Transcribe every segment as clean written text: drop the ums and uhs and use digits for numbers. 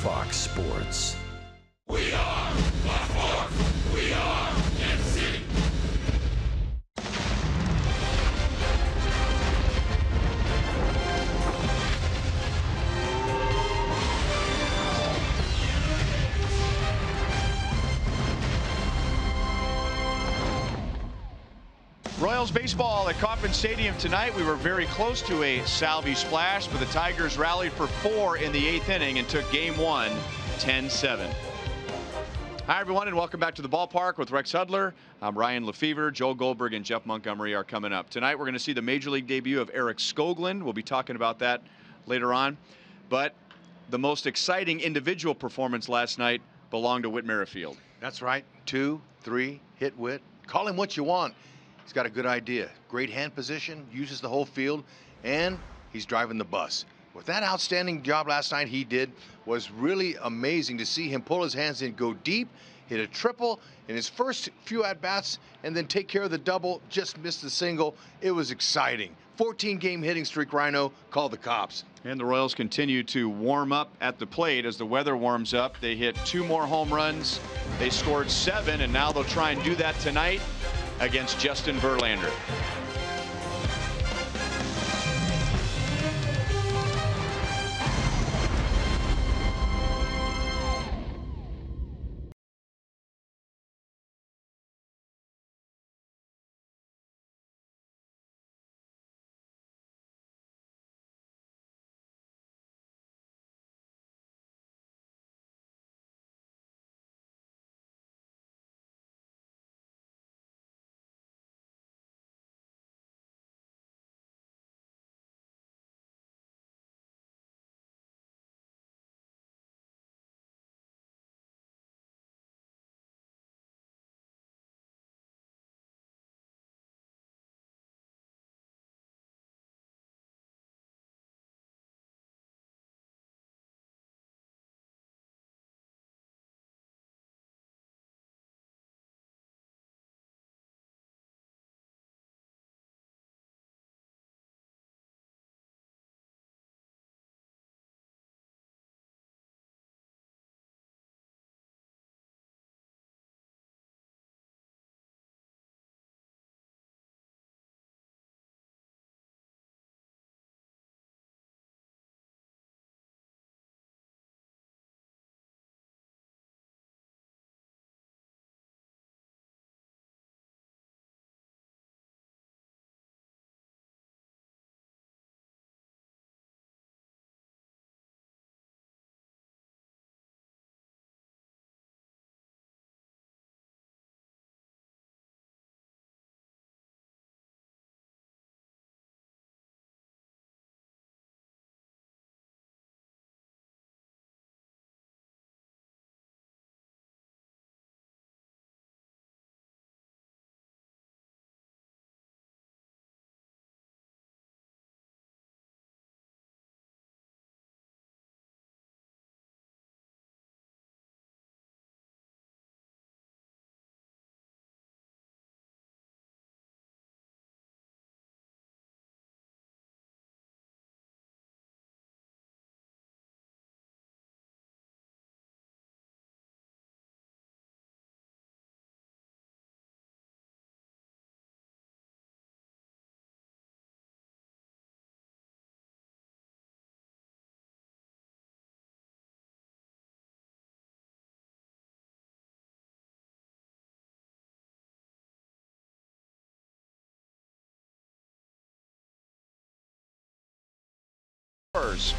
Fox Sports. We are Baltimore. We are Kansas City. Royals baseball at Kauffman Stadium tonight. We were very close to a Salvi splash, but the Tigers rallied for 4 in the 8th inning and took game 1 10-7. Hi everyone, and welcome back to the ballpark with Rex Hudler. I'm Ryan Lefevre. Joe Goldberg and Jeff Montgomery are coming up tonight. We're going to see the major league debut of Eric Skoglund. We'll be talking about that later on, but the most exciting individual performance last night belonged to Whit Merrifield. That's right. 2, 3 hit Whit. Call him what you want. He's got a good idea. Great hand position, uses the whole field, and he's driving the bus. With that outstanding job last night he did, was really amazing to see him pull his hands in, go deep, hit a triple in his first few at-bats, and then take care of the double, just missed the single. It was exciting. 14-game hitting streak, Rhino. Call the cops. And the Royals continue to warm up at the plate as the weather warms up. They hit 2 more home runs. They scored 7, and now they'll try and do that tonight against Justin Verlander.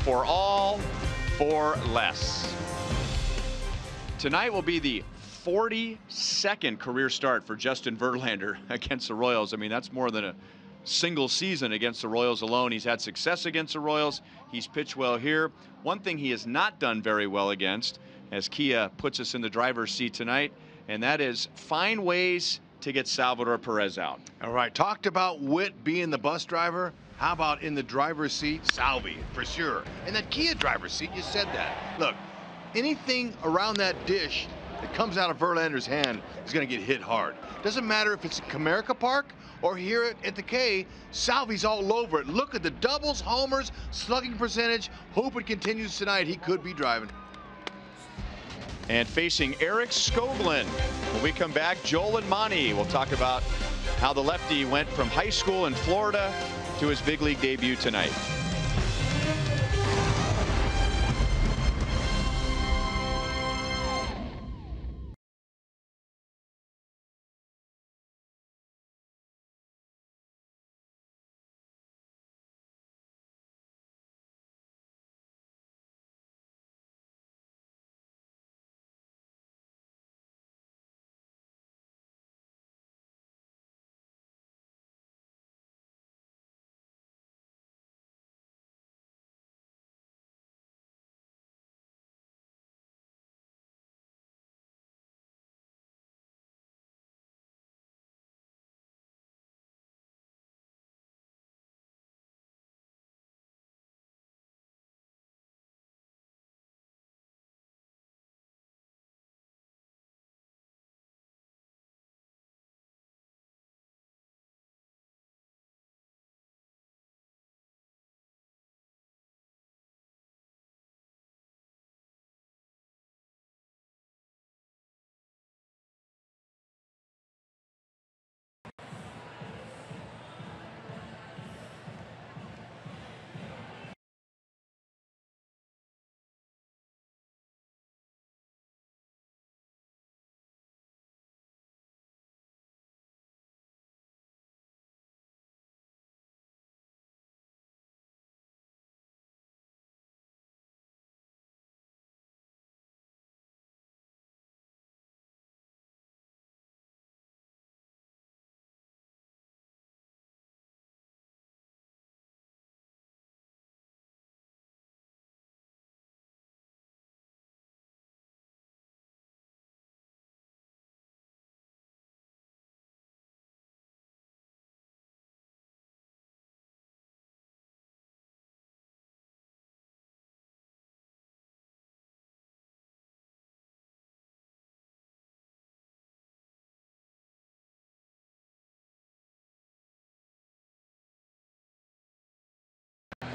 For all, for less. Tonight will be the 42nd career start for Justin Verlander against the Royals. I mean, that's more than a single season against the Royals alone. He's had success against the Royals. He's pitched well here. One thing he has not done very well against, as Kia puts us in the driver's seat tonight, and that is find ways to get Salvador Perez out. All right, talked about Whit being the bus driver. How about in the driver's seat, Salvi, for sure. In that Kia driver's seat, you said that. Look, anything around that dish that comes out of Verlander's hand is going to get hit hard. Doesn't matter if it's in Comerica Park or here at the K, Salvi's all over it. Look at the doubles, homers, slugging percentage. Hope it continues tonight. He could be driving. and facing Eric Skoglund. When we come back, Joel and Monty will talk about how the lefty went from high school in Florida to his big league debut tonight.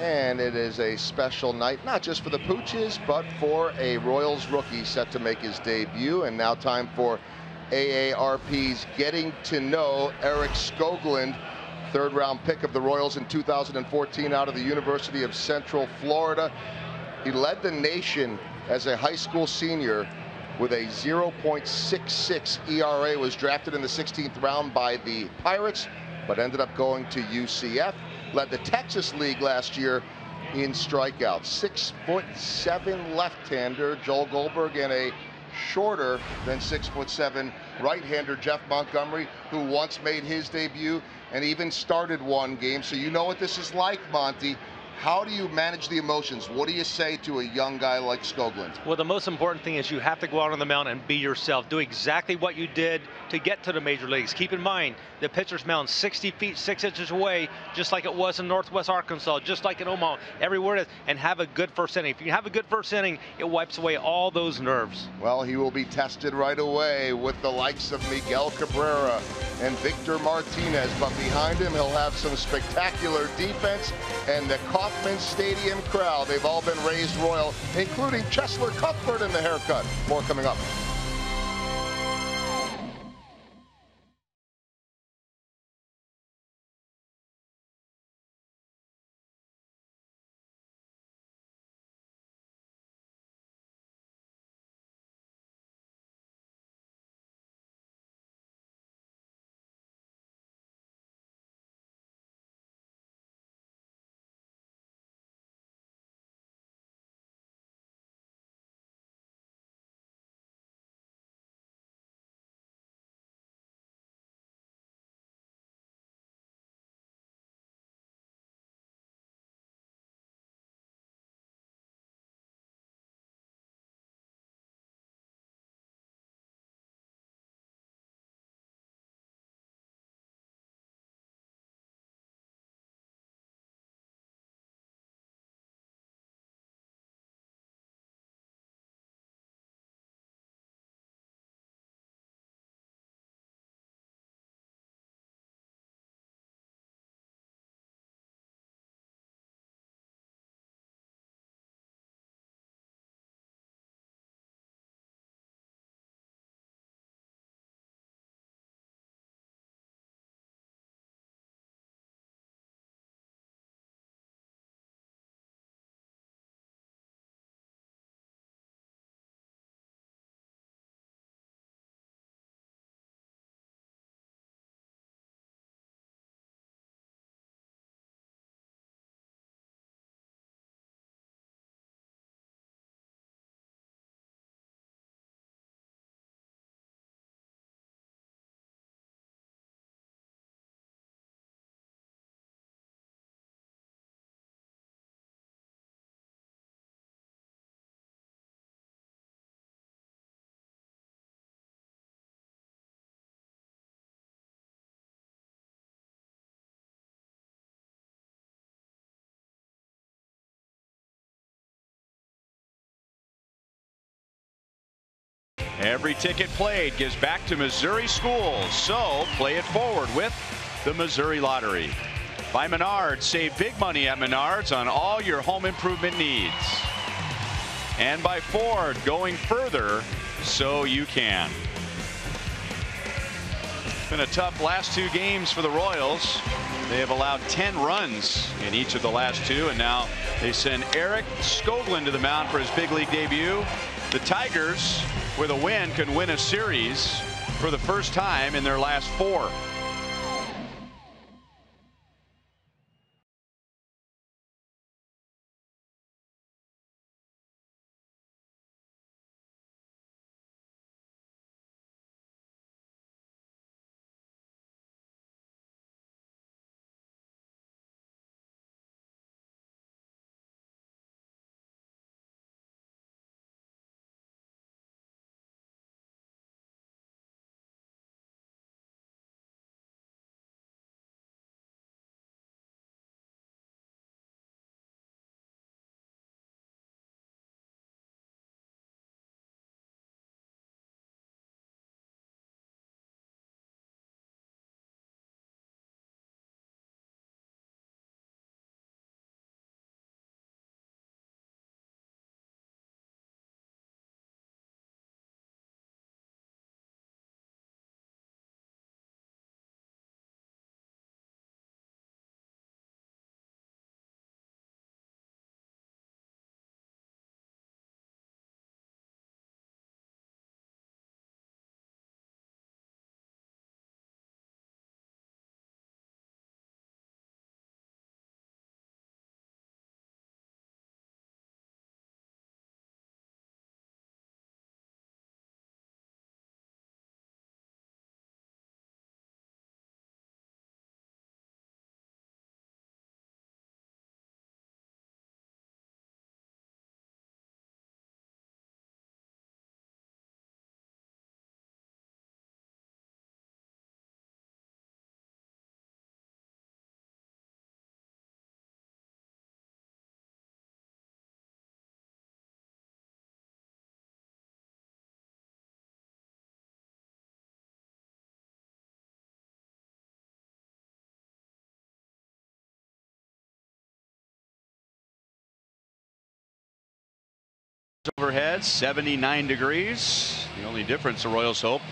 And it is a special night, not just for the Pooches, but for a Royals rookie set to make his debut. And now time for AARP's Getting to Know Eric Skoglund, third-round pick of the Royals in 2014 out of the University of Central Florida. He led the nation as a high school senior with a 0.66 ERA, was drafted in the 16th round by the Pirates, but ended up going to UCF. Led the Texas League last year in strikeouts. 6'7" left-hander Joel Goldberg and a shorter than 6'7" right-hander Jeff Montgomery, who once made his debut and even started one game. So you know what this is like, Monty. How do you manage the emotions? What do you say to a young guy like Skoglund? Well, the most important thing is you have to go out on the mound and be yourself. Do exactly what you did to get to the major leagues. Keep in mind, the pitcher's mound 60 feet, 6 inches away, just like it was in Northwest Arkansas, just like in Omaha, everywhere it is, and have a good first inning. If you have a good first inning, it wipes away all those nerves. Well, he will be tested right away with the likes of Miguel Cabrera and Victor Martinez, but behind him, he'll have some spectacular defense and the Kauffman Stadium crowd. They've all been raised royal, including Chesler Cuthbert in the haircut. More coming up. Every ticket played gives back to Missouri schools, so play it forward with the Missouri Lottery. By Menards, save big money at Menards on all your home improvement needs. And by Ford, going further so you can. It's been a tough last 2 games for the Royals. They have allowed 10 runs in each of the last 2, and now they send Eric Skoglund to the mound for his big league debut. The Tigers, with a win, can win a series for the first time in their last 4. Overhead, 79 degrees. The only difference the Royals hope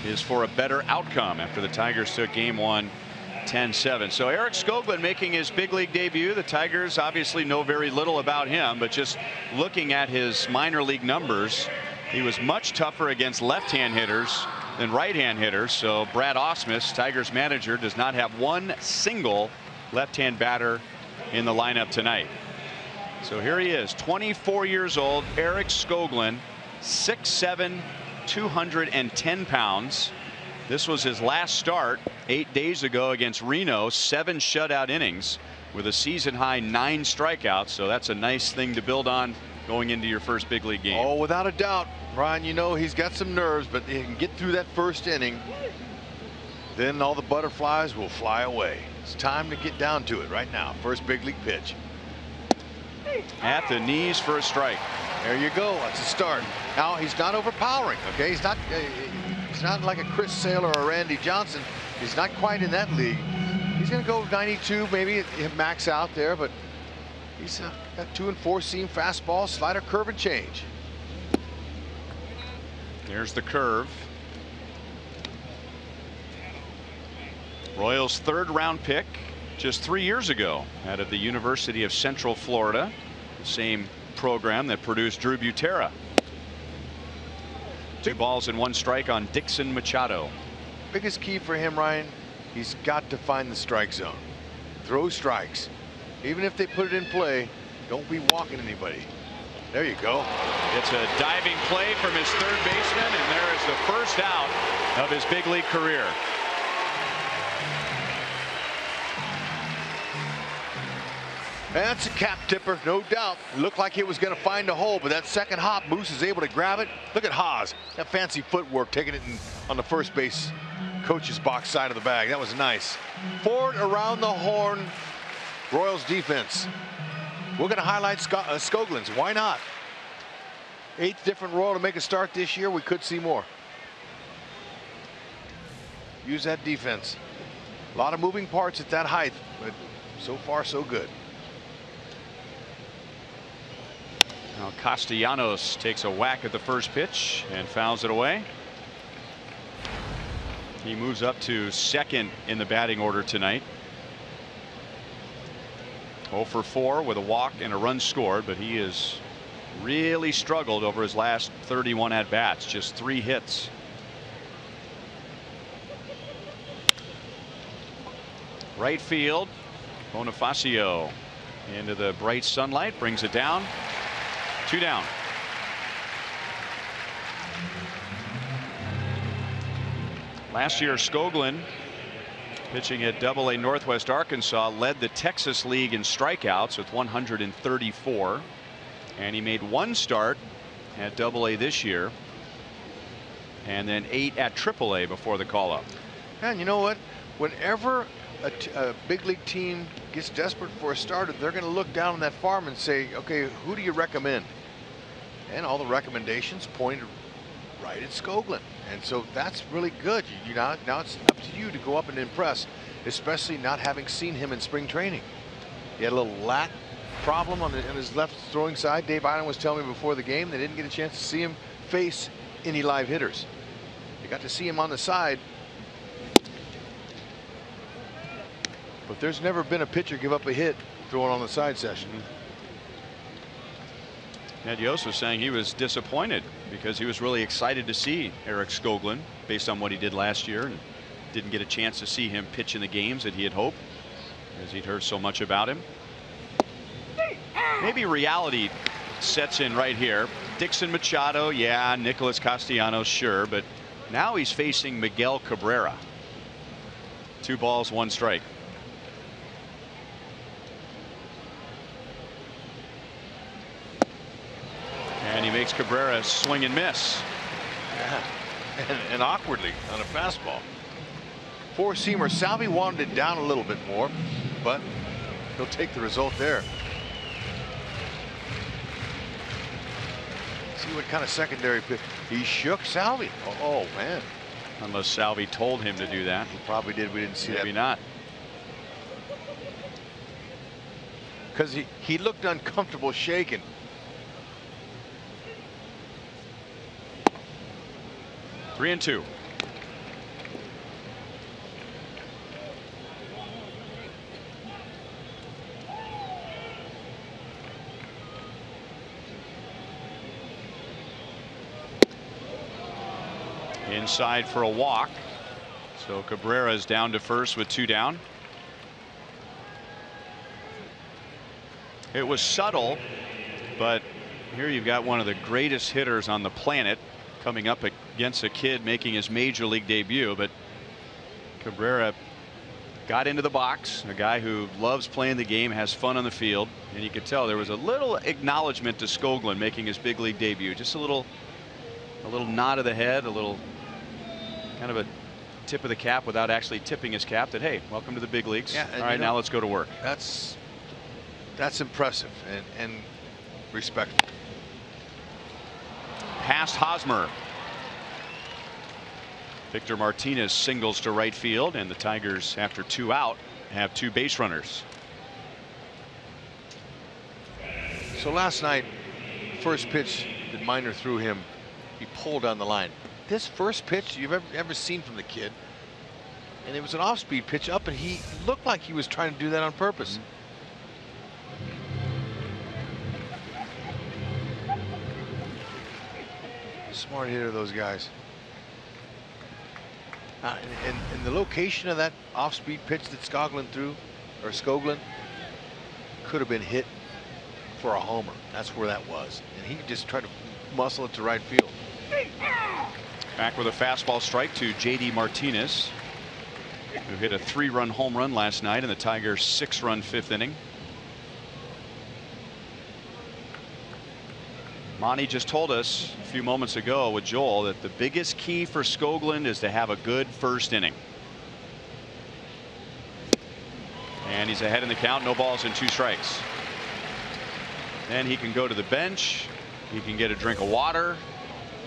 is for a better outcome after the Tigers took game 1 10-7. So Eric Skoglund making his big league debut. The Tigers obviously know very little about him, but just looking at his minor league numbers, he was much tougher against left-hand hitters than right-hand hitters. So Brad Ausmus, Tigers manager, does not have one single left-hand batter in the lineup tonight. So here he is, 24 years old, Eric Skoglund, 6'7", 210 pounds. This was his last start 8 days ago against Reno, 7 shutout innings with a season high 9 strikeouts. So that's a nice thing to build on going into your first big league game. Oh, without a doubt, Brian, you know he's got some nerves, but he can get through that first inning. Then all the butterflies will fly away. It's time to get down to it right now. First big league pitch. At the knees for a strike. There you go. That's a start. Now he's not overpowering. Okay, he's not like a Chris Sale or a Randy Johnson. He's not quite in that league. He's going to go 92, maybe max out there, but he's got 2 and 4 seam fastball, slider, curve, and change. There's the curve. Royals' 3rd round pick just 3 years ago out of the University of Central Florida, the same program that produced Drew Butera. 2 balls and 1 strike on Dixon Machado. Biggest key for him, Ryan, he's got to find the strike zone. Throw strikes. Even if they put it in play, don't be walking anybody. There you go. It's a diving play from his 3rd baseman, and there is the first out of his big league career. That's a cap tipper, no doubt. It looked like it was going to find a hole, but that second hop, Moose is able to grab it. Look at Haas, that fancy footwork, taking it on the first base coach's box side of the bag. That was nice. Forward around the horn, Royals defense. We're going to highlight Skoglund's. Why not? 8th different Royal to make a start this year. We could see more. Use that defense. A lot of moving parts at that height, but so far so good. Now Castellanos takes a whack at the first pitch and fouls it away. He moves up to second in the batting order tonight. 0 for 4 with a walk and a run scored, but he has really struggled over his last 31 at bats. Just 3 hits. Right field, Bonifacio into the bright sunlight, brings it down. 2 down. Last year, Skoglund, pitching at Double-A Northwest Arkansas, led the Texas League in strikeouts with 134, and he made 1 start at Double-A this year, and then 8 at Triple-A before the call-up. And you know what? Whenever a big league team gets desperate for a starter, they're going to look down on that farm and say, okay, who do you recommend? And all the recommendations pointed right at Skoglund, and so that's really good. Now it's up to you to go up and impress, especially not having seen him in spring training. He had a little lat problem on his left throwing side. Dave Island was telling me before the game they didn't get a chance to see him face any live hitters. They got to see him on the side. But there's never been a pitcher give up a hit throwing on the side session. Ned Yost was saying he was disappointed because he was really excited to see Eric Skoglund based on what he did last year, and didn't get a chance to see him pitch in the games that he had hoped, as he'd heard so much about him. Maybe reality sets in right here. Dixon Machado, yeah, Nicholas Castellanos, sure, but now he's facing Miguel Cabrera. 2 balls, 1 strike. And he makes Cabrera swing and miss. Yeah. And awkwardly on a fastball. 4-seamer. Salvi wanted it down a little bit more, but he'll take the result there. See what kind of secondary pitch. He shook Salvi. Oh man. Unless Salvi told him to do that. He probably did. We didn't see that. Maybe not. Because he looked uncomfortable shaking. 3-2. Inside for a walk. So Cabrera is down to first with 2 down. It was subtle, but here you've got one of the greatest hitters on the planet coming up against a kid making his major league debut. But Cabrera got into the box, a guy who loves playing the game, has fun on the field, and you could tell there was a little acknowledgement to Skoglund making his big league debut. Just a little nod of the head, a little kind of a tip of the cap without actually tipping his cap that, hey, welcome to the big leagues. Yeah, all right, now let's go to work. That's impressive and respectful. Past Hosmer. Victor Martinez singles to right field, and the Tigers, after 2 out, have 2 base runners. So last night, first pitch that Minor threw him, he pulled on the line. This first pitch you've ever seen from the kid, and it was an off-speed pitch up, and he looked like he was trying to do that on purpose. Smart hitter, those guys. And the location of that off-speed pitch that Skoglund threw, or Skoglund, could have been hit for a homer. That's where that was, and he just tried to muscle it to right field. Back with a fastball strike to J.D. Martinez, who hit a 3-run home run last night in the Tigers' 6-run 5th inning. Monty just told us a few moments ago with Joel that the biggest key for Skoglund is to have a good first inning. And he's ahead in the count, no balls and 2 strikes. Then he can go to the bench He can get a drink of water.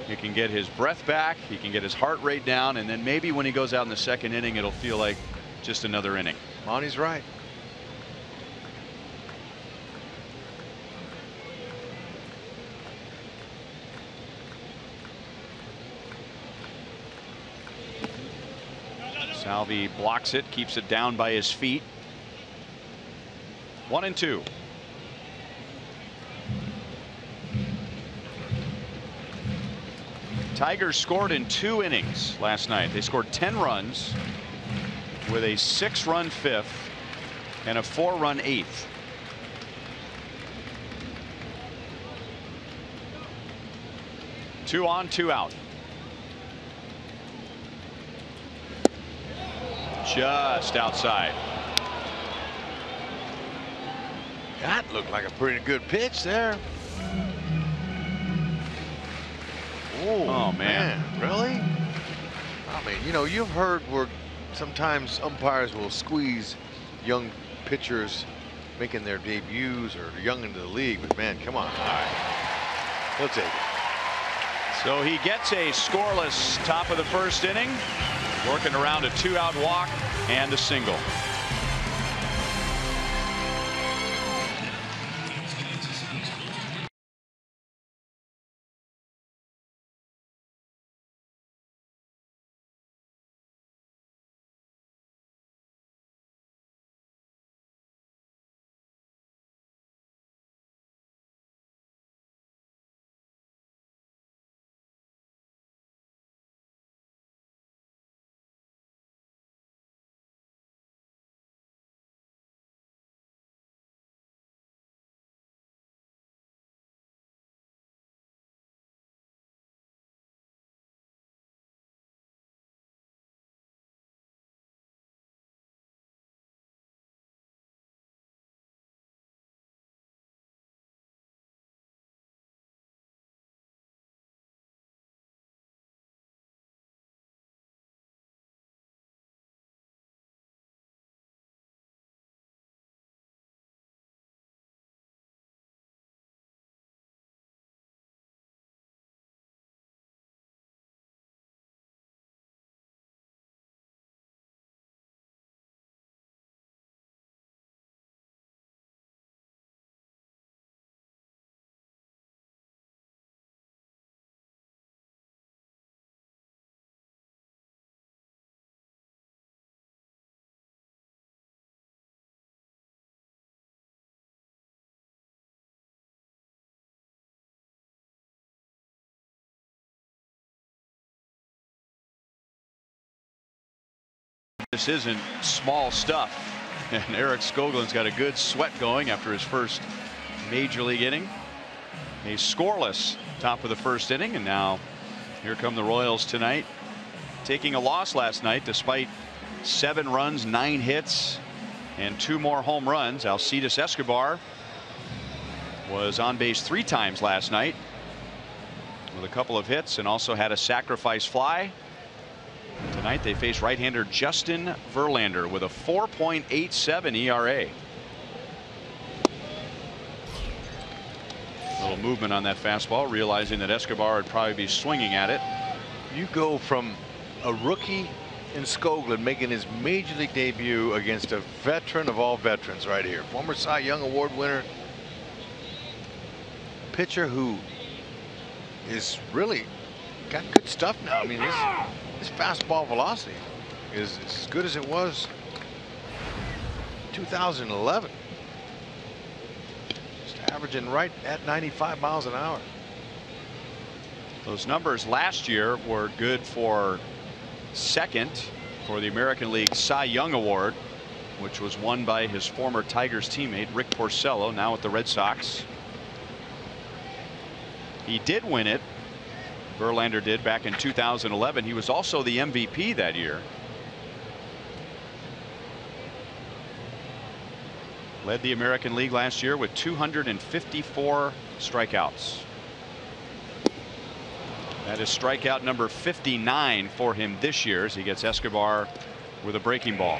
He can get his breath back. He can get his heart rate down. And then maybe when he goes out in the second inning, it'll feel like just another inning. Monty's right. Salvi blocks it, keeps it down by his feet. 1-2. Tigers scored in 2 innings last night. They scored 10 runs with a 6-run 5th and a 4-run 8th. Two on, 2 out. Just outside. That looked like a pretty good pitch there. Oh man. Really? I mean, you know, you've heard where sometimes umpires will squeeze young pitchers making their debuts or young into the league, but man, come on. All right. He'll take it. So he gets a scoreless top of the first inning, working around a 2-out walk and a single. This isn't small stuff, and Eric Skoglund's got a good sweat going after his first major league inning. A scoreless top of the first inning, and now here come the Royals tonight, taking a loss last night despite 7 runs, 9 hits, and 2 more home runs. Alcides Escobar was on base 3 times last night with a couple of hits and also had a sacrifice fly. Tonight they face right-hander Justin Verlander with a 4.87 ERA. A little movement on that fastball, realizing that Escobar would probably be swinging at it. You go from a rookie in Skoglund making his major league debut against a veteran of all veterans right here. Former Cy Young Award winner. Pitcher who is really got good stuff now. I mean, his fastball velocity is as good as it was 2011. Just averaging right at 95 miles an hour. Those numbers last year were good for second for the American League Cy Young Award, which was won by his former Tigers teammate Rick Porcello, now with the Red Sox. He did win it. Verlander did back in 2011. He was also the MVP that year. Led the American League last year with 254 strikeouts. That is strikeout number 59 for him this year as he gets Escobar with a breaking ball.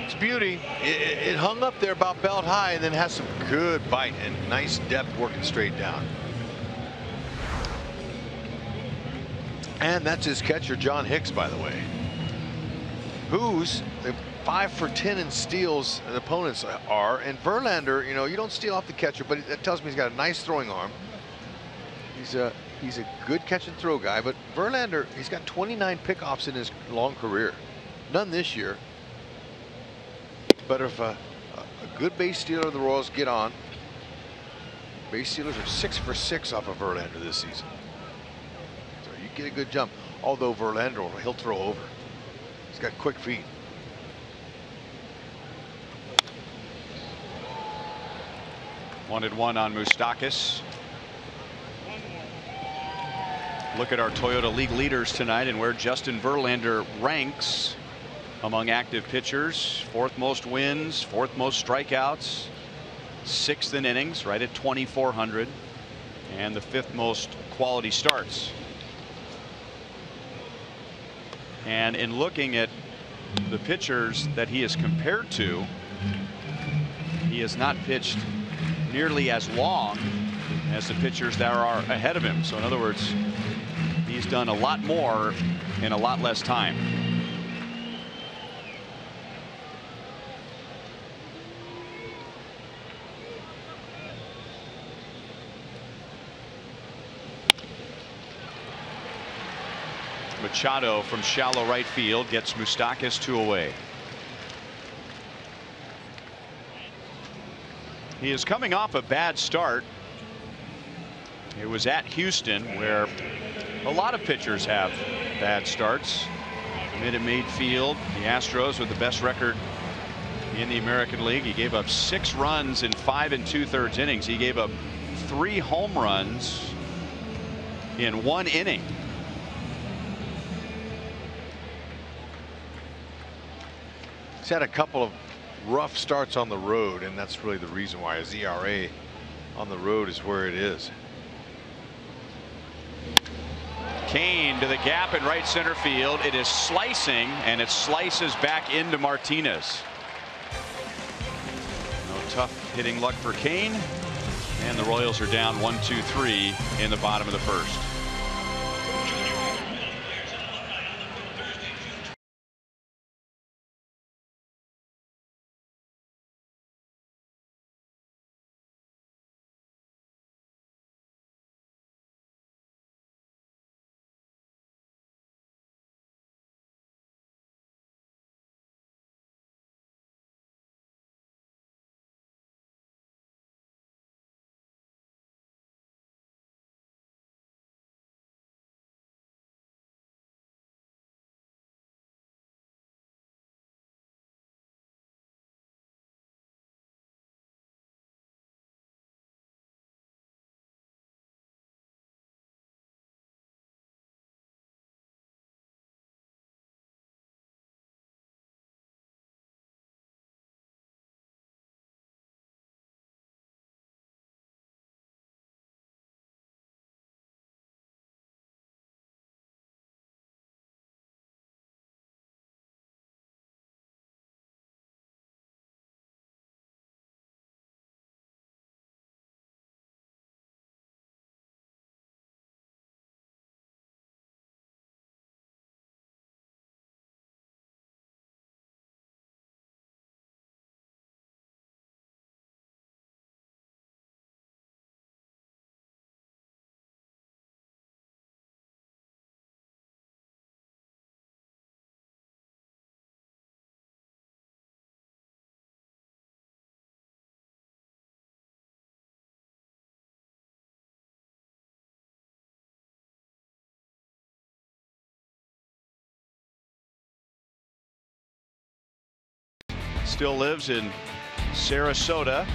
It's beauty. It hung up there about belt high and then has some good bite and nice depth working straight down. And that's his catcher, John Hicks, by the way, who's 5 for 10 in steals. The opponents are. And Verlander, you know, you don't steal off the catcher, but that tells me he's got a nice throwing arm. He's a good catch and throw guy. But Verlander, he's got 29 pickoffs in his long career. None this year. But if a good base stealer of the Royals get on, base stealers are 6 for 6 off of Verlander this season. So you get a good jump. Although Verlander, he'll throw over. He's got quick feet. Wanted one on Moustakas. Look at our Toyota League leaders tonight and where Justin Verlander ranks among active pitchers. 4th most wins, 4th most strikeouts, 6th in innings, right at 2,400, and the 5th most quality starts. And in looking at the pitchers that he is compared to, he has not pitched nearly as long as the pitchers that are ahead of him. So in other words, he's done a lot more in a lot less time. Machado from shallow right field gets Moustakas 2 away. He is coming off a bad start. It was at Houston, where a lot of pitchers have bad starts. Minute Maid Field, the Astros with the best record in the American League. He gave up 6 runs in 5 2/3 innings. He gave up 3 home runs in 1 inning. He's had a couple of rough starts on the road, and that's really the reason why his ERA on the road is where it is. Kane to the gap in right center field. It is slicing, and it slices back into Martinez. No tough hitting luck for Kane, and the Royals are down 1-2-3 in the bottom of the 1st. Still lives in Sarasota.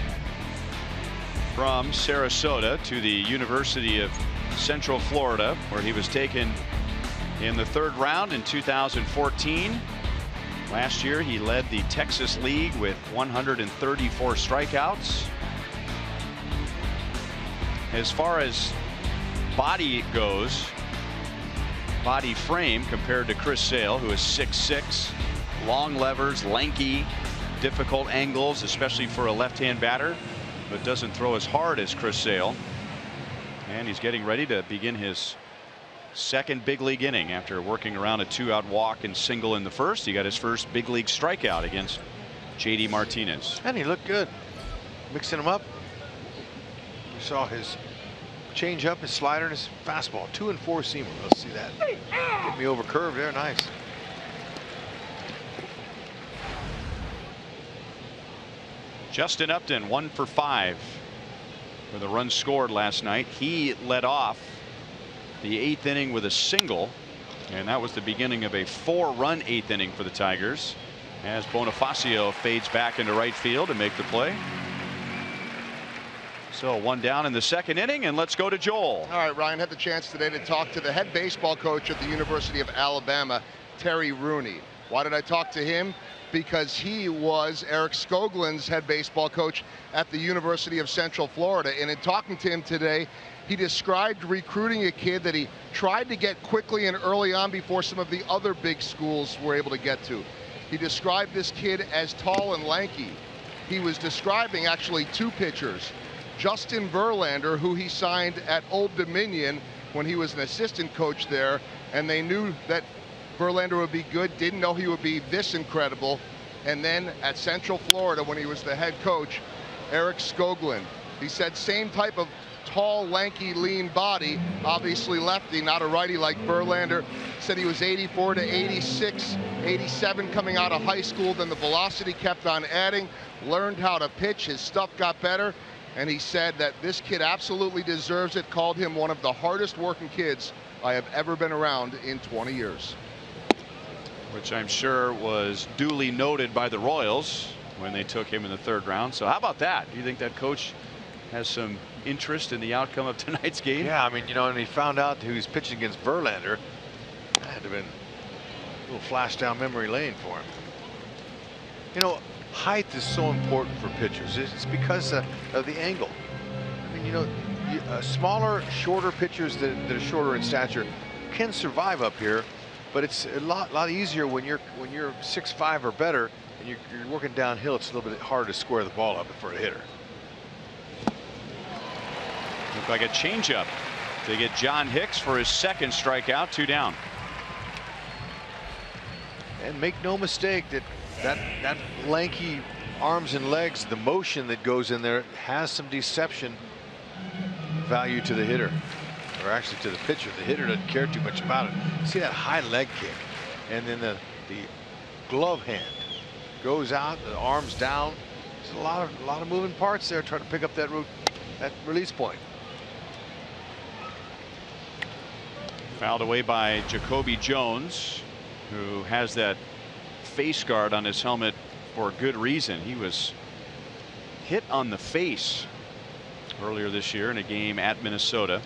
From Sarasota to the University of Central Florida, where he was taken in the 3rd round in 2014. Last year he led the Texas League with 134 strikeouts. As far as body goes, body frame compared to Chris Sale, who is 6'6", long levers, lanky, difficult angles, especially for a left-hand batter, but doesn't throw as hard as Chris Sale. And he's getting ready to begin his second big league inning after working around a 2-out walk and single in the first. He got his first big league strikeout against JD Martinez. And he looked good. Mixing them up. You saw his change up, his slider, and his fastball. 2 and 4 seamer. Let's see that. Get me over curve there. Nice. Justin Upton 1 for 5 for the runs scored last night. He led off the 8th inning with a single, and that was the beginning of a 4-run 8th inning for the Tigers as Bonifacio fades back into right field to make the play. So 1 down in the 2nd inning, and let's go to Joel. All right, Ryan, had the chance today to talk to the head baseball coach at the University of Alabama, Terry Rooney. Why did I talk to him? Because he was Eric Skoglund's head baseball coach at the University of Central Florida. And in talking to him today, he described recruiting a kid that he tried to get quickly and early on before some of the other big schools were able to get to. He described this kid as tall and lanky. He was describing actually 2 pitchers. Justin Verlander, who he signed at Old Dominion when he was an assistant coach there, and they knew that Verlander would be good, didn't know he would be this incredible. And then at Central Florida, when he was the head coach, Eric Skoglund. He said same type of tall, lanky, lean body, obviously lefty, not a righty like Verlander. Said he was 84 to 86, 87 coming out of high school. Then the velocity kept on adding, learned how to pitch, his stuff got better. And he said that this kid absolutely deserves it, called him one of the hardest working kids I have ever been around in 20 years. Which I'm sure was duly noted by the Royals when they took him in the 3rd round. So how about that? Do you think that coach has some interest in the outcome of tonight's game? Yeah, I mean, you know, and he found out who was pitching against Verlander. That had to have been a little flash down memory lane for him. You know, height is so important for pitchers. It's because of the angle. I mean, you know, smaller, shorter pitchers that are shorter in stature can survive up here. But it's a lot easier when you're 6'5" or better and you're working downhill. It's a little bit harder to square the ball up for a hitter. Looked like a changeup to get John Hicks for his 2nd strikeout. 2 down. And make no mistake that lanky arms and legs, the motion that goes in there has some deception value to the hitter. Or actually to the pitcher. The hitter doesn't care too much about it. See that high leg kick, and then the glove hand goes out, the arms down. There's a lot of moving parts there trying to pick up that release point. Fouled away by Jacoby Jones, who has that face guard on his helmet for good reason. He was hit on the face earlier this year in a game at Minnesota.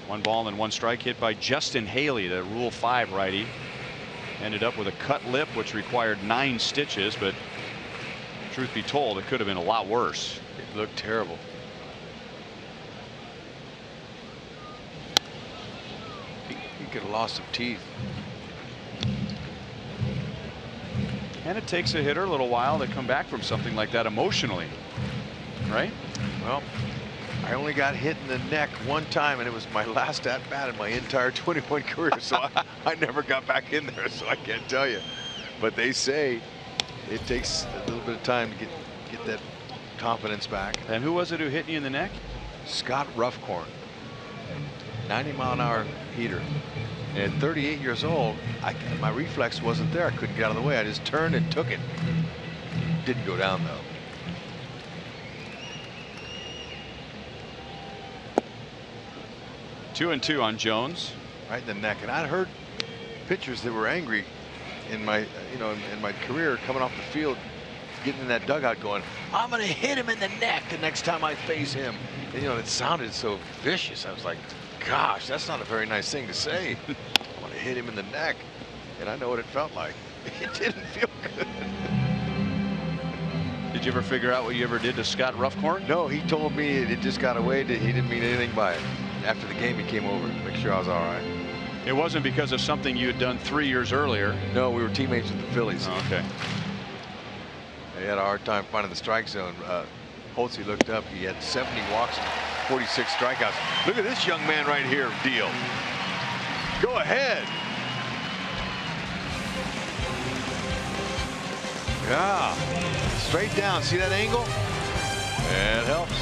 1 ball and 1 strike, hit by Justin Haley, the Rule 5 righty. Ended up with a cut lip, which required 9 stitches, but truth be told, it could have been a lot worse. It looked terrible. He could have lost some teeth. And it takes a hitter a little while to come back from something like that emotionally, right? Well, I only got hit in the neck 1 time, and it was my last at bat in my entire 21 career. So I never got back in there, so I can't tell you. But they say it takes a little bit of time to get that confidence back. And who was it who hit you in the neck? Scott Ruffcorn, 90-mile-an-hour heater. And at 38 years old, my reflex wasn't there. I couldn't get out of the way. I just turned and took it. Didn't go down though. 2-2 on Jones. Right in the neck. And I'd heard pitchers that were angry in my, in my career coming off the field, getting in that dugout going, I'm going to hit him in the neck the next time I face him. And, it sounded so vicious. I was like, gosh, that's not a very nice thing to say. I'm going to hit him in the neck. And I know what it felt like. It didn't feel good. Did you ever figure out what you ever did to Scott Ruffcorn? No, he told me it just got away. He didn't mean anything by it. After the game, he came over to make sure I was all right. It wasn't because of something you had done 3 years earlier. No, we were teammates with the Phillies. Oh, okay. They had a hard time finding the strike zone. Holtzy looked up. He had 70 walks and 46 strikeouts. Look at this young man right here, Deal. Go ahead. Yeah. Straight down. See that angle? It helps.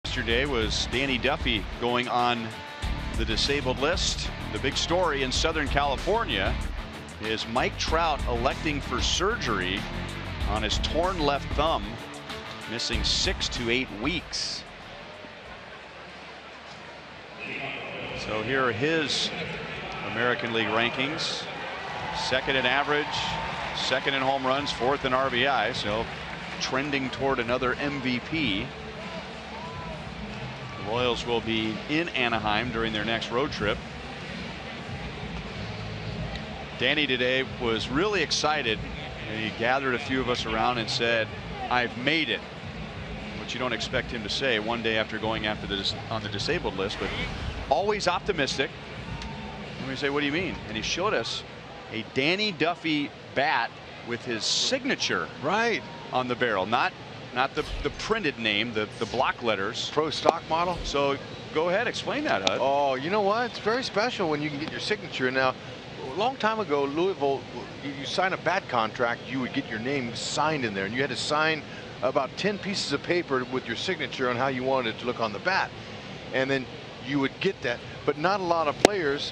Yesterday was Danny Duffy going on the disabled list. The big story in Southern California is Mike Trout electing for surgery on his torn left thumb, missing 6 to 8 weeks. So here are his American League rankings. Second in average, second in home runs, fourth in RBI, so trending toward another MVP. The Royals will be in Anaheim during their next road trip. Danny today was really excited, and he gathered a few of us around and said, "I've made it," which you don't expect him to say one day after going after on the disabled list, but always optimistic. And we say, "What do you mean?" And he showed us a Danny Duffy bat with his signature right on the barrel, not the printed name, the block letters. Pro stock model. So go ahead, explain that, Hud. Oh, you know what? It's very special when you can get your signature. Now, a long time ago, Louisville, you sign a bat contract, you would get your name signed in there, and you had to sign about 10 pieces of paper with your signature on how you wanted it to look on the bat, and then you would get that. But not a lot of players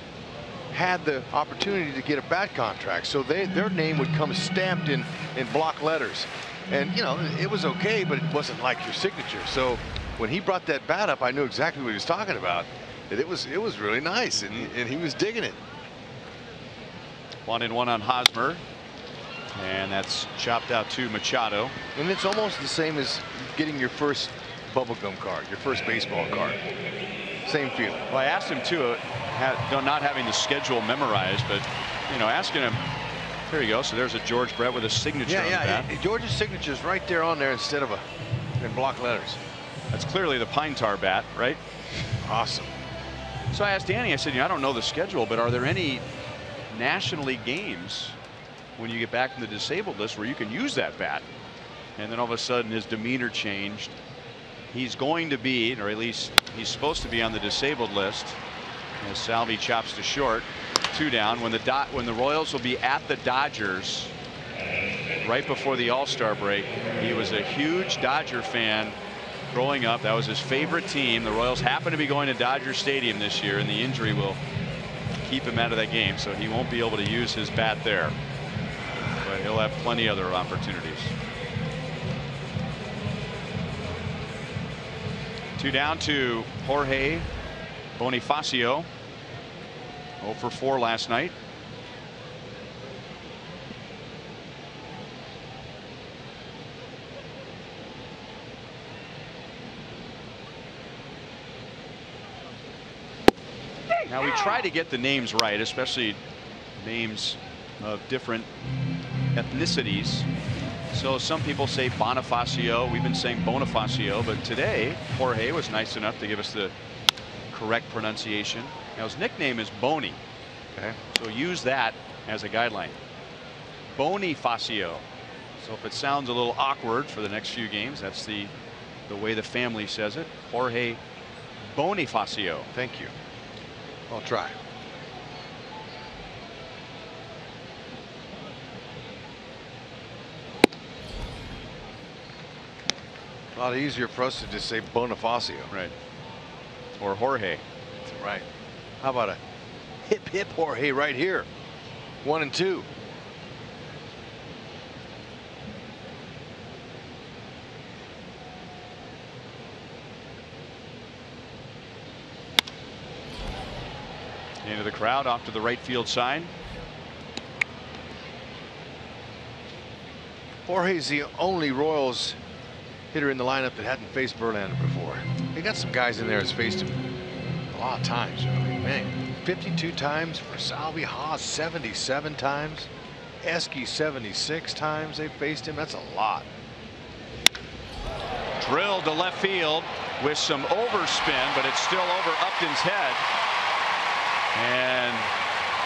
had the opportunity to get a bat contract, so their name would come stamped in block letters. And you know, it was okay, but it wasn't like your signature. So when he brought that bat up, I knew exactly what he was talking about. It was really nice, and he was digging it. 1-1 on Hosmer, and that's chopped out to Machado. And it's almost the same as getting your first bubblegum card, your first baseball card. Same feeling. Well, I asked him too, not having the schedule memorized, but you know, asking him. There you go. So there's a George Brett with a signature on the bat. George's signature is right there on there instead of in block letters. That's clearly the pine tar bat, right? Awesome. So I asked Danny, I said, I don't know the schedule, but are there any National League games when you get back from the disabled list where you can use that bat? And then all of a sudden his demeanor changed. He's going to be, or at least he's supposed to be, on the disabled list as Salvi chops to short. 2 down when the Royals will be at the Dodgers right before the All-Star break. He was a huge Dodger fan growing up. That was his favorite team. The Royals happen to be going to Dodger Stadium this year, and the injury will keep him out of that game, so he won't be able to use his bat there, but he'll have plenty other opportunities. Two down to Jorge Bonifacio. 0 for 4 last night. Now we try to get the names right, especially names of different ethnicities. So some people say Bonifacio. We've been saying Bonifacio, but today Jorge was nice enough to give us the correct pronunciation. Now his nickname is Boni. Okay. So use that as a guideline. Bonifacio. So if it sounds a little awkward for the next few games, that's the way the family says it. Jorge Bonifacio. Thank you. I'll try. A lot easier for us to just say Bonifacio. Right. Or Jorge. That's right. How about a hip hip Jorge right here? 1 and 2. Into the crowd off to the right field side. Jorge's the only Royals hitter in the lineup that hadn't faced Verlander before. They got some guys in there that's faced him a lot of times. I mean, man, 52 times for Salvi, Haas 77 times, Esky 76 times they faced him. That's a lot. Drilled to left field with some overspin, but it's still over Upton's head. And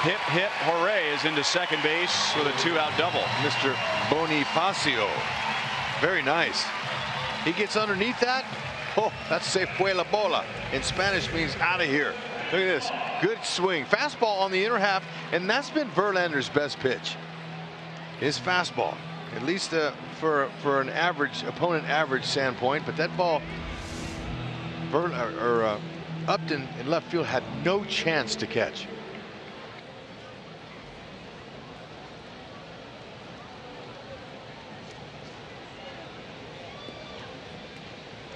hip hip hooray is into second base with a 2-out double. Mr. Bonifacio. Very nice. He gets underneath that. Oh, that's se fue la bola. In Spanish means out of here. Look at this. Good swing. Fastball on the inner half, and that's been Verlander's best pitch. His fastball. At least for an average opponent average standpoint, but that ball Upton in left field had no chance to catch.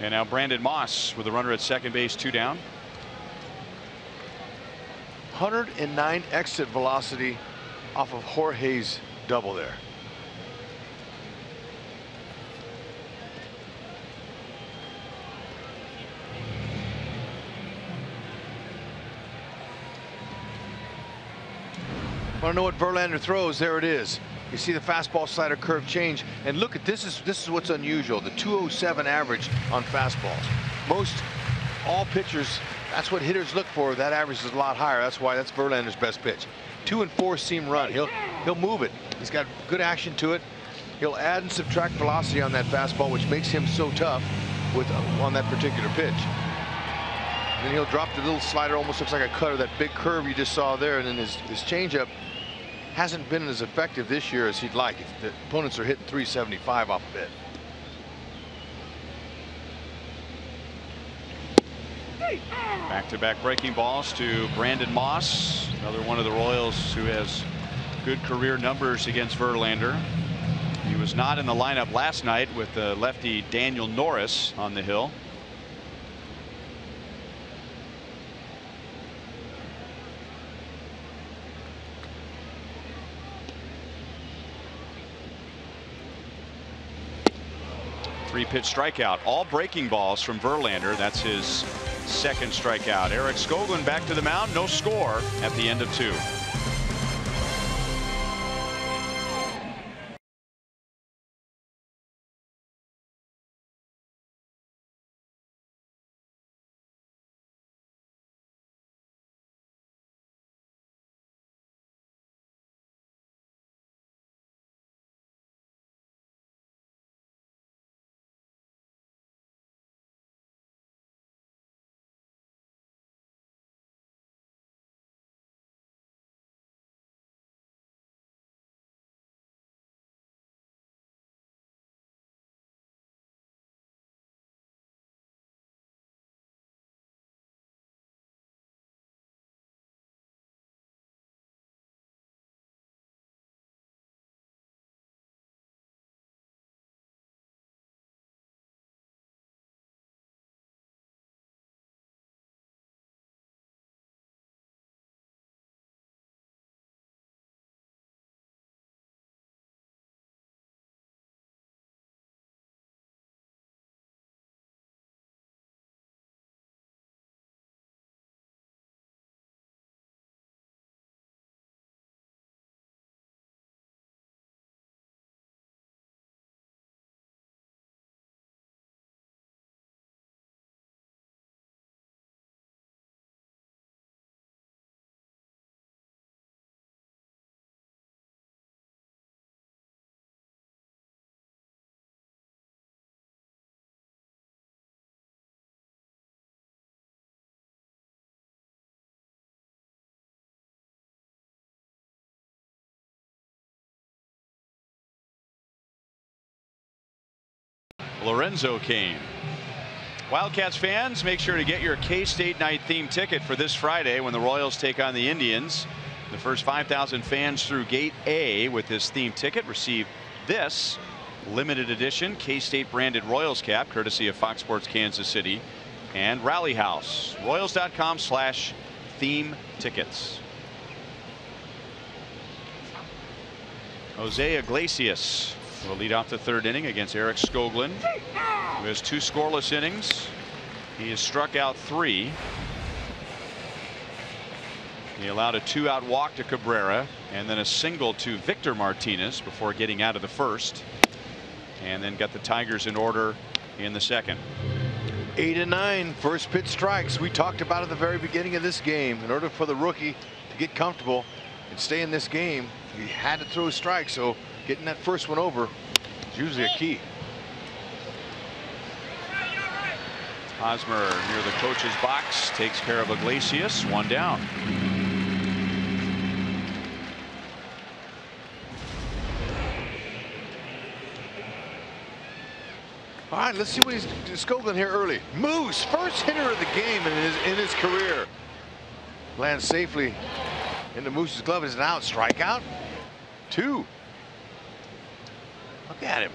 And now Brandon Moss with a runner at second base, 2 down. 109 exit velocity off of Jorge's double there. Want to know what Verlander throws? There it is. You see the fastball slider curve change, and look at this is what's unusual. The 207 average on fastballs. All pitchers, that's what hitters look for. That average is a lot higher. That's why that's Verlander's best pitch. 2 and 4 seam run. He'll move it. He's got good action to it. He'll add and subtract velocity on that fastball, which makes him so tough on that particular pitch. Then he'll drop the little slider, almost looks like a cutter, that big curve you just saw there, and then his changeup hasn't been as effective this year as he'd like. The opponents are hitting 375 off of it. Back-to-back breaking balls to Brandon Moss, another one of the Royals who has good career numbers against Verlander. He was not in the lineup last night with the lefty Daniel Norris on the hill. Three-pitch strikeout, all breaking balls from Verlander. That's his second strikeout. Eric Skoglund back to the mound, no score at the end of 2. Lorenzo Cain. Wildcats fans, make sure to get your K-State night theme ticket for this Friday when the Royals take on the Indians. The first 5,000 fans through Gate A with this theme ticket receive this limited edition K-State branded Royals cap, courtesy of Fox Sports Kansas City and Rally House. Royals.com/theme tickets. Jose Iglesias will lead off the third inning against Eric Skoglund, who has 2 scoreless innings. He has struck out 3. He allowed a 2-out walk to Cabrera and then a single to Victor Martinez before getting out of the first, and then got the Tigers in order in the second. 8-9 first pitch strikes. We talked about at the very beginning of this game. In order for the rookie to get comfortable and stay in this game, he had to throw a strike. So getting that first one over is usually a key. Hosmer near the coach's box takes care of Iglesias. 1 down. All right, let's see what he's Skoglund here early. Moose, first hitter of the game in his career. Lands safely into Moose's glove. Is an out. Strikeout. 2. Look at him.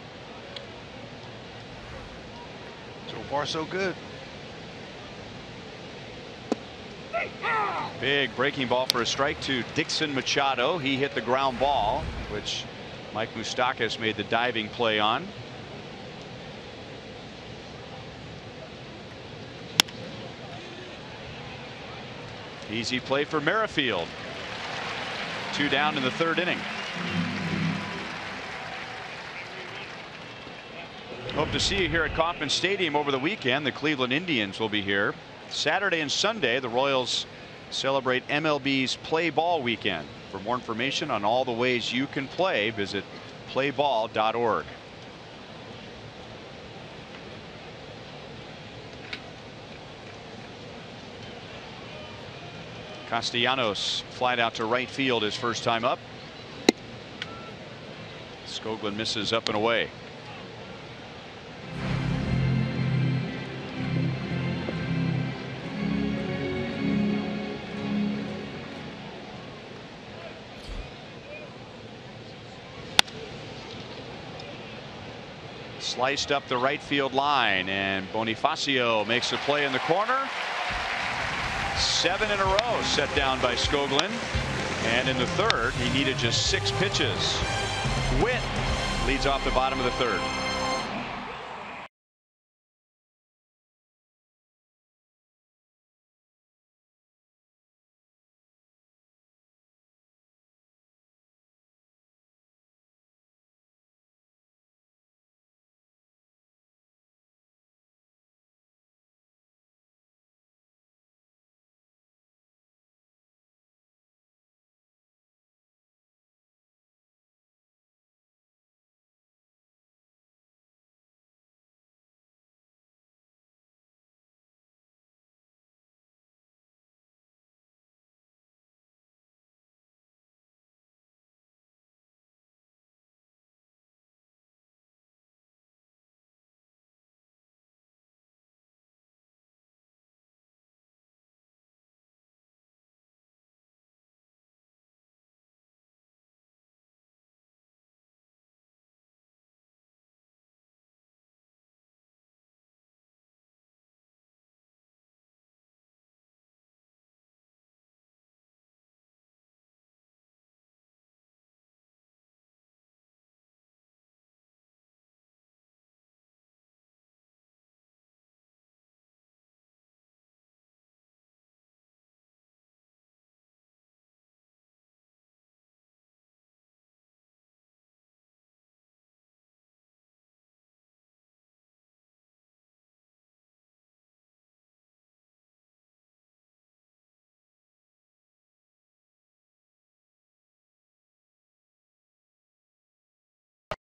So far, so good. Big breaking ball for a strike to Dixon Machado. He hit the ground ball, which Mike Moustakas made the diving play on. Easy play for Merrifield. 2 down in the third inning. Hope to see you here at Kauffman Stadium over the weekend. The Cleveland Indians will be here. Saturday and Sunday, the Royals celebrate MLB's Play Ball weekend. For more information on all the ways you can play, visit playball.org. Castellanos flied out to right field his first time up. Skoglund misses up and away. Sliced up the right field line, and Bonifacio makes a play in the corner. 7 in a row set down by Skoglund, and in the third he needed just 6 pitches. Witt leads off the bottom of the third.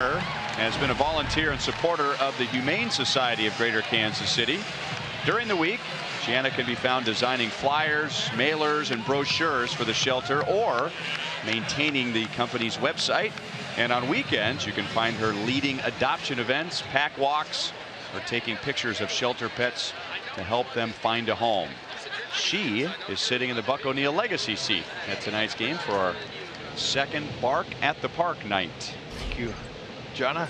Has been a volunteer and supporter of the Humane Society of Greater Kansas City. During the week, Gianna can be found designing flyers, mailers, and brochures for the shelter, or maintaining the company's website. And on weekends, you can find her leading adoption events, pack walks, are taking pictures of shelter pets to help them find a home. She is sitting in the Buck O'Neil Legacy seat at tonight's game for our second Bark at the Park night. Thank you, Jonna.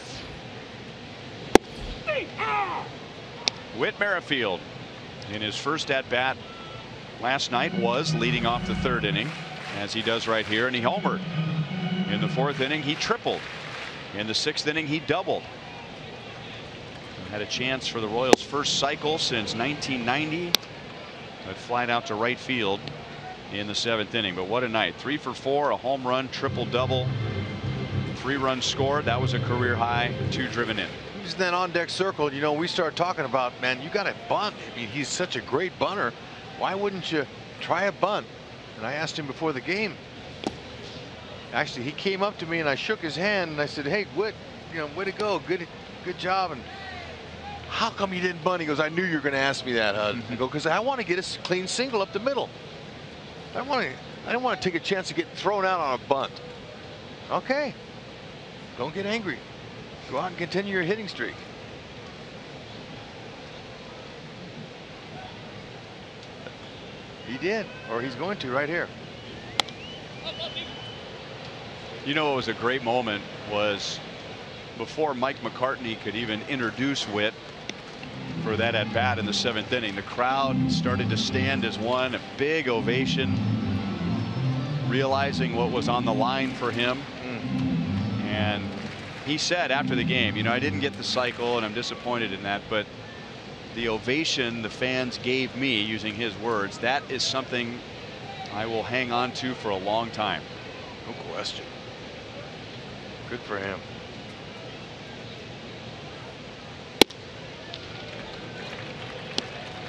Whit Merrifield in his first at bat last night was leading off the third inning, as he does right here, and he homered. In the fourth inning he tripled. In the sixth inning he doubled. Had a chance for the Royals' first cycle since 1990, but flied out to right field in the seventh inning. But what a night. 3 for 4, a home run, triple double, 3 runs scored. That was a career high, 2 driven in. He's in that on deck circle. You know, we start talking about, man, you got to bunt. I mean, he's such a great bunter. Why wouldn't you try a bunt? And I asked him before the game. Actually, he came up to me and I shook his hand and I said, hey, Whit, you know, way to go. Good job. And how come you didn't bunt? He goes, I knew you were going to ask me that, Hud. I go, because I want to get a clean single up the middle. I don't want to take a chance to get thrown out on a bunt. Okay. Don't get angry. Go out and continue your hitting streak. He did, or he's going to right here. You know, it was a great moment was before Mike McCartney could even introduce Whit for that at bat in the seventh inning. The crowd started to stand as one, a big ovation, realizing what was on the line for him. And he said after the game, you know, I didn't get the cycle and I'm disappointed in that, but the ovation the fans gave me, using his words, that is something I will hang on to for a long time. No question. Good for him.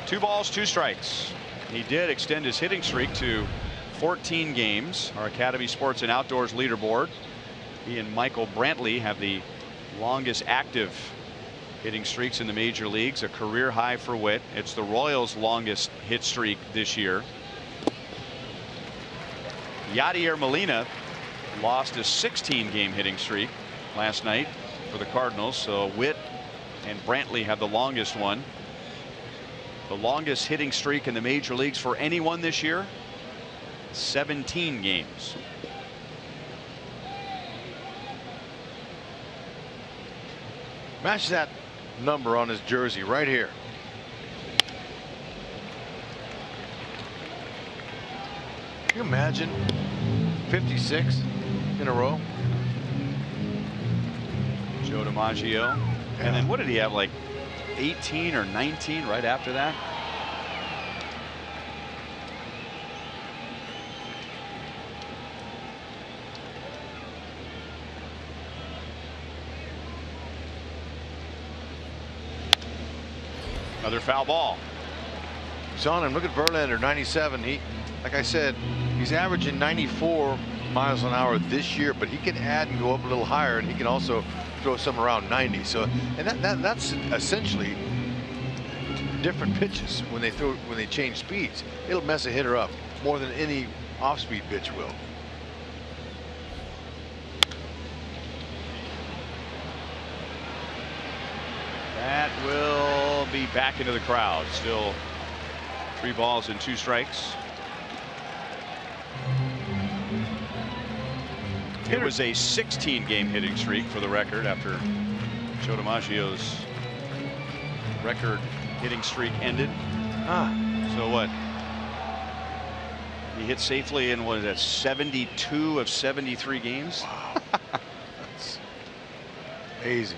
Two balls, 2 strikes. He did extend his hitting streak to 14 games. Our Academy Sports and Outdoors leaderboard. He and Michael Brantley have the longest active hitting streaks in the major leagues, a career high for Whit. It's the Royals' longest hit streak this year. Yadier Molina lost a 16-game hitting streak last night for the Cardinals, so Whit and Brantley have the longest one. The longest hitting streak in the major leagues for anyone this year, 17 games. Match that number on his jersey right here. Can you imagine 56 in a row? Joe DiMaggio. And then what did he have, like 18 or 19 right after that? Another foul ball. He's on him. Look at Verlander, 97. He, like I said, he's averaging 94 miles an hour this year, but he can add and go up a little higher, and he can also throw some around 90. So, and that's essentially different pitches when they change speeds. It'll mess a hitter up more than any off-speed pitch will. That will be back into the crowd. Still 3 balls and 2 strikes. It was a 16-game hitting streak for the record after Joe DiMaggio's record hitting streak ended. So what? He hit safely in, what is that, 72 of 73 games? Wow. That's amazing.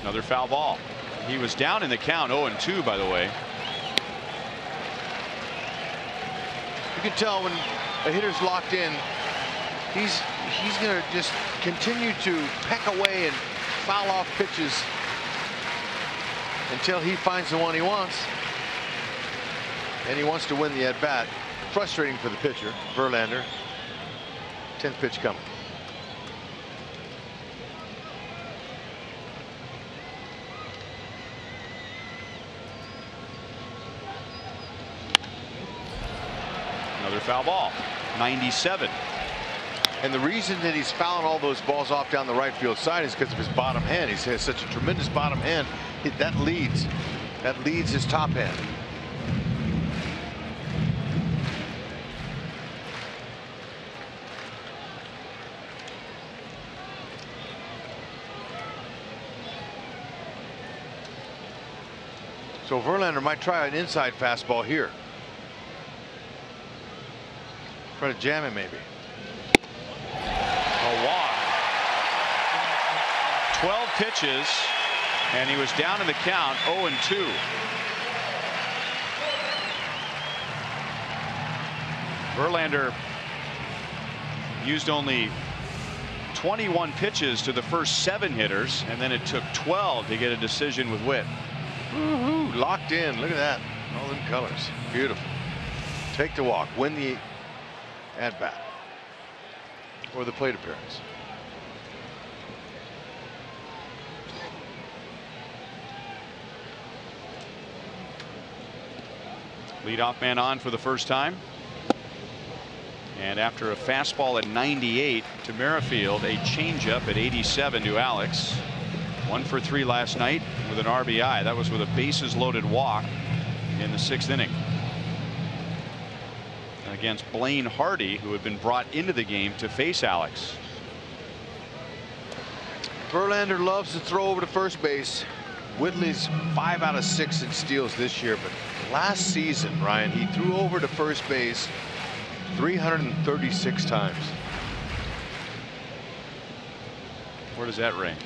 Another foul ball. He was down in the count, 0-2, by the way. You can tell when a hitter's locked in, he's going to just continue to peck away and foul off pitches until he finds the one he wants. And he wants to win the at bat. Frustrating for the pitcher, Verlander. 10th pitch coming. Another foul ball. 97. And the reason that he's fouling all those balls off down the right field side is because of his bottom hand. He has such a tremendous bottom hand. That leads his top hand. So Verlander might try an inside fastball here. Try to jam it maybe. A walk. 12 pitches, and he was down in the count 0-2. Verlander used only 21 pitches to the first 7 hitters, and then it took 12 to get a decision with Witt. Woohoo, locked in. Look at that. All them colors. Beautiful. Take the walk. Win the at bat or the plate appearance. Leadoff man on for the first time. And after a fastball at 98 to Merrifield, a changeup at 87 to Alex. 1 for 3 last night with an RBI. That was with a bases loaded walk in the 6th inning against Blaine Hardy, who had been brought into the game to face Alex. Verlander loves to throw over to first base. Whitley's 5 out of 6 in steals this year, but last season, Ryan, he threw over to first base 336 times. Where does that rank?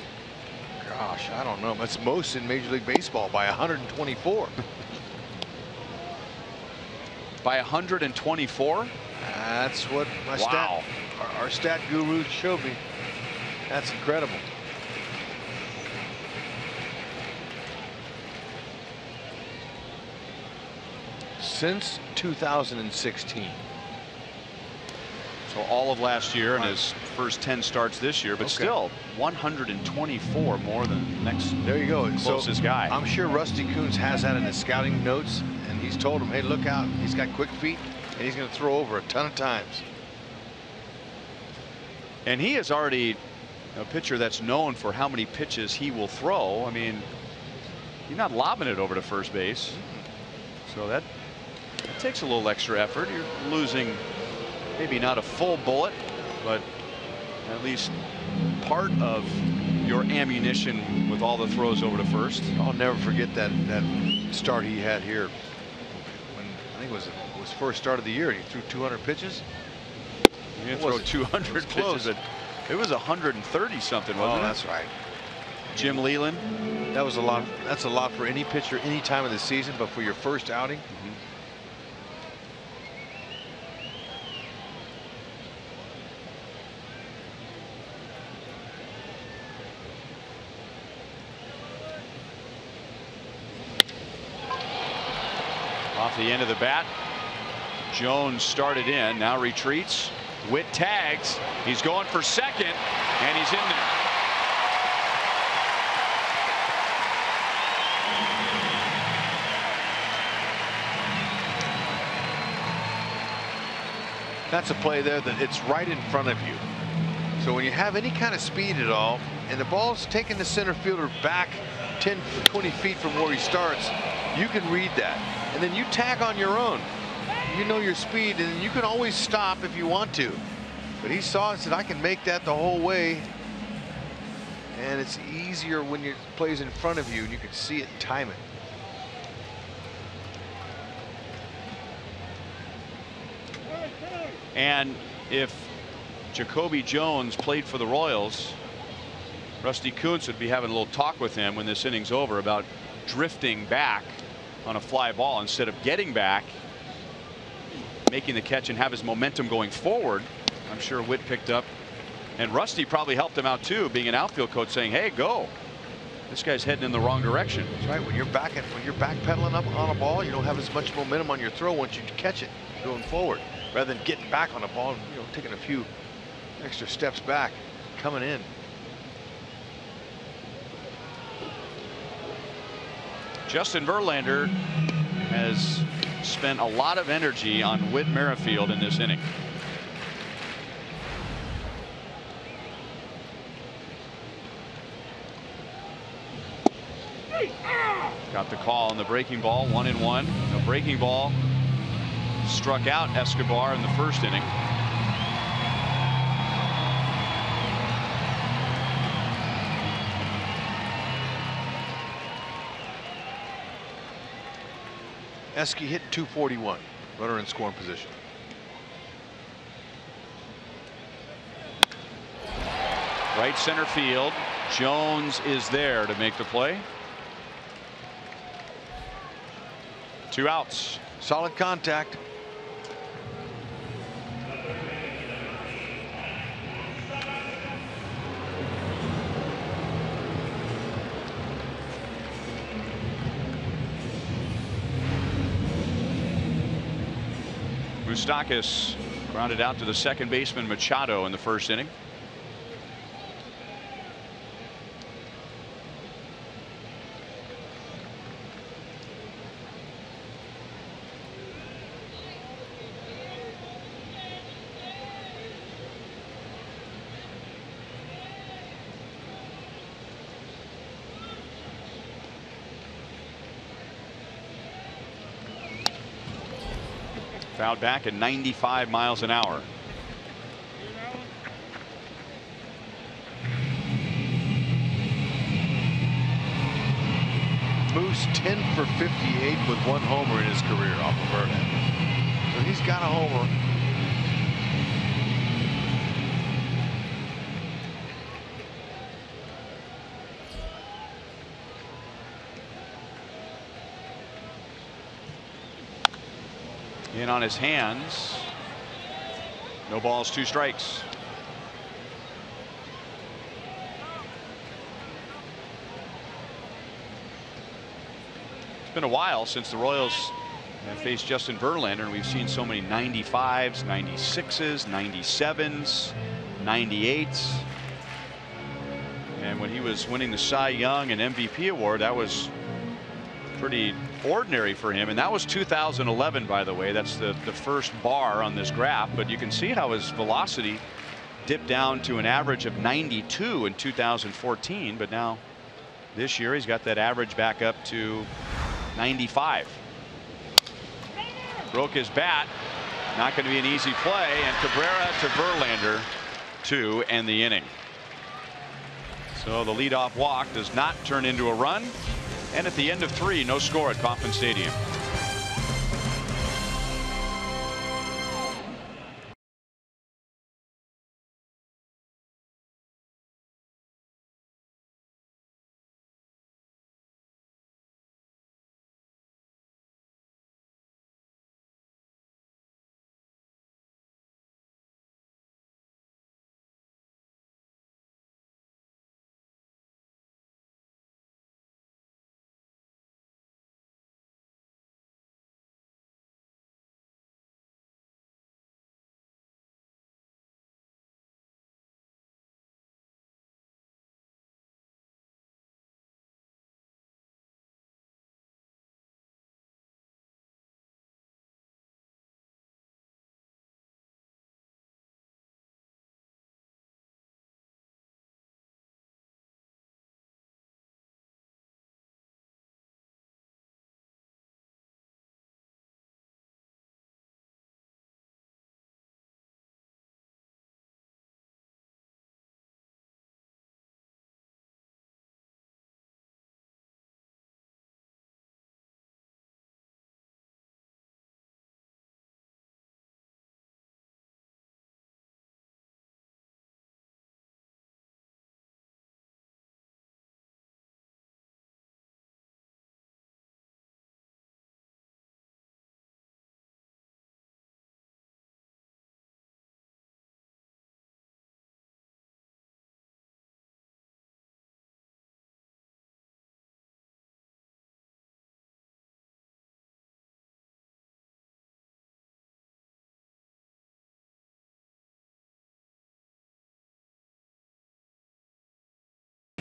Gosh, I don't know. That's most in Major League Baseball by 124. By 124? That's what my Wow. our stat guru showed me. That's incredible. Since 2016. So all of last year and his first 10 starts this year, but still 124 more than the next. There you go. Closest guy. I'm sure Rusty Kuntz has that in his scouting notes, and he's told him, hey, look out. He's got quick feet, and he's going to throw over a ton of times. And he is already a pitcher that's known for how many pitches he will throw. I mean, you're not lobbing it over to first base. So that takes a little extra effort. You're losing maybe not a full bullet, but at least part of your ammunition with all the throws over to first. I'll never forget that start he had here when I think it was his first start of the year. He threw 200 pitches. He didn't throw 200 pitches, but it was 130 something, wasn't it? That's right. Jim Leland. That was a lot. That's a lot for any pitcher any time of the season, but for your first outing. Off the end of the bat. Jones started in, now retreats. Witt tags. He's going for second, and he's in there. That's a play there that it's right in front of you. So when you have any kind of speed at all, and the ball's taking the center fielder back 10, 20 feet from where he starts, you can read that. And then you tag on your own. You know your speed, and you can always stop if you want to. But he saw it and said, I can make that the whole way. And it's easier when your play's in front of you and you can see it and time it. And if Jacoby Jones played for the Royals, Rusty Kuntz would be having a little talk with him when this inning's over about drifting back on a fly ball instead of getting back, making the catch and have his momentum going forward. I'm sure Witt picked up, and Rusty probably helped him out too, being an outfield coach, saying, hey, go. This guy's heading in the wrong direction. That's right. When you're backpedaling up on a ball, you don't have as much momentum on your throw once you catch it going forward, rather than getting back on a ball and taking a few extra steps back, coming in. Justin Verlander has spent a lot of energy on Whit Merrifield in this inning. Got the call on the breaking ball, 1-1. The breaking ball struck out Escobar in the first inning. Esky hit 241. Runner in scoring position. Right center field. Jones is there to make the play. 2 outs. Solid contact. Moustakas grounded out to the second baseman Machado in the first inning. Fouled back at 95 miles an hour. Moose 10 for 58 with 1 homer in his career off of Verlander. So he's got a homer. In on his hands. No balls, 2 strikes. It's been a while since the Royals have faced Justin Verlander, and we've seen so many 95s, 96s, 97s, 98s. And when he was winning the Cy Young and MVP award, that was pretty ordinary for him, and that was 2011, by the way. That's the first bar on this graph, but you can see how his velocity dipped down to an average of 92 in 2014, but now this year he's got that average back up to 95. Broke his bat. Not going to be an easy play, and Cabrera to Verlander to end the inning. So the leadoff walk does not turn into a run. And at the end of 3, no score at Kauffman Stadium.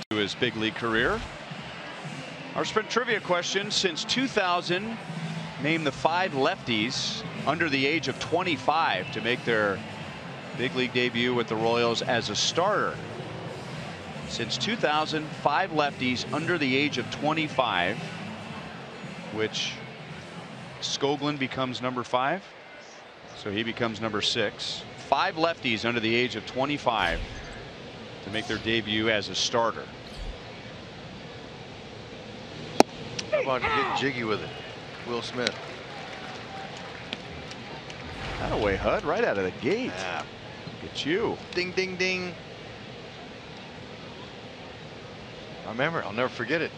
To his big league career. Our sprint trivia question: since 2000, name the 5 lefties under the age of 25 to make their big league debut with the Royals as a starter. Since 2000, 5 lefties under the age of 25 which Skoglund becomes number 5. So he becomes number 6. 5 lefties under the age of 25 to make their debut as a starter. How about getting jiggy with it, Will Smith? That away, Hud, right out of the gate. Yeah. Look at you. Ding, ding, ding. I remember, I'll never forget it.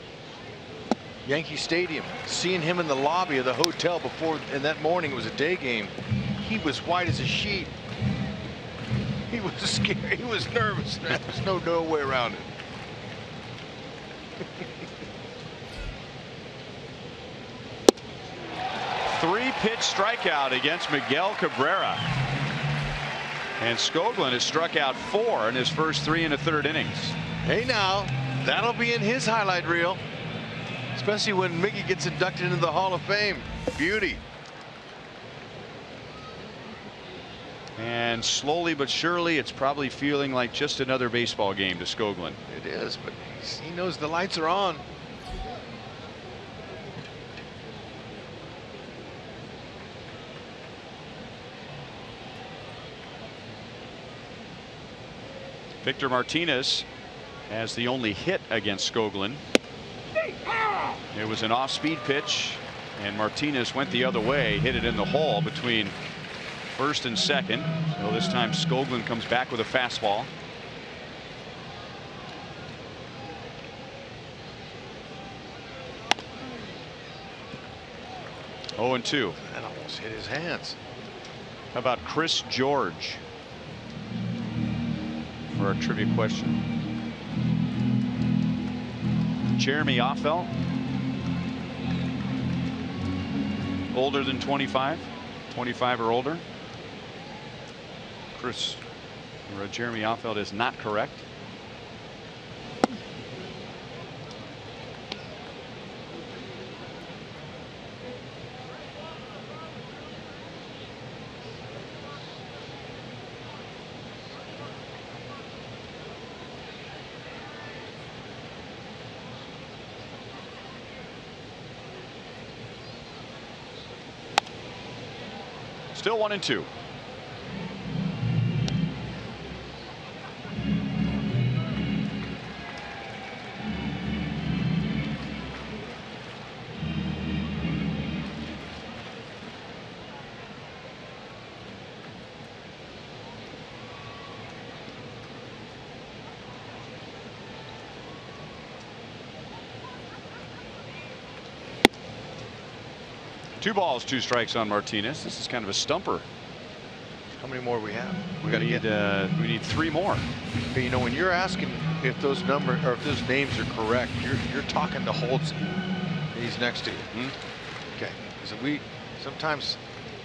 Yankee Stadium, seeing him in the lobby of the hotel before, and that morning it was a day game. He was white as a sheet. He was scared. He was nervous. There's no way around it. 3-pitch strikeout against Miguel Cabrera. And Skoglund has struck out 4 in his first 3 1/3 innings. Hey now, that'll be in his highlight reel. Especially when Mickey gets inducted into the Hall of Fame. Beauty. And slowly but surely, it's probably feeling like just another baseball game to Skoglund. It is, but he knows the lights are on. Victor Martinez has the only hit against Skoglund. It was an off-speed pitch, and Martinez went the other way, hit it in the hole between first and second. So this time Skoglund comes back with a fastball. Oh, and 2. That almost hit his hands. How about Chris George for our trivia question? Jeremy Offel, older than 25, 25 or older. Jeremy Offel is not correct. Still 1 and 2. Two balls, 2 strikes on Martinez. This is kind of a stumper. How many more we have? We need 3 more. But you know, when you're asking if those numbers or if those names are correct, you're talking to Holtz. He's next to you. Okay. So sometimes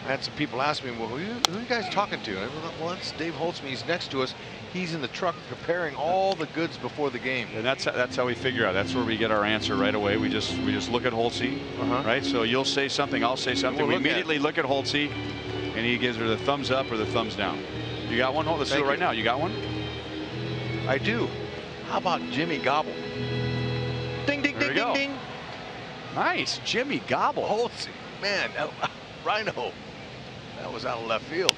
I had some people ask me, well, who are you guys talking to? And well, that's Dave Holtzman. He's next to us. He's in the truck preparing all the goods before the game. And that's how we figure out. That's where we get our answer right away. We just look at Holtzy, right? So you'll say something, I'll say something. We immediately look at Holtzy, and he gives her the thumbs up or the thumbs down. You got one? Let's do it right now. You got one? I do. How about Jimmy Gobble? Ding, ding, ding, ding, ding. Nice, Jimmy Gobble. Holtzy, man, Rhino. That was out of left field.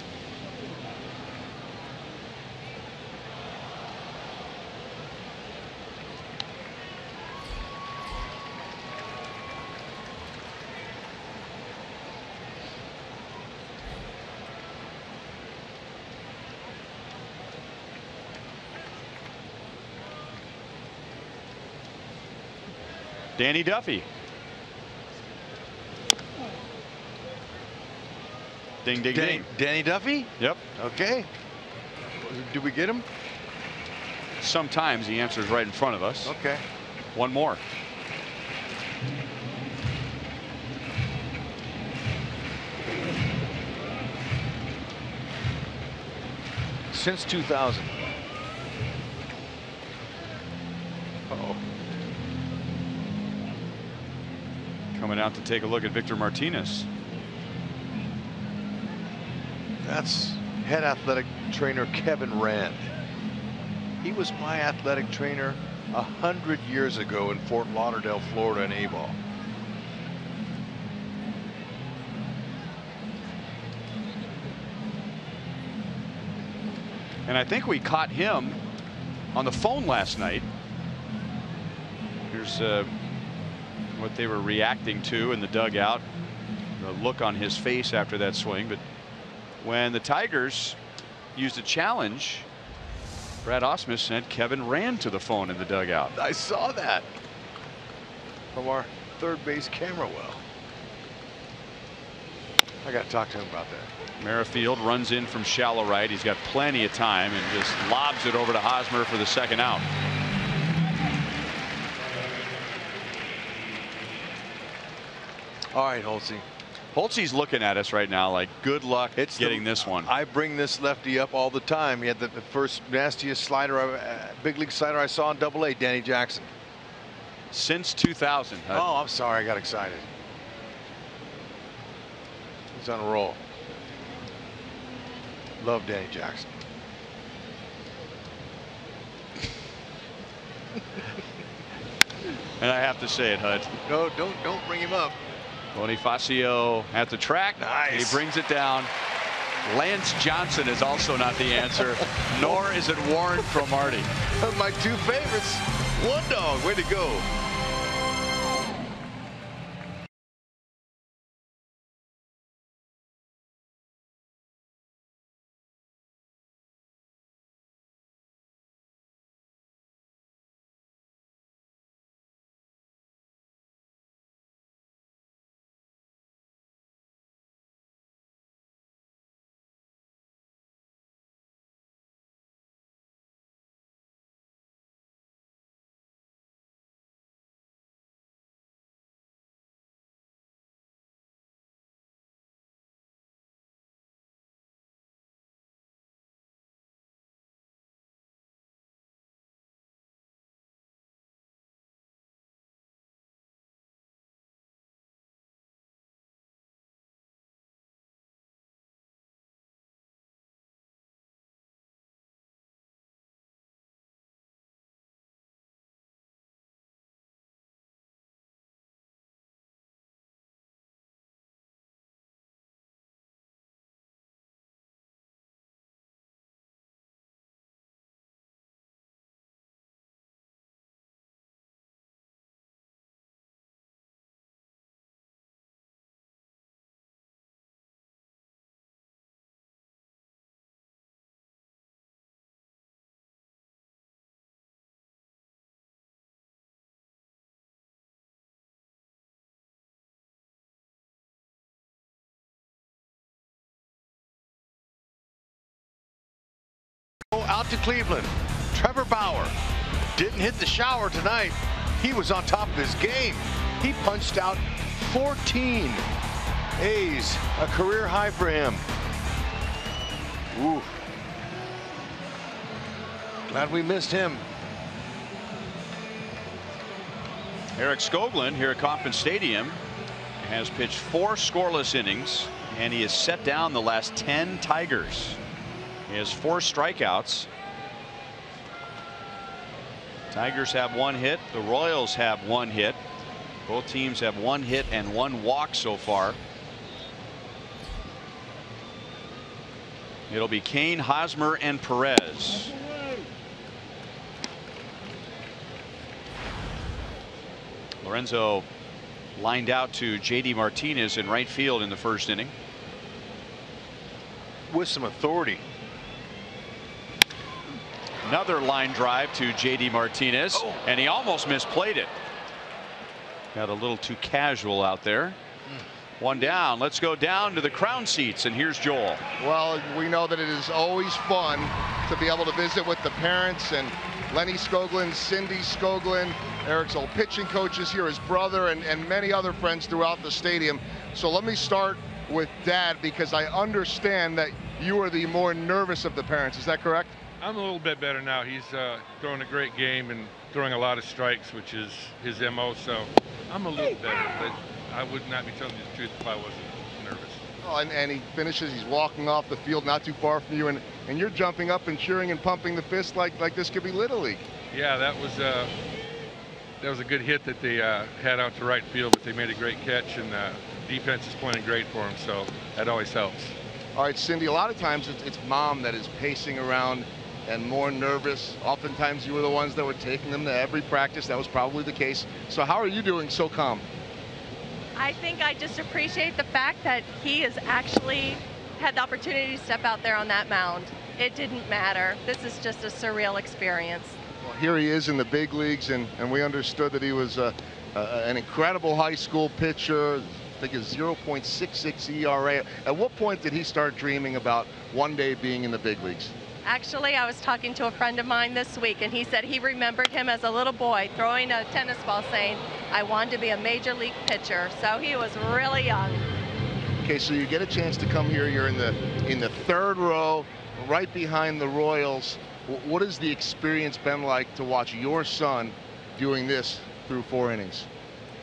Danny Duffy. Ding, ding, ding. Danny Duffy? Yep. Okay. Did we get him? Sometimes he answers right in front of us. Okay. One more. Since 2000. Uh-oh. Coming out to take a look at Victor Martinez. That's head athletic trainer Kevin Rand. He was my athletic trainer 100 years ago in Fort Lauderdale, Florida, in A-ball. And I think we caught him on the phone last night. Here's what they were reacting to in the dugout. The look on his face after that swing. But when the Tigers used a challenge, Brad Ausmus sent Kevin Rand to the phone in the dugout. I saw that from our third base camera well. I got to talk to him about that. Merrifield runs in from shallow right. He's got plenty of time and just lobs it over to Hosmer for the second out. All right, Holtzy. Holtzy's looking at us right now like, good luck getting this one. I bring this lefty up all the time. He had the first nastiest slider, big league slider I saw in Double-A, Danny Jackson. Since 2000. Oh, I'm sorry. I got excited. He's on a roll. Love Danny Jackson. And I have to say it, Hud. No, don't bring him up. Bonifacio at the track. Nice. He brings it down. Lance Johnson is also not the answer, nor is it Warren Cromartie. My two favorites. One dog. Way to go. Out to Cleveland. Trevor Bauer didn't hit the shower tonight. He was on top of his game. He punched out 14 A's, a career high for him. Ooh. Glad we missed him. Eric Skoglund here at Kauffman Stadium has pitched 4 scoreless innings, and he has set down the last 10 Tigers. He has 4 strikeouts. Tigers have 1 hit. The Royals have 1 hit. Both teams have 1 hit and 1 walk so far. It'll be Kane, Hosmer, and Perez. Lorenzo lined out to J.D. Martinez in right field in the first inning. With some authority. Another line drive to J.D. Martinez, and he almost misplayed it. Got a little too casual out there. 1 down. Let's go down to the crown seats, and here's Joel. Well, we know that it is always fun to be able to visit with the parents, and Lenny Skoglund, Cindy Skoglund, Eric's old pitching coaches here, his brother, and many other friends throughout the stadium. So let me start with Dad, because I understand that you are the more nervous of the parents. Is that correct? I'm a little bit better now. He's throwing a great game and throwing a lot of strikes, which is his MO. So I'm a little better, but I would not be telling you the truth if I wasn't nervous. Oh, and he finishes. He's walking off the field not too far from you, and you're jumping up and cheering and pumping the fist like this could be Little League. Yeah, that was a good hit that they had out to right field, but they made a great catch, and defense is playing great for him. So that always helps. All right, Cindy, a lot of times it's Mom that is pacing around and more nervous. Oftentimes you were the ones that were taking them to every practice. That was probably the case. So how are you doing so calm? I think I just appreciate the fact that he has actually had the opportunity to step out there on that mound. It didn't matter. This is just a surreal experience. Well, here he is in the big leagues, and we understood that he was an incredible high school pitcher. I think it's 0.66 ERA. At what point did he start dreaming about one day being in the big leagues? Actually, I was talking to a friend of mine this week, and he said he remembered him as a little boy throwing a tennis ball saying, I wanted to be a major league pitcher. So he was really young. Okay, so you get a chance to come here. You're in the third row, right behind the Royals. What has the experience been like to watch your son doing this through 4 innings?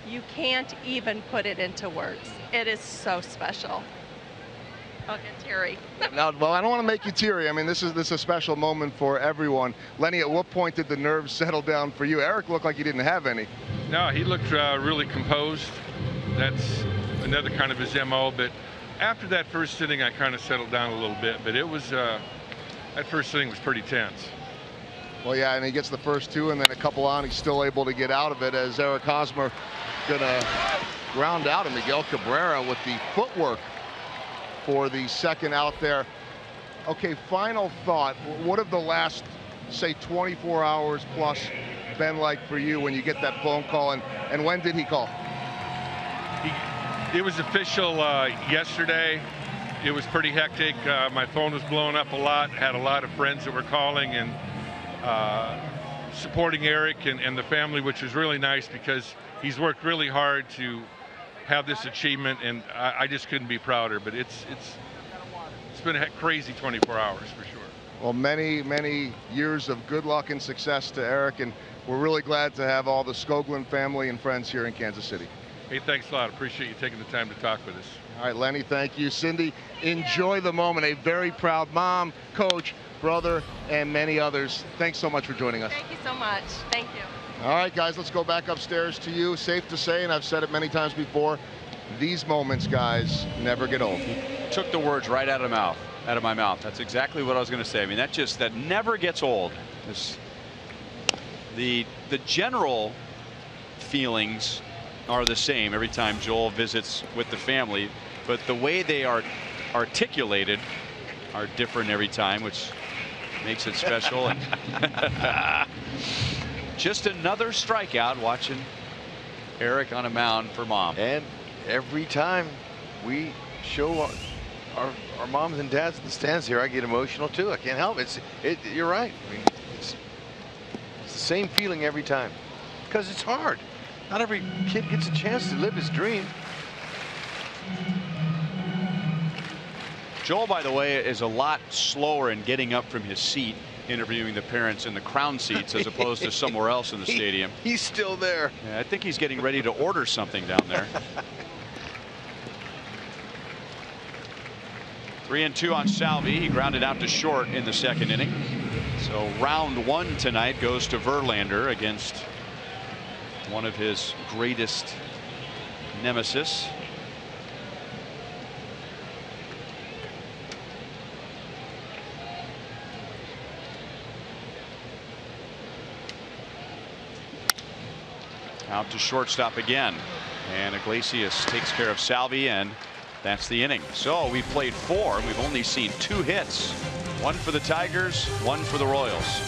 You can't even put it into words. It is so special. I'll get teary. Now, well, I don't want to make you teary. I mean, this is a special moment for everyone. Lenny, at what point did the nerves settle down for you? Eric looked like he didn't have any. No, he looked really composed. That's another kind of his MO. But after that first inning, I kind of settled down a little bit. But it was that first inning was pretty tense. Well, yeah, and he gets the first 2, and then a couple on. He's still able to get out of it as Eric Hosmer gonna ground out, and Miguel Cabrera with the footwork for the second out there. Okay, final thought. What have the last, say, 24 hours plus been like for you when you get that phone call, and when did he call? It was official yesterday. It was pretty hectic. My phone was blowing up a lot. Had a lot of friends that were calling and supporting Eric and the family, which was really nice because he's worked really hard to have this achievement, and I just couldn't be prouder. But it's been a crazy 24 hours for sure. Well, many years of good luck and success to Eric, and we're really glad to have all the Skoglund family and friends here in Kansas City. Hey, thanks a lot. Appreciate you taking the time to talk with us. All right, Lenny, thank you. Cindy, enjoy the moment. A very proud mom, coach, brother, and many others. Thanks so much for joining us. Thank you so much. Thank you. All right, guys, let's go back upstairs to you. Safe to say, and I've said it many times before, these moments, guys, never get old. Took the words right out of my mouth. That's exactly what I was going to say. I mean, that never gets old. The general feelings are the same every time Joel visits with the family, but the way they are articulated are different every time, which makes it special. And just another strikeout watching Eric on a mound for Mom. And every time we show our moms and dads in the stands here, I get emotional too. I can't help it. You're right. I mean, it's the same feeling every time because it's hard. Not every kid gets a chance to live his dream. Joel, by the way, is a lot slower in getting up from his seat, interviewing the parents in the crown seats as opposed to somewhere else in the stadium. He's still there. Yeah, I think he's getting ready to order something down there. 3-2 on Salvi. He grounded out to short in the second inning. So round 1 tonight goes to Verlander against one of his greatest nemesis. Out to shortstop again, and Iglesias takes care of Salvi, and that's the inning. So we played 4. We've only seen 2 hits, 1 for the Tigers, 1 for the Royals.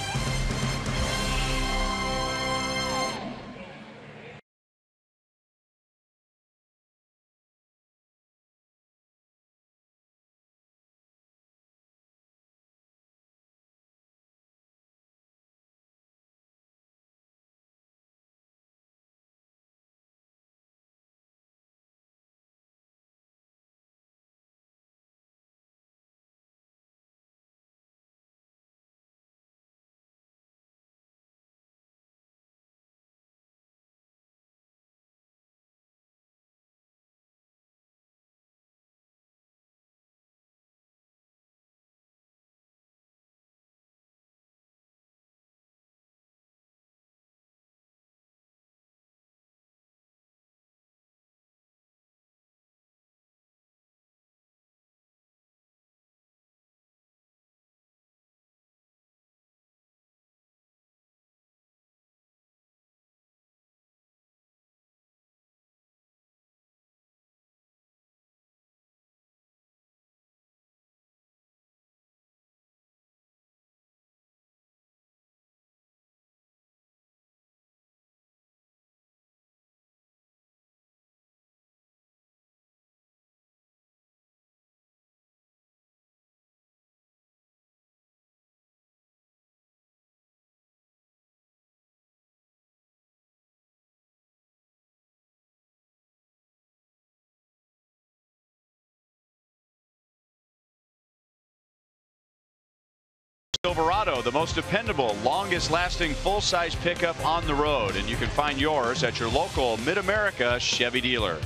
Silverado, the most dependable, longest lasting full-size pickup on the road, and you can find yours at your local Mid-America Chevy dealer.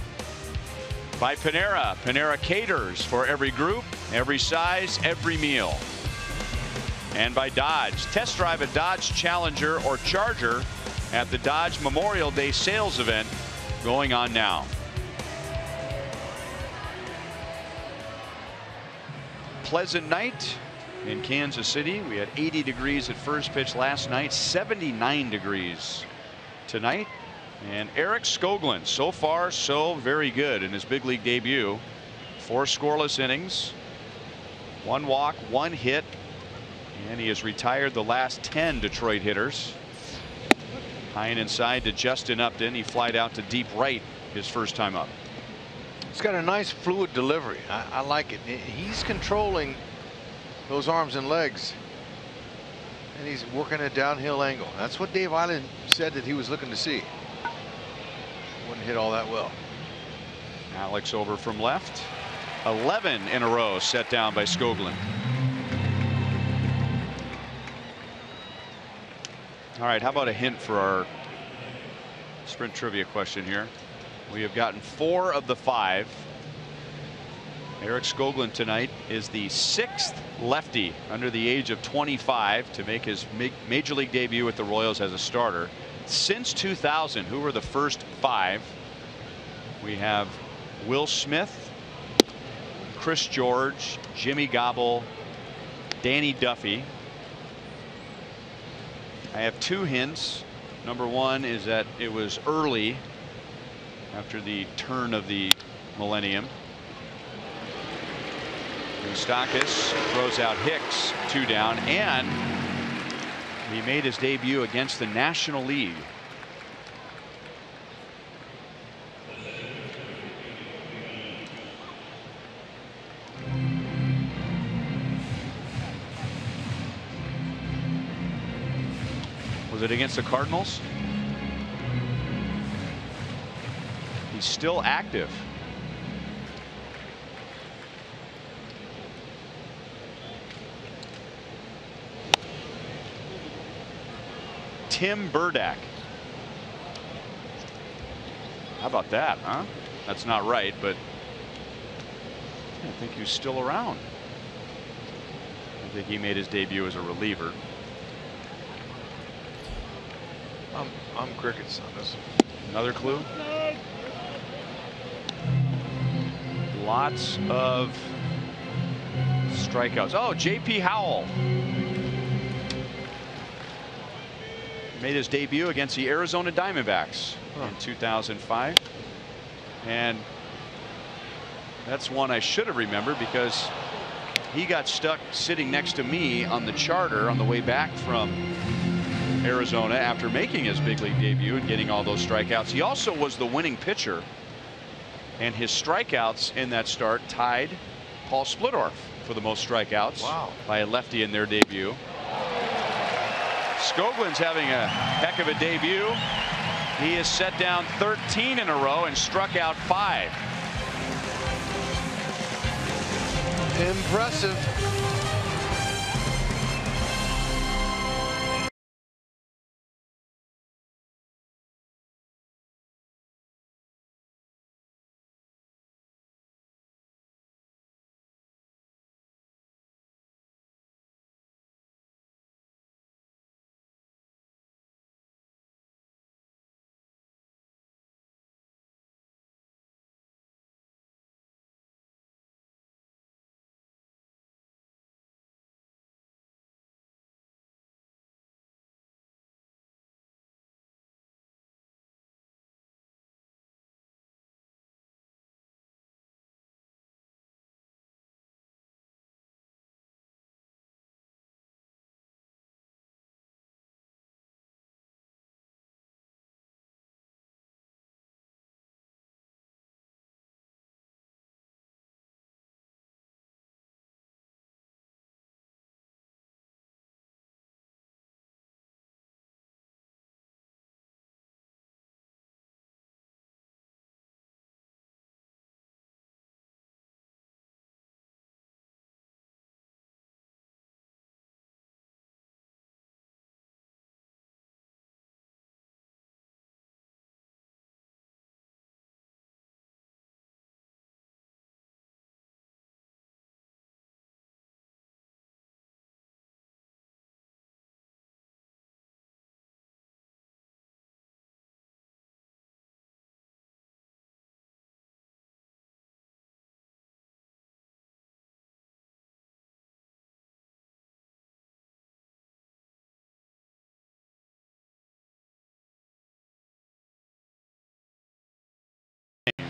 By Panera. Panera caters for every group, every size, every meal. And by Dodge. Test drive a Dodge Challenger or Charger at the Dodge Memorial Day sales event going on now. Pleasant night in Kansas City. We had 80 degrees at first pitch last night, 79 degrees tonight. And Eric Skoglund, so far so very good in his big league debut. 4 scoreless innings, 1 walk, 1 hit, and he has retired the last 10 Detroit hitters. High and inside to Justin Upton. He flied out to deep right his first time up. He's got a nice fluid delivery. I like it. He's controlling those arms and legs, and he's working a downhill angle. That's what Dave Island said that he was looking to see. Wouldn't hit all that well. Alex over from left. 11 in a row set down by Skoglund. All right, how about a hint for our sprint trivia question here? We have gotten 4 of the 5. Eric Skoglund tonight is the 6th lefty under the age of 25 to make his major league debut with the Royals as a starter. Since 2000, who were the first 5? We have Will Smith, Chris George, Jimmy Gobble, Danny Duffy. I have 2 hints. Number 1 is that it was early after the turn of the millennium. Moustakis throws out Hicks, 2 down, and he made his debut against the National League. Was it against the Cardinals? He's still active. Tim Burdack. How about that, huh? That's not right, but I think he's still around. I think he made his debut as a reliever. I'm crickets on this. Another clue. Lots of strikeouts. Oh, J.P. Howell made his debut against the Arizona Diamondbacks in 2005, and that's one I should have remembered because he got stuck sitting next to me on the charter on the way back from Arizona after making his big league debut and getting all those strikeouts. He also was the winning pitcher, and his strikeouts in that start tied Paul Splittorff for the most strikeouts by a lefty in their debut. Skoglund's having a heck of a debut. He has set down 13 in a row and struck out 5. Impressive.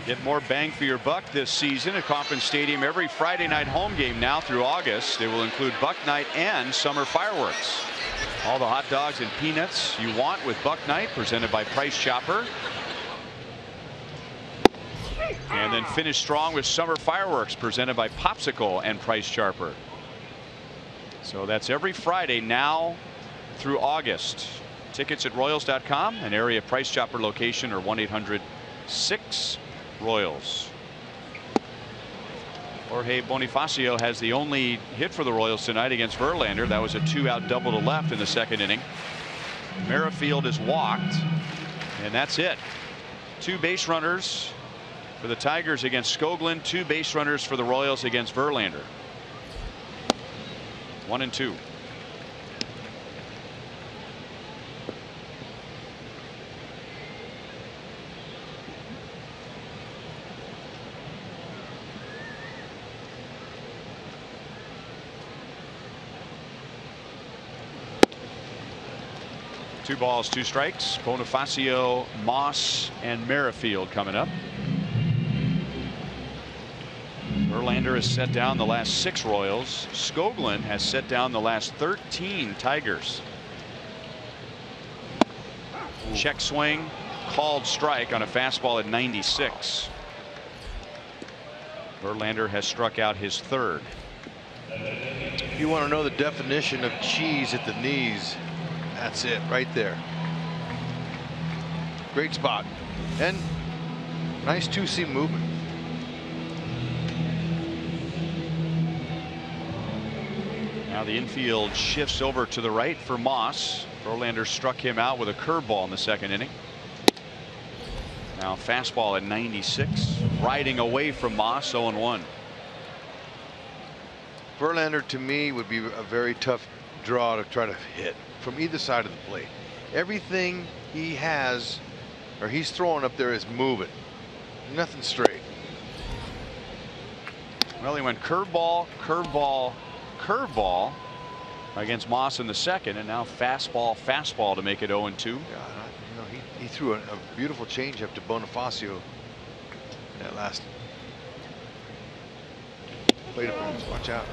Get more bang for your buck this season at Kauffman Stadium. Every Friday night home game now through August. They will include Buck Night and summer fireworks. All the hot dogs and peanuts you want with Buck Night, presented by Price Chopper. And then finish strong with summer fireworks, presented by Popsicle and Price Chopper. So that's every Friday now through August. Tickets at Royals.com, an area Price Chopper location, or 1-800-6-ROYALS. Jorge Bonifacio has the only hit for the Royals tonight against Verlander. That was a 2-out double to left in the second inning. Merrifield is walked, and that's it. 2 base runners for the Tigers against Skoglund, 2 base runners for the Royals against Verlander. 1-2. Two balls, 2 strikes. Bonifacio, Moss, and Merrifield coming up. Verlander has set down the last 6 Royals. Skoglund has set down the last 13 Tigers. Check swing, called strike on a fastball at 96. Verlander has struck out his 3rd. If you want to know the definition of cheese at the knees, that's it right there. Great spot and nice 2-seam movement. Now the infield shifts over to the right for Moss. Verlander struck him out with a curveball in the second inning. Now fastball at 96, riding away from Moss. 0-1. Verlander to me would be a very tough draw to try to hit from either side of the plate. Everything he has or he's throwing up there is moving, nothing straight. Well, he went curveball, curveball, curveball against Moss in the second, and now fastball, fastball to make it 0-2. Yeah, he threw a beautiful changeup to Bonifacio in that last plate appearance. Watch out.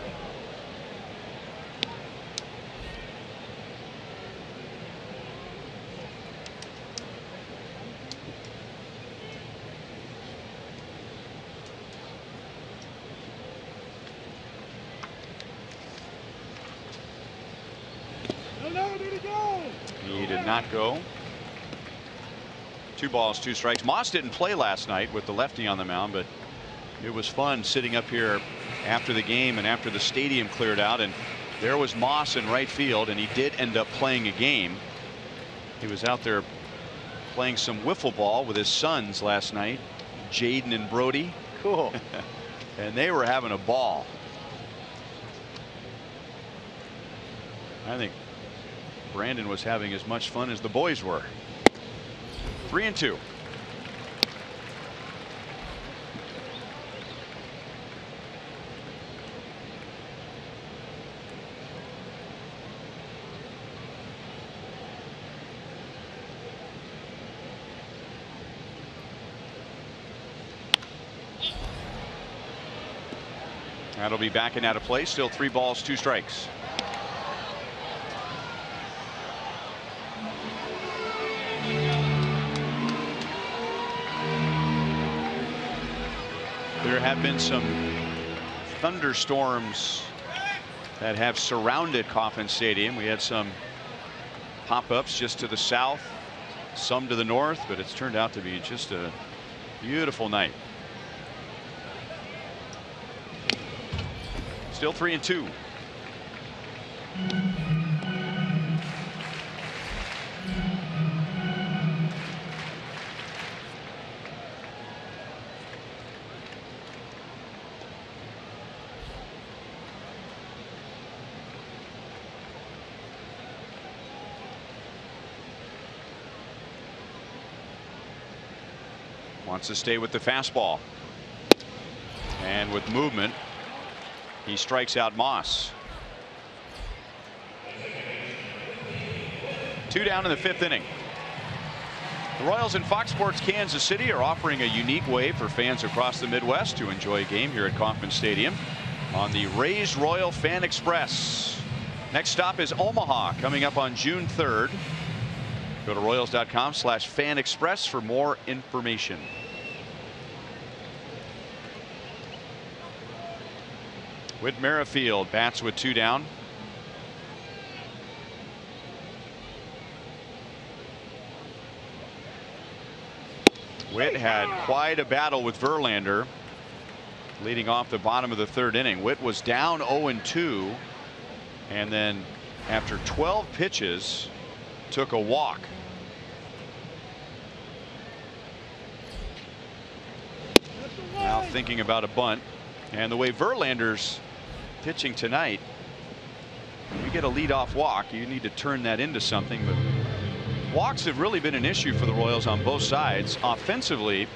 He did not go. 2 balls, 2 strikes. Moss didn't play last night with the lefty on the mound, but it was fun sitting up here after the game and after the stadium cleared out, and there was Moss in right field, and he did end up playing a game. He was out there playing some wiffle ball with his sons last night, Jaden and Brody. Cool. And they were having a ball. I think Brandon was having as much fun as the boys were. 3-2. That'll be back and out of play. Still 3 balls, 2 strikes. There have been some thunderstorms that have surrounded Kauffman Stadium. We had some pop-ups just to the south, some to the north, but it's turned out to be just a beautiful night. Still 3-2. Wants to stay with the fastball, and with movement he strikes out Moss. 2 down in the 5th inning. The Royals in Fox Sports Kansas City are offering a unique way for fans across the Midwest to enjoy a game here at Kauffman Stadium on the Raised Royal Fan Express. Next stop is Omaha, coming up on June 3rd. Go to Royals.com/Fan Express for more information. Whit Merrifield bats with 2 down. Whit had quite a battle with Verlander leading off the bottom of the 3rd inning. Whit was down 0-2, and then after 12 pitches took a walk. Now thinking about a bunt, and the way Verlander's pitching tonight, you get a leadoff walk, you need to turn that into something. But walks have really been an issue for the Royals on both sides. Offensively,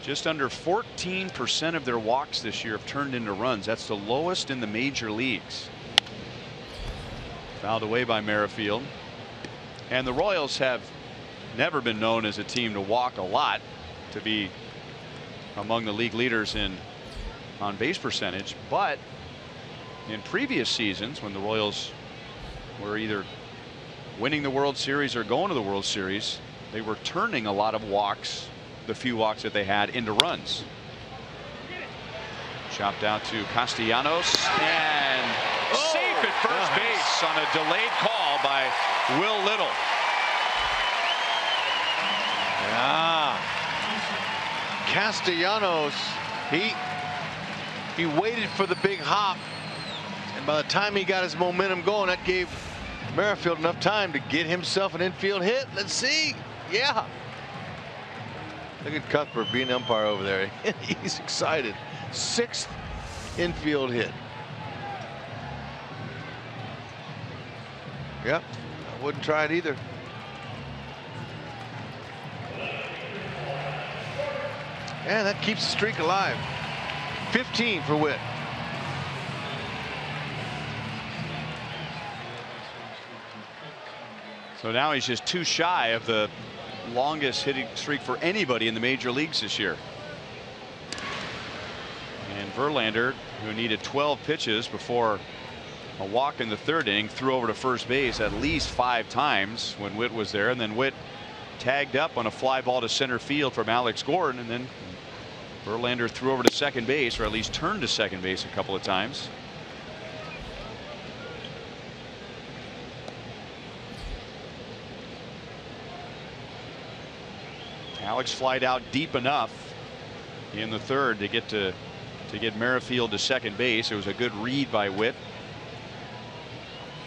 just under 14% of their walks this year have turned into runs. That's the lowest in the major leagues. Fouled away by Merrifield. And the Royals have never been known as a team to walk a lot, to be among the league leaders in on base percentage. But in previous seasons, when the Royals were either winning the World Series or going to the World Series, they were turning a lot of walks, the few walks that they had, into runs. Chopped out to Castellanos, and safe at first base on a delayed call by Will Little. Yeah. Castellanos, he waited for the big hop, and by the time he got his momentum going, that gave Merrifield enough time to get himself an infield hit. Let's see. Yeah. Look at Cuthbert being umpire over there. He's excited. 6th infield hit. Yep. I wouldn't try it either. And that keeps the streak alive. 15 for Whit. So now he's just 2 shy of the longest hitting streak for anybody in the major leagues this year. And Verlander, who needed 12 pitches before a walk in the 3rd inning, threw over to first base at least 5 times when Whit was there, and then Whit tagged up on a fly ball to center field from Alex Gordon, and then Verlander threw over to second base, or at least turned to second base a couple of times. Alex flied out deep enough in the 3rd to get Merrifield to second base. It was a good read by Whit,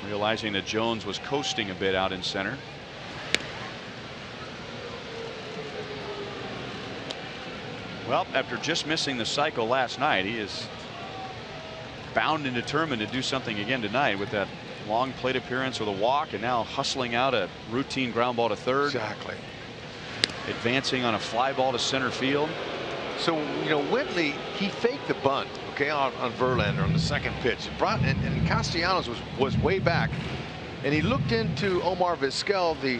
realizing that Jones was coasting a bit out in center. Well, after just missing the cycle last night, he is bound and determined to do something again tonight with that long plate appearance with a walk, and now hustling out a routine ground ball to 3rd. Exactly. Advancing on a fly ball to center field. So, you know, Whitley, he faked the bunt, okay, on Verlander on the 2nd pitch. And Castellanos was way back. And he looked into Omar Vizquel, the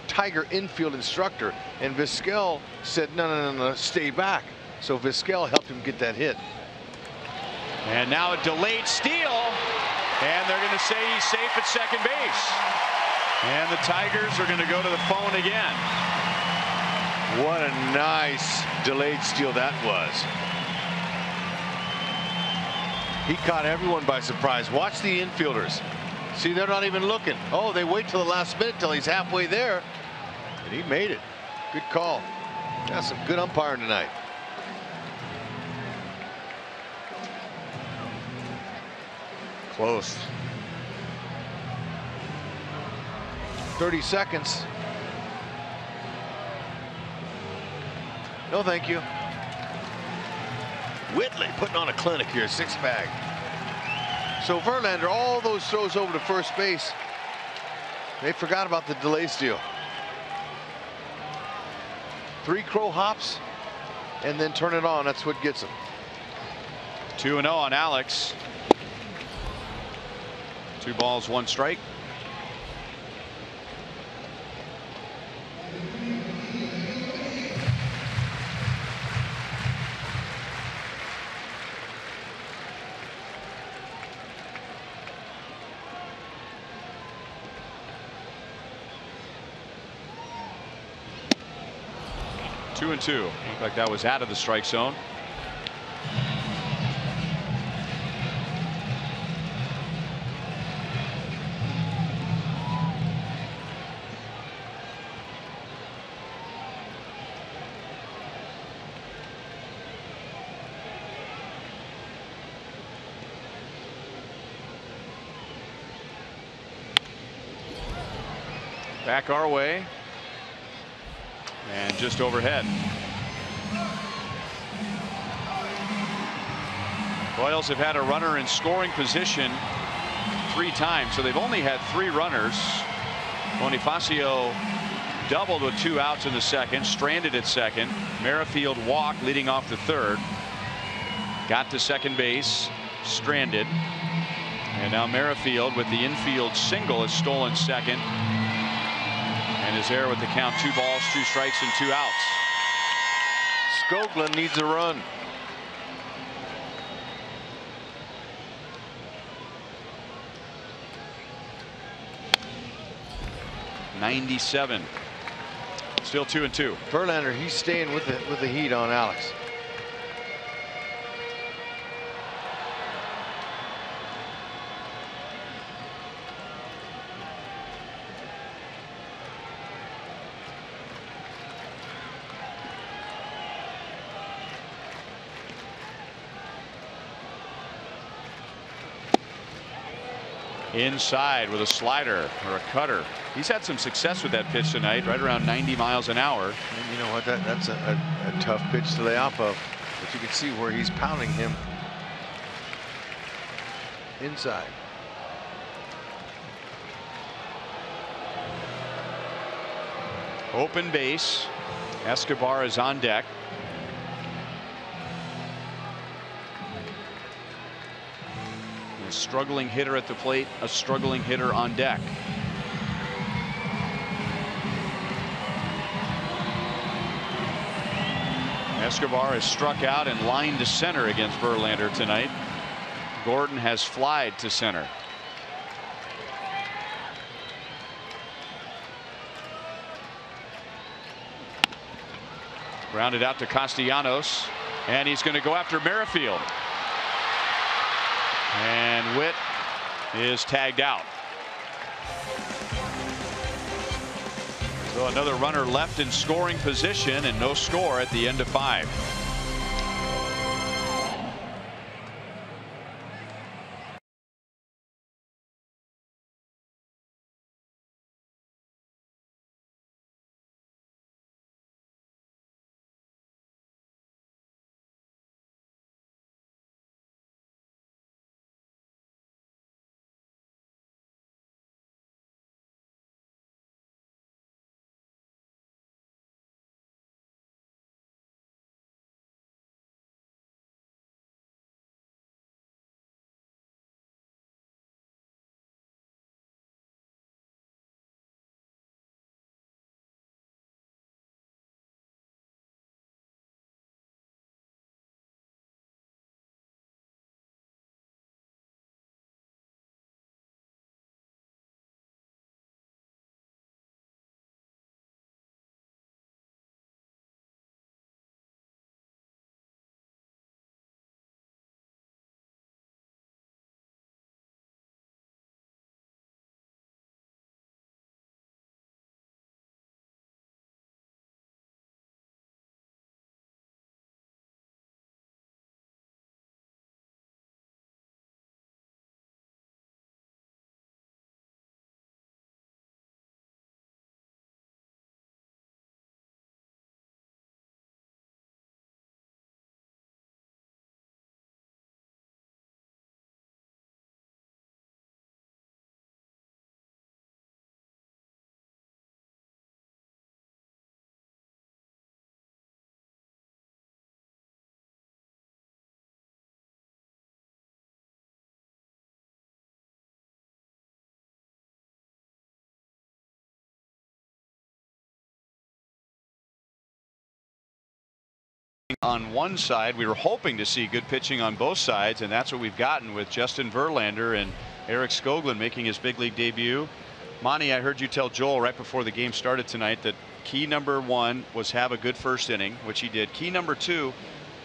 Tiger infield instructor, and Vizquel said, no, stay back. So Vizquel helped him get that hit. And now a delayed steal, and they're going to say he's safe at second base. And the Tigers are going to go to the phone again. What a nice delayed steal that was. He caught everyone by surprise. Watch the infielders. See, they're not even looking. Oh, they wait till the last minute till he's halfway there. And he made it. Good call. Got some good umpiring tonight. Close. 30 seconds. No, thank you. Whitley putting on a clinic here, 6-bag. So Verlander, all those throws over to first base, they forgot about the delay steal. 3 crow hops and then turn it on. That's what gets him. 2-0 on Alex. 2 balls, 1 strike. Two and two. Looked like that was out of the strike zone. Back our way. And just overhead. Royals have had a runner in scoring position 3 times, so they've only had 3 runners. Bonifacio doubled with 2 outs in the second, stranded at second. Merrifield walked leading off the third. Got to second base, stranded. And now Merrifield with the infield single has stolen second. And is there with the count, 2 balls, 2 strikes, and 2 outs. Skoglund needs a run. '97. Still 2 and 2. Verlander, he's staying with the heat on Alex. Inside with a slider or a cutter. He's had some success with that pitch tonight, right around 90 miles an hour. And you know what? That's a tough pitch to lay off of. But you can see where he's pounding him inside. Open base. Escobar is on deck. A struggling hitter at the plate, a struggling hitter on deck. Escobar has struck out and lined to center against Verlander tonight. Gordon has flied to center. Grounded out to Castellanos, and he's going to go after Merrifield. And Witt is tagged out. So another runner left in scoring position and no score at the end of 5. on one side. We were hoping to see good pitching on both sides, and that's what we've gotten with Justin Verlander and Eric Skoglund making his big league debut. Monty, I heard you tell Joel right before the game started tonight that key number 1 was have a good first inning, which he did. Key number 2,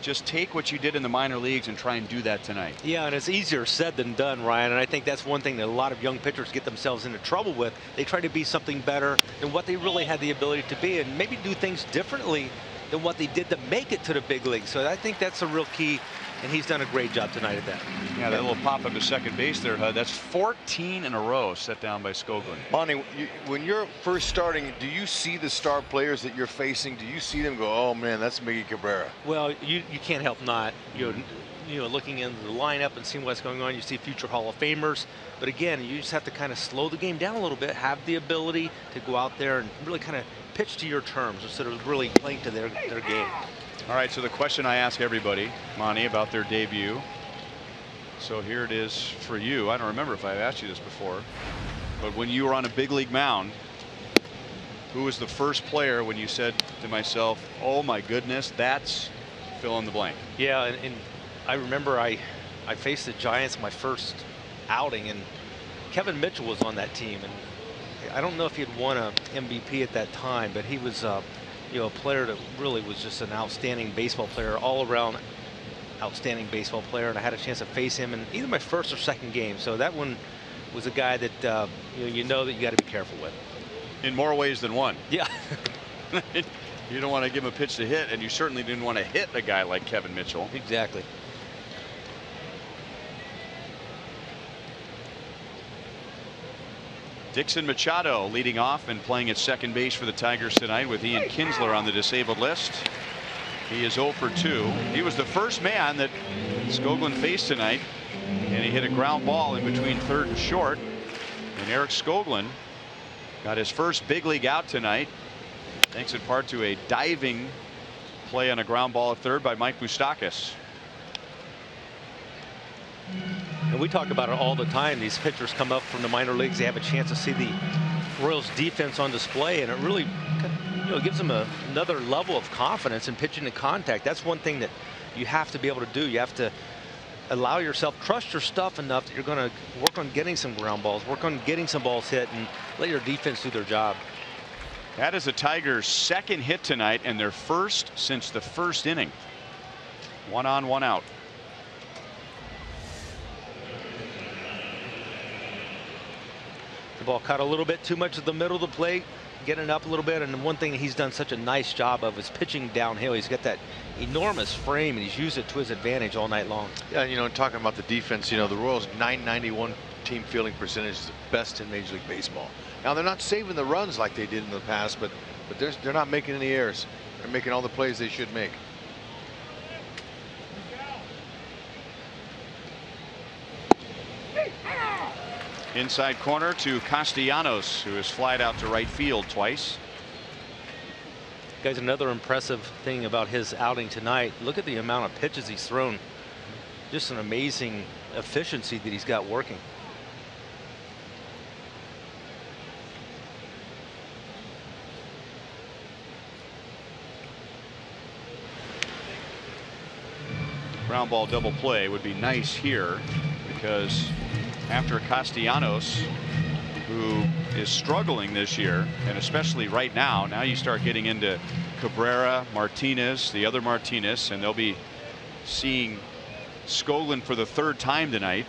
just take what you did in the minor leagues and try and do that tonight. Yeah, and it's easier said than done, Ryan. And I think that's one thing that a lot of young pitchers get themselves into trouble with. They try to be something better than what they really had the ability to be, and maybe do things differently than what they did to make it to the big league. So I think that's a real key, and he's done a great job tonight at that. Yeah, that little pop up to second base there, Hud. That's 14 in a row set down by Skoglund. Monty, when you're first starting, do you see the star players that you're facing? Do you see them go, oh man, that's Miggy Cabrera? Well, you can't help not. You know, looking into the lineup and seeing what's going on, you see future Hall of Famers. But again, you just have to kind of slow the game down a little bit, have the ability to go out there and really kind of pitch to your terms instead of really playing to their game. All right, so the question I ask everybody, Monty, about their debut. So here it is for you. I don't remember if I've asked you this before, but when you were on a big league mound, who was the first player when you said to myself, oh my goodness, that's fill in the blank? Yeah, and I remember I faced the Giants my first outing, and Kevin Mitchell was on that team, and I don't know if he had won a MVP at that time, but he was you know, a player that really was just an outstanding baseball player, all around outstanding baseball player, and I had a chance to face him in either my first or second game. So that one was a guy that you know that you got to be careful with. In more ways than one. Yeah. You don't want to give him a pitch to hit, and you certainly didn't want to hit a guy like Kevin Mitchell. Exactly. Dixon Machado leading off and playing at second base for the Tigers tonight with Ian Kinsler on the disabled list. He is 0 for 2. He was the first man that Skoglund faced tonight, and he hit a ground ball in between third and short. And Eric Skoglund got his first big league out tonight, thanks in part to a diving play on a ground ball at third by Mike Moustakas. And we talk about it all the time. These pitchers come up from the minor leagues. They have a chance to see the Royals defense on display, and it really, you know, gives them another level of confidence in pitching to contact. That's one thing that you have to be able to do. You have to allow yourself, trust your stuff enough that you're going to work on getting some ground balls, work on getting some balls hit, and let your defense do their job. That is the Tigers' second hit tonight, and their first since the first inning. 1 on, 1 out. The ball caught a little bit too much at the middle of the plate, getting up a little bit, and one thing he's done such a nice job of is pitching downhill. He's got that enormous frame, and he's used it to his advantage all night long. Yeah, you know, talking about the defense, you know, the Royals' .991 team fielding percentage is the best in Major League Baseball. Now they're not saving the runs like they did in the past, but they're not making any errors. They're making all the plays they should make. Inside corner to Castellanos, who has flied out to right field twice. Guys, another impressive thing about his outing tonight, look at the amount of pitches he's thrown. Just an amazing efficiency that he's got working. Ground ball double play would be nice here, because after Castellanos, who is struggling this year, and especially right now, now you start getting into Cabrera, Martinez, the other Martinez, and they'll be seeing Skoglund for the third time tonight.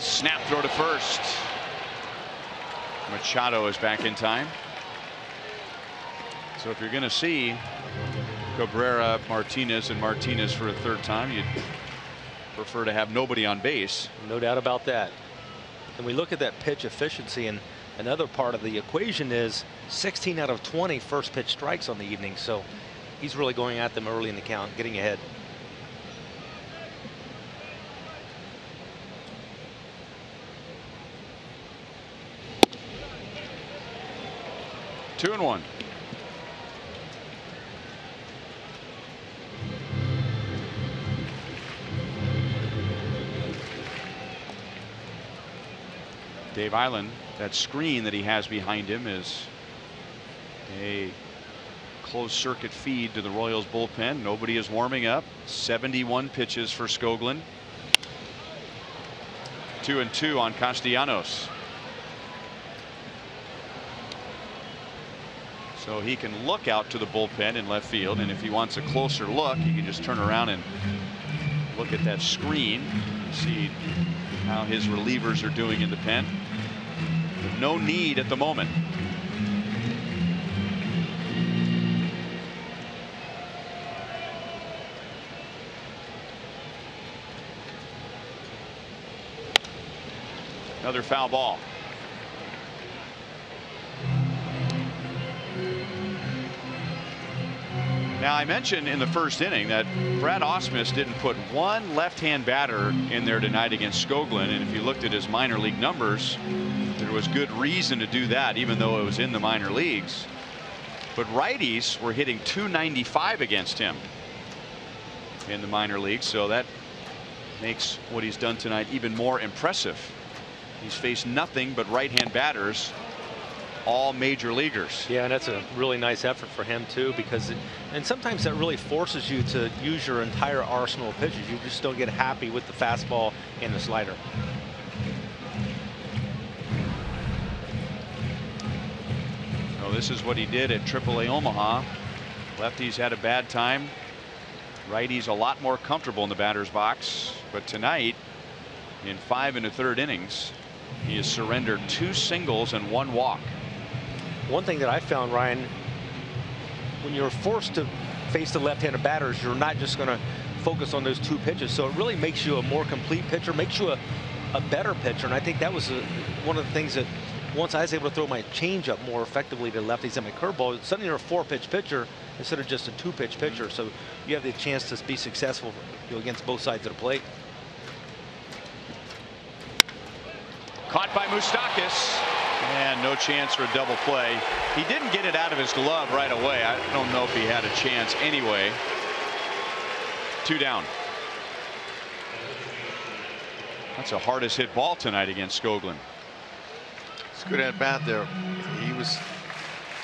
Snap throw to first. Machado is back in time. So if you're going to see Cabrera, Martinez, and Martinez for a third time, you'd prefer to have nobody on base. No doubt about that. And we look at that pitch efficiency, and another part of the equation is 16 out of 20 first pitch strikes on the evening. So he's really going at them early in the count, getting ahead. Two and one. Dave Island That screen that he has behind him is a closed circuit feed to the Royals bullpen. Nobody is warming up. 71 pitches for Skoglund. 2-2 on Castellanos. So he can look out to the bullpen in left field, and if he wants a closer look, he can just turn around and look at that screen, see how his relievers are doing in the pen. But no need at the moment. Another foul ball. Now, I mentioned in the first inning that Brad Ausmus didn't put one left-hand batter in there tonight against Skoglund, and if you looked at his minor league numbers, there was good reason to do that, even though it was in the minor leagues. But righties were hitting .295 against him in the minor leagues, so that makes what he's done tonight even more impressive. He's faced nothing but right-hand batters, all major leaguers. Yeah, and that's a really nice effort for him too, because and sometimes that really forces you to use your entire arsenal of pitches. You just don't get happy with the fastball and the slider. So this is what he did at AAA Omaha. Lefties had a bad time. Righties a lot more comfortable in the batter's box. But tonight, in 5 1/3 innings, he has surrendered 2 singles and 1 walk. One thing that I found, Ryan, when you're forced to face the left-handed batters, you're not just going to focus on those 2 pitches. So it really makes you a more complete pitcher, makes you a better pitcher. And I think that was one of the things that once I was able to throw my changeup more effectively to lefties and my curveball, suddenly you're a 4-pitch pitcher instead of just a 2-pitch pitcher. So you have the chance to be successful, you know, against both sides of the plate. Caught by Moustakas, and no chance for a double play. He didn't get it out of his glove right away. I don't know if he had a chance anyway. 2 down. That's the hardest hit ball tonight against Skoglund. It's a good at bat there.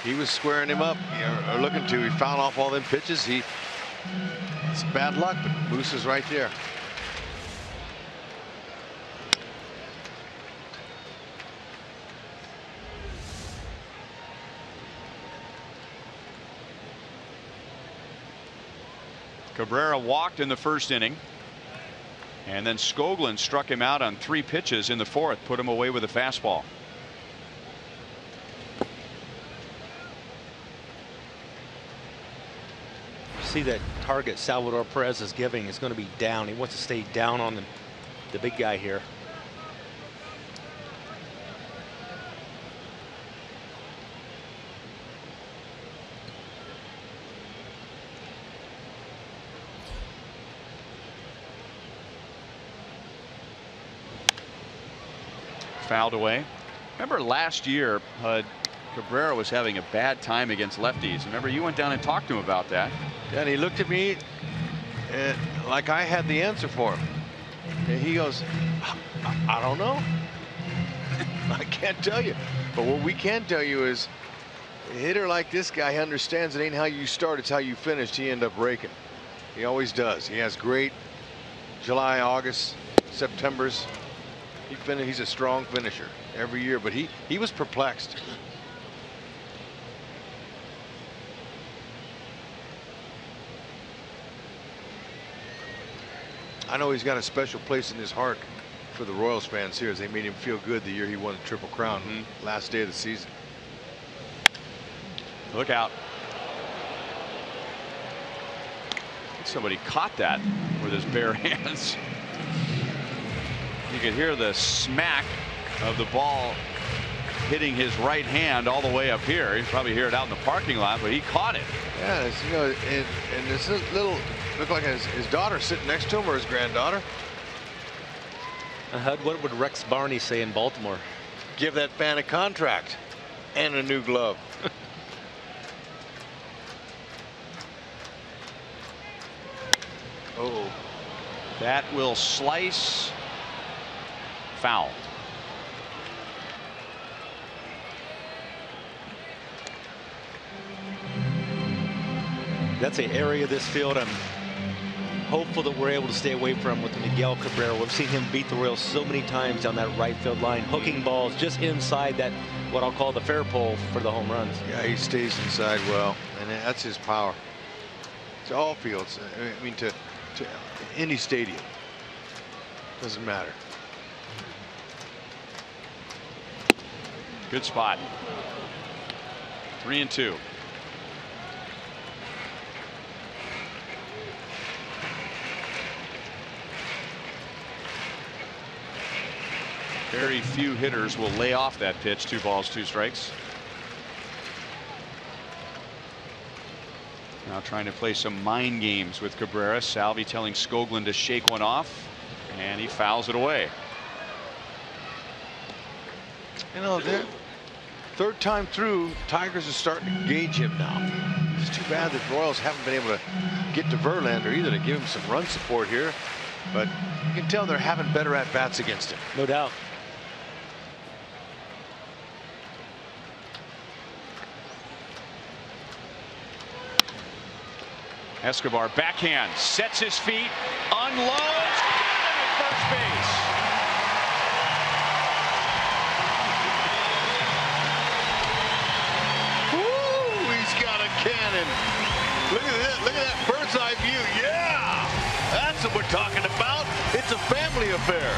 He was squaring him up, or looking to. He fouled off all them pitches. It's bad luck, but Moose is right there. Cabrera walked in the first inning, and then Skoglund struck him out on 3 pitches in the 4th, put him away with a fastball. See that target Salvador Perez is giving is going to be down. He wants to stay down on the big guy here. Fouled away. Remember last year, Cabrera was having a bad time against lefties. Remember, you went down and talked to him about that. And he looked at me like I had the answer for him. And he goes, I don't know. I can't tell you. But what we can tell you is a hitter like this guy understands it ain't how you start, it's how you finish. He end up raking. He always does. He has great July, August, Septembers. He's a strong finisher every year, but he was perplexed. I know he's got a special place in his heart for the Royals fans here, as they made him feel good the year he won the Triple Crown, last day of the season. Look out. Somebody caught that with his bare hands. You could hear the smack of the ball hitting his right hand all the way up here. You probably hear it out in the parking lot, but he caught it. Yeah, you know, and this little looked like his daughter sitting next to him, or his granddaughter. Hud, what would Rex Barney say in Baltimore? Give that fan a contract and a new glove. Oh, that will slice. Foul. That's an area of this field I'm hopeful that we're able to stay away from with Miguel Cabrera. We've seen him beat the Royals so many times down that right field line, hooking balls just inside that, what I'll call the fair pole for the home runs. Yeah, he stays inside well, and that's his power. To all fields, I mean, to any stadium. Doesn't matter. Good spot. 3-2. Very few hitters will lay off that pitch. 2 balls, 2 strikes. Now trying to play some mind games with Cabrera. Salvi telling Skoglund to shake one off, and he fouls it away. You know, third time through, Tigers are starting to gauge him now. It's too bad that the Royals haven't been able to get to Verlander either to give him some run support here. But you can tell they're having better at-bats against him. No doubt. Escobar backhand, sets his feet, unloads, got him at first base. Woo, he's got a cannon. Look at this, look at that bird's eye view. Yeah, that's what we're talking about. It's a family affair.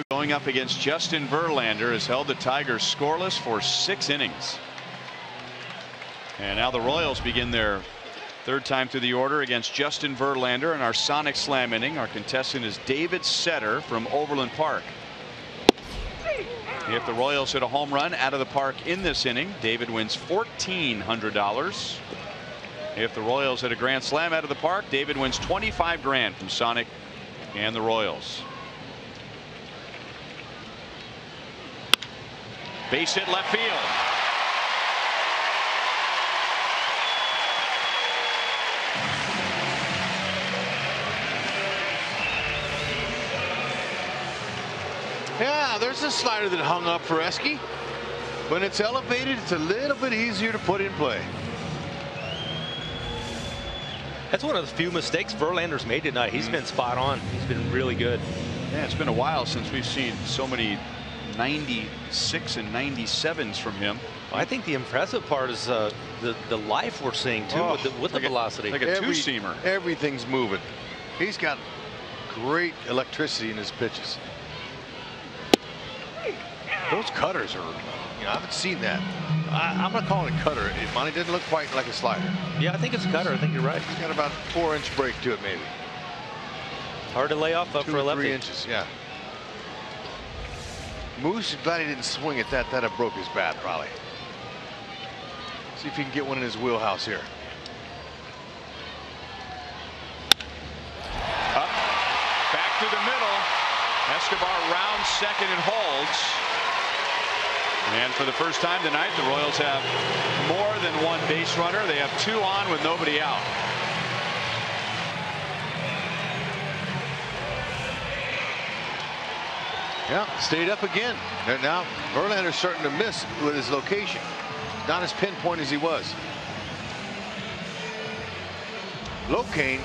Going up against Justin Verlander has held the Tigers scoreless for 6 innings. And now the Royals begin their third time through the order against Justin Verlander in our Sonic Slam inning. Our contestant is David Setter from Overland Park. If the Royals hit a home run out of the park in this inning, David wins $1,400. If the Royals hit a grand slam out of the park, David wins $25,000 from Sonic and the Royals. Base hit left field. Yeah, there's a slider that hung up for Esky. When it's elevated, it's a little bit easier to put in play. That's one of the few mistakes Verlander's made tonight. He's been spot on. He's been really good. Yeah, it's been a while since we've seen so many 96 and 97s from him. I think the impressive part is the life we're seeing too with the velocity. Like a two-seamer. Everything's moving. He's got great electricity in his pitches. Those cutters are, you know, I haven't seen that. I'm going to call it a cutter. Monty didn't look quite like a slider. Yeah, I think it's a cutter. I think you're right. He's got about a 4-inch break to it, maybe. Hard to lay off 2 for a or lefty. 3 inches, yeah. Moose, glad he didn't swing at that. That'd have broke his bat, probably. See if he can get one in his wheelhouse here. Up, back to the middle. Escobar rounds second and holds. And for the first time tonight, the Royals have more than one base runner. They have 2 on with nobody out. Yeah, stayed up again. And now Verlander's starting to miss with his location. Not as pinpoint as he was. Locane,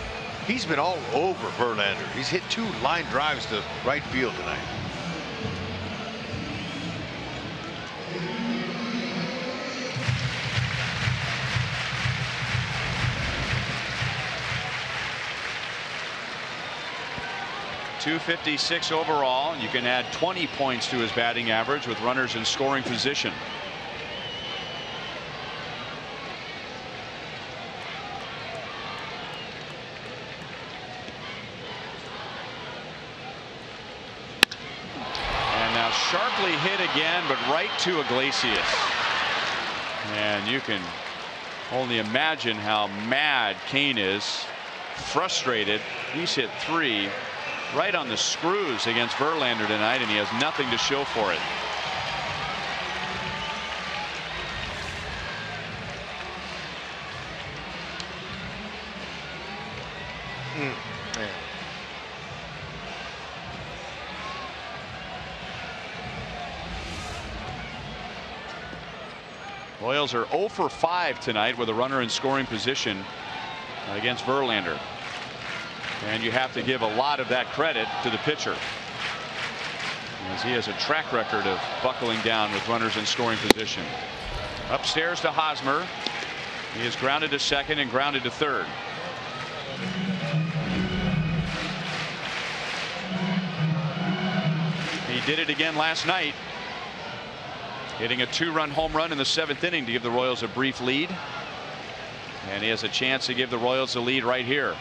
he's been all over Verlander. He's hit 2 line drives to right field tonight. .256 overall. You can add 20 points to his batting average with runners in scoring position. And now sharply hit again, but right to Iglesias. And you can only imagine how mad Kane is. Frustrated. He's hit 3 right on the screws against Verlander tonight, and he has nothing to show for it. Royals are 0 for 5 tonight with a runner in scoring position against Verlander. And you have to give a lot of that credit to the pitcher, as he has a track record of buckling down with runners in scoring position. Upstairs to Hosmer. He is grounded to second and grounded to third. He did it again last night, hitting a 2-run home run in the 7th inning to give the Royals a brief lead. And he has a chance to give the Royals a lead right here.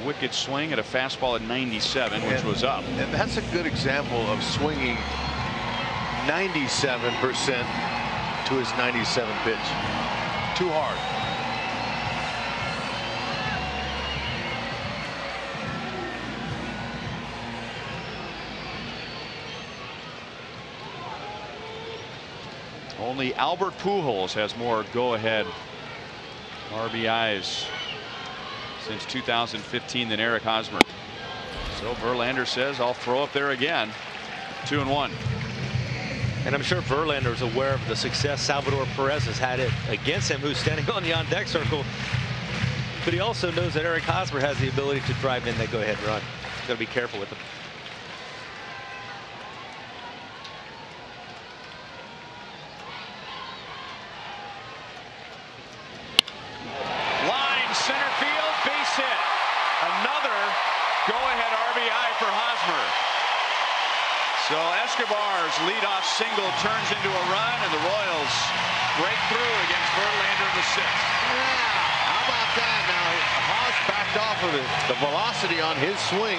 Wicked swing at a fastball at 97, which was up. And that's a good example of swinging 97% to his 97 pitch. Too hard. Only Albert Pujols has more go-ahead RBIs since 2015 than Eric Hosmer. So Verlander says, I'll throw up there again. 2-1. And I'm sure Verlander is aware of the success Salvador Perez has had it against him, who's standing on the on-deck circle. But he also knows that Eric Hosmer has the ability to drive in that go-ahead run. He's got to be careful with him. Go-ahead RBI for Hosmer. So Escobar's leadoff single turns into a run, and the Royals break through against Verlander in the 6th. Yeah, how about that? Now Haas backed off of it. The velocity on his swing,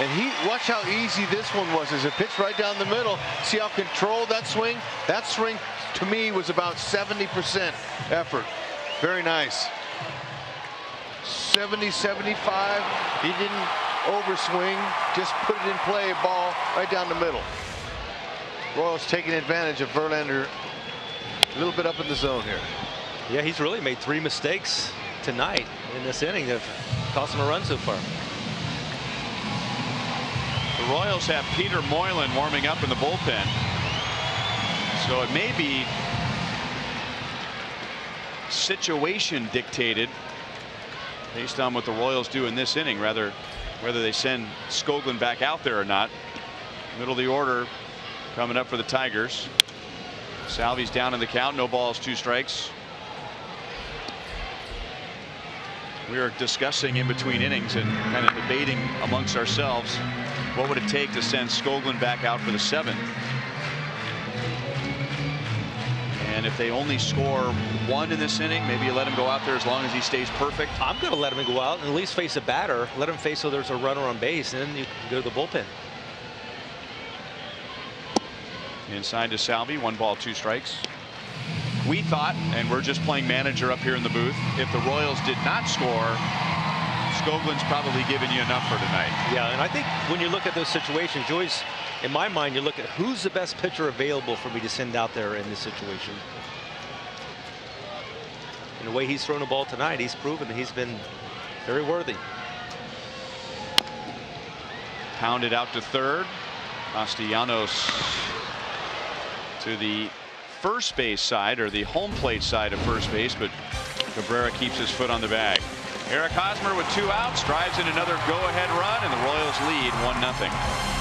and watch how easy this one was. As it pitched right down the middle. See how controlled that swing? That swing to me was about 70% effort. Very nice. 70, 75. He didn't overswing, just put it in play, ball right down the middle. Royals taking advantage of Verlander a little bit up in the zone here. Yeah, he's really made 3 mistakes tonight in this inning that have cost him a run so far. The Royals have Peter Moylan warming up in the bullpen. So it may be situation dictated based on what the Royals do in this inning, rather whether they send Skoglund back out there or not. Middle of the order coming up for the Tigers. Salvi's down in the count, no balls, 2 strikes. We are discussing in between innings and kind of debating amongst ourselves what would it take to send Skoglund back out for the 7th. And And if they only score 1 in this inning, maybe you let him go out there as long as he stays perfect. I'm going to let him go out and at least face a batter. Let him face so there's a runner on base, and then you can go to the bullpen. Inside to Salvi, 1 ball, 2 strikes. We thought, and we're just playing manager up here in the booth, if the Royals did not score, Skoglin's probably given you enough for tonight. Yeah, and I think when you look at those situations, you always, in my mind, you look at who's the best pitcher available for me to send out there in this situation. And the way he's thrown the ball tonight, he's proven that he's been very worthy. Pounded out to third. Castellanos to the first base side, or the home plate side of first base, but Cabrera keeps his foot on the bag. Eric Hosmer with 2 outs drives in another go-ahead run, and the Royals lead 1-0.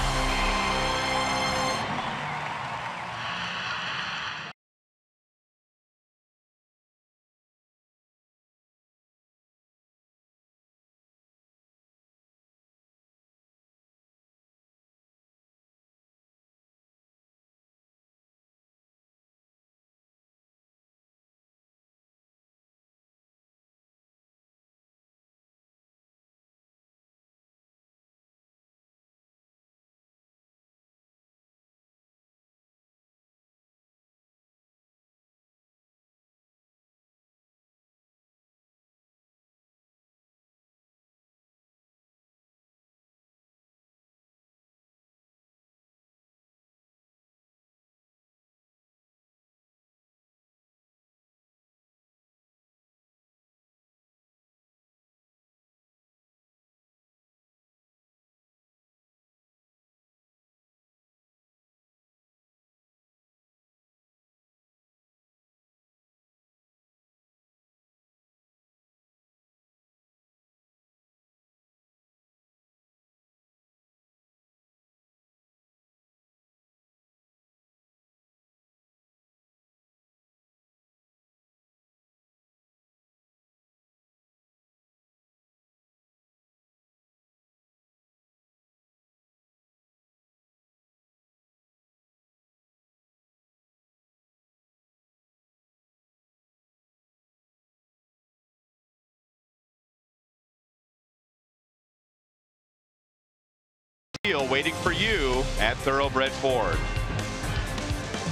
Waiting for you at Thoroughbred Ford,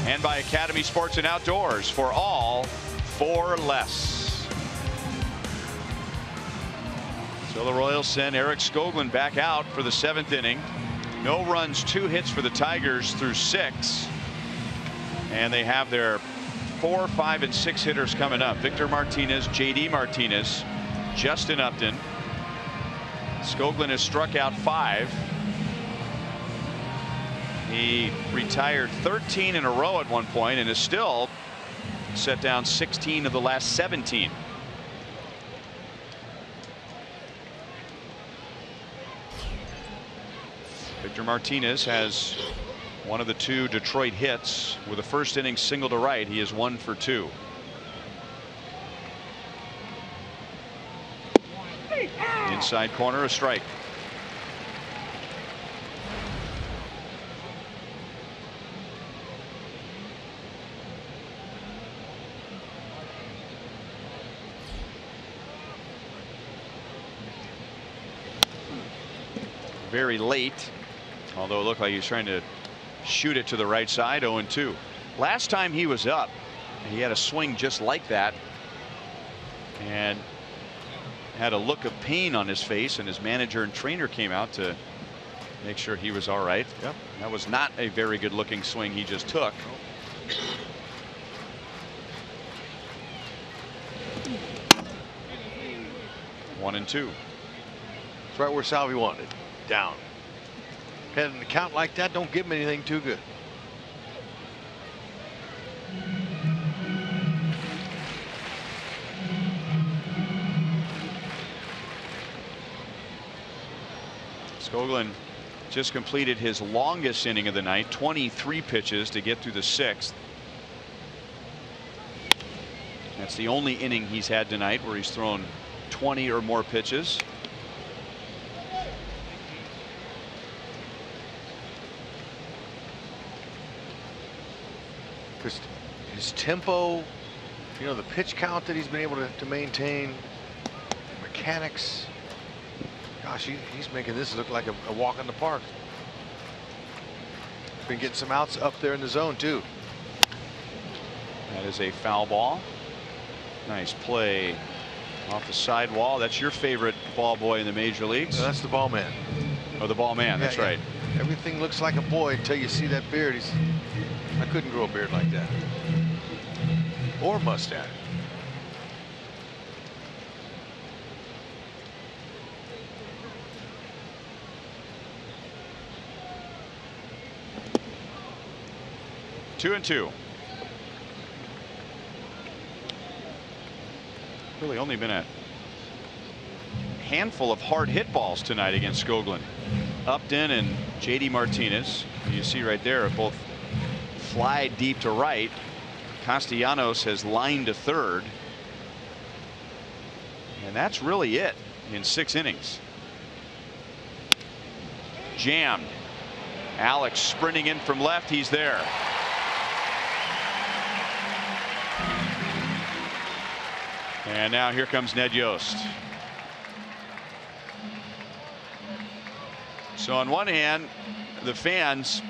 and by Academy Sports and Outdoors, for all for less. So the Royals send Eric Skoglund back out for the 7th inning. No runs, 2 hits for the Tigers through 6, and they have their 4, 5, and 6 hitters coming up. Victor Martinez, JD Martinez, Justin Upton. Skoglund has struck out 5. He retired 13 in a row at one point and is still set down 16 of the last 17. Victor Martinez has one of the 2 Detroit hits with a first inning single to right. He is 1 for 2. Inside corner, a strike. Very late, although it looked like he was trying to shoot it to the right side. 0-2. Last time he was up, he had a swing just like that and had a look of pain on his face, and his manager and trainer came out to make sure he was all right. Yep. That was not a very good looking swing he just took. One and 2. It's right where Salvi wanted. Down. Heading the count like that, don't give him anything too good. Skoglund just completed his longest inning of the night, 23 pitches to get through the 6th. That's the only inning he's had tonight where he's thrown 20 or more pitches. his tempo, you know, the pitch count that he's been able to maintain, mechanics. Gosh, he's making this look like a walk in the park. Been getting some outs up there in the zone too. That is a foul ball. Nice play off the sidewall. That's your favorite ball boy in the major leagues. No, that's the ball man. Oh, the ball man. That's right. Everything looks like a boy until you see that beard. I couldn't grow a beard like that. Or mustache. Two and two. Really only been a handful of hard hit balls tonight against Skoglund. Upton and JD Martinez. You see right there, both fly deep to right. Castellanos has lined to third. And that's really it in 6 innings. Jammed. Alex sprinting in from left. He's there. And now here comes Ned Yost. So on one hand, the fans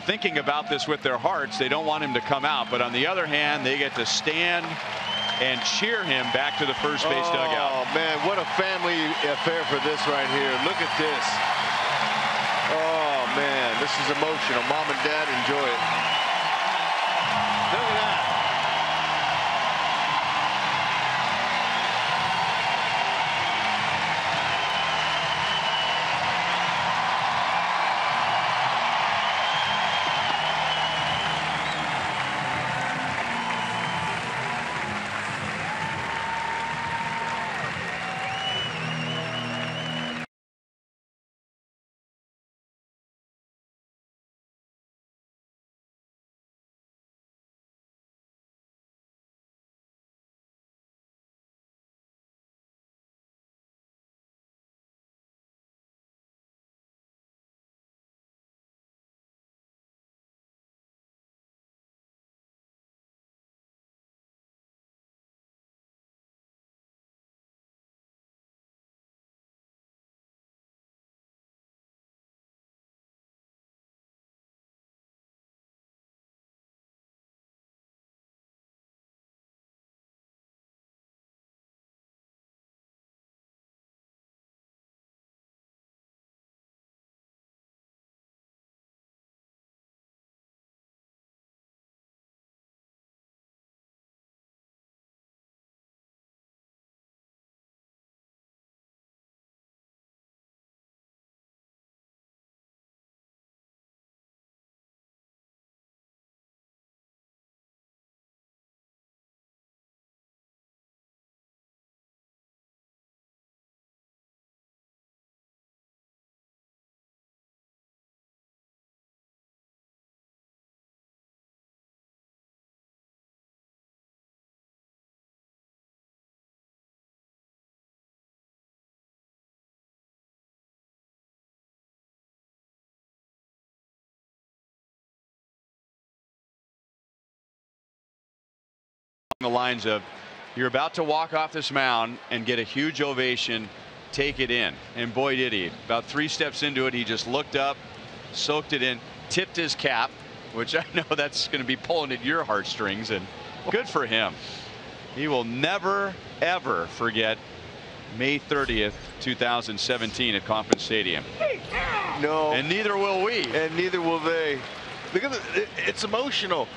thinking about this with their hearts. They don't want him to come out. But on the other hand, they get to stand and cheer him back to the first base dugout. Oh, man, what a family affair for this right here. Look at this. Oh, man, this is emotional. Mom and Dad, enjoy it. Look at that. The lines of, you're about to walk off this mound and get a huge ovation, take it in. And boy, did he. About 3 steps into it, he just looked up, soaked it in, tipped his cap, which I know that's going to be pulling at your heartstrings, and good for him. He will never ever forget May 30th 2017 at Kauffman Stadium. No. And neither will we. And neither will they. Look at it's emotional.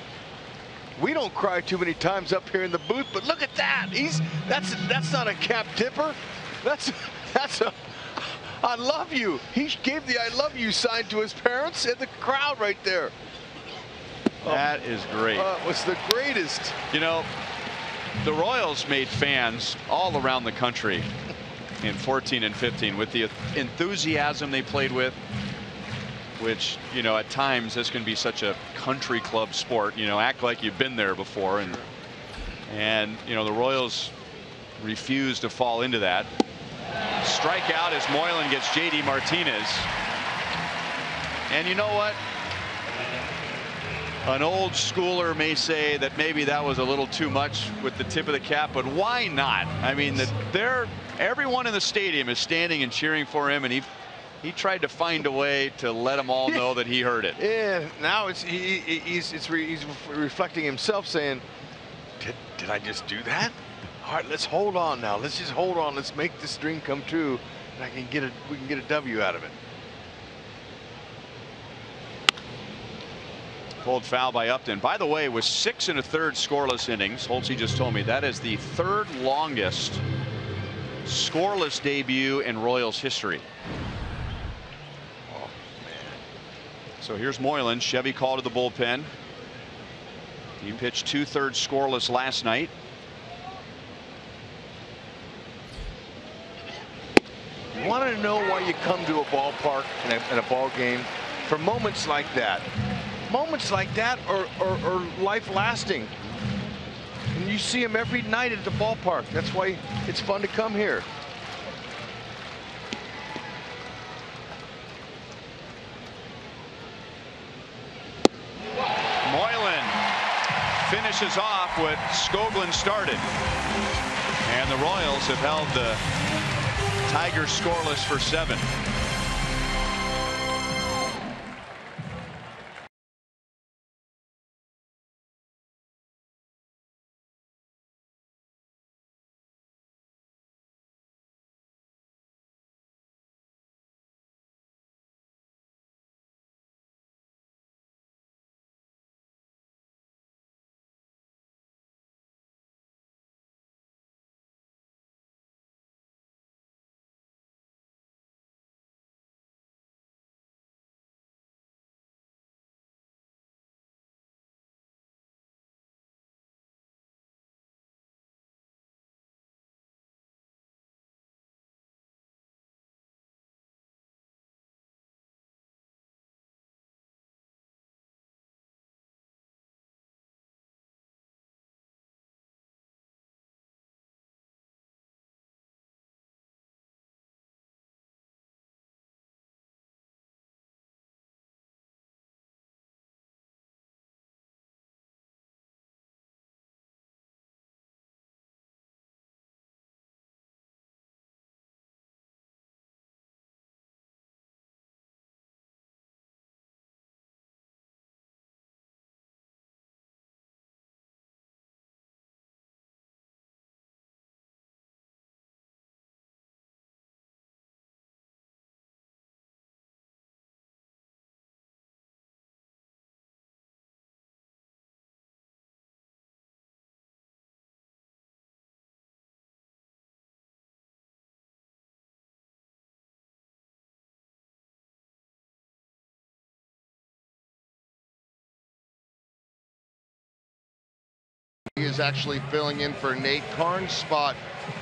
We don't cry too many times up here in the booth, but look at that. That's not a cap tipper. That's a I love you. He gave the I love you sign to his parents and the crowd right there. That is great. It was the greatest. You know, the Royals made fans all around the country in 14 and 15 with the enthusiasm they played with, which, you know, at times this can be such a country club sport. You know, act like you've been there before, and you know, the Royals refuse to fall into that. Strikeout as Moylan gets JD Martinez. And you know what? An old schooler may say that maybe that was a little too much with the tip of the cap, but why not? I mean, everyone in the stadium is standing and cheering for him, and he tried to find a way to let them all know that he heard it. Yeah, now he's reflecting himself, saying, did I just do that? All right, let's hold on now. Let's just hold on. Let's make this dream come true, and we can get a W out of it. Pulled foul by Upton. By the way, with 6 1/3 scoreless innings, Holtze just told me that is the 3rd longest scoreless debut in Royals history. Oh, man. So here's Moylan. Chevy called to the bullpen. He pitched 2/3 scoreless last night. You want to know why you come to a ballpark in a ball game? For moments like that. Moments like that are life lasting. And you see them every night at the ballpark. That's why it's fun to come here. Moylan finishes off what Skoglund started. And the Royals have held the Tigers scoreless for 7. He is actually filling in for Nate Karn's spot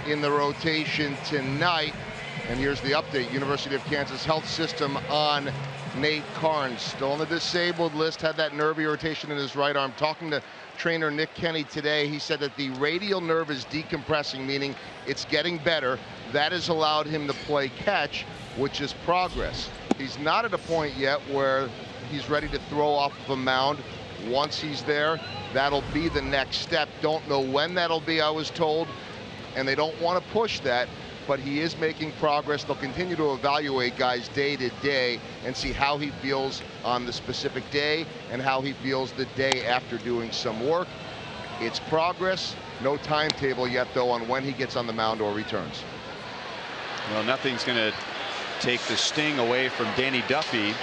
in the rotation tonight. And here's the update. University of Kansas Health System on Nate Karn. Still on the disabled list. Had that nerve irritation in his right arm. Talking to trainer Nick Kenny today, he said that the radial nerve is decompressing, meaning it's getting better. That has allowed him to play catch, which is progress. He's not at a point yet where he's ready to throw off of a mound. Once he's there, that'll be the next step. Don't know when that'll be, I was told, and they don't want to push that, but he is making progress. They'll continue to evaluate guys day to day and see how he feels on the specific day and how he feels the day after doing some work. It's progress. No timetable yet, though, on when he gets on the mound or returns. Well, nothing's going to take the sting away from Danny Duffy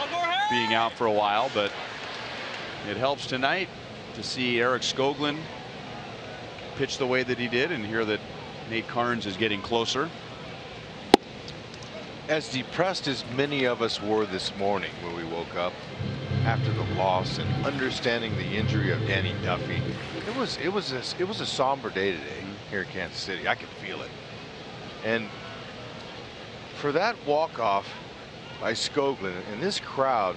being out for a while, but it helps tonight to see Eric Skoglund pitch the way that he did and hear that Nate Karns is getting closer. As depressed as many of us were this morning when we woke up after the loss and understanding the injury of Danny Duffy, it was a somber day today here in Kansas City. I could feel it. And for that walk-off by Skoglund and this crowd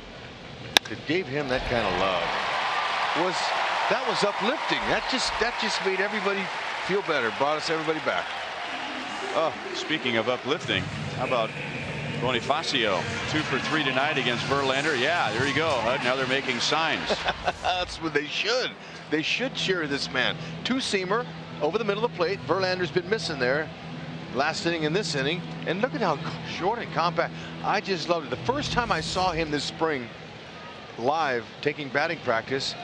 that gave him that kind of love was uplifting. That just made everybody feel better, brought us everybody back. Speaking of uplifting, how about Bonifacio 2 for 3 tonight against Verlander. Yeah, there you go, Hud. Now they're making signs. That's what they should. They should cheer this man. Two-seamer over the middle of the plate. Verlander's been missing there last inning and this inning. And look at how short and compact. I just loved it. The first time I saw him this spring live taking batting practice,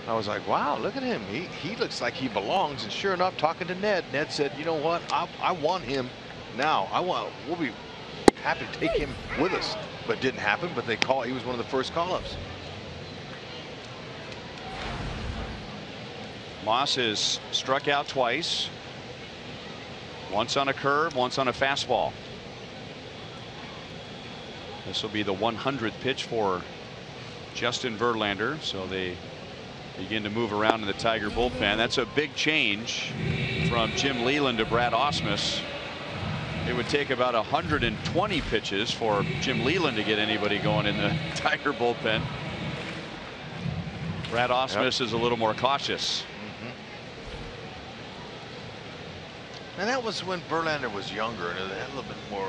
I was like, wow, look at him. He looks like he belongs. And sure enough, talking to Ned, Ned said, you know what? I want him now. We'll be happy to take him with us. But it didn't happen. But he was one of the first call-ups. Moss has struck out twice. Once on a curve, once on a fastball. This will be the 100th pitch for Justin Verlander. So they begin to move around in the Tiger bullpen. That's a big change from Jim Leyland to Brad Ausmus. It would take about 120 pitches for Jim Leyland to get anybody going in the Tiger bullpen. Brad Ausmus is a little more cautious. And that was when Verlander was younger and it had a little bit more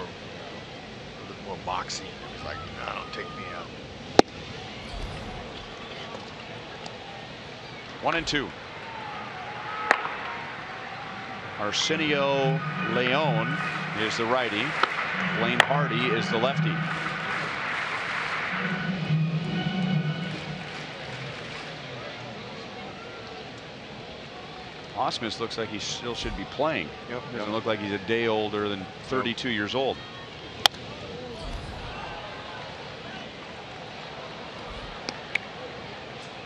moxie. It was like, no, don't take me out. 1-2. Arsenio Leon is the righty. Blaine Hardy is the lefty. Ausmus looks like he still should be playing. Doesn't look like he's a day older than 32 years old.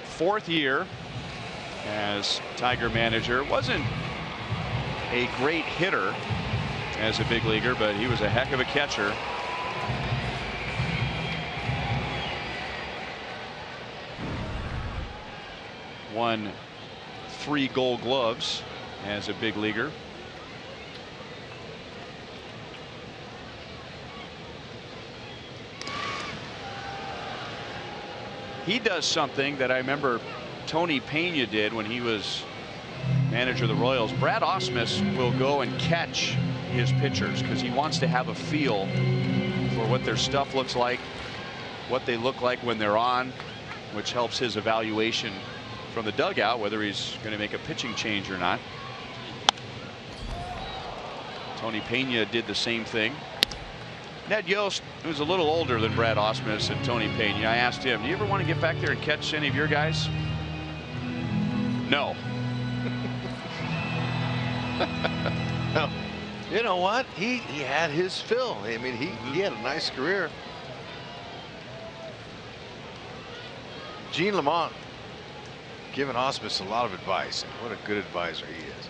Fourth year as Tiger manager. Wasn't a great hitter as a big leaguer, but he was a heck of a catcher. Won 3 Gold Gloves as a big leaguer. He does something that I remember Tony Pena did when he was manager of the Royals. Brad Ausmus will go and catch his pitchers because he wants to have a feel for what their stuff looks like, what they look like when they're on, which helps his evaluation from the dugout whether he's going to make a pitching change or not. Tony Pena did the same thing. Ned Yost, who's a little older than Brad Ausmus and Tony Pena, I asked him, do you ever want to get back there and catch any of your guys? No. Well, you know what? He had his fill. I mean, he had a nice career. Gene Lamont giving Ausmus a lot of advice. What a good advisor he is.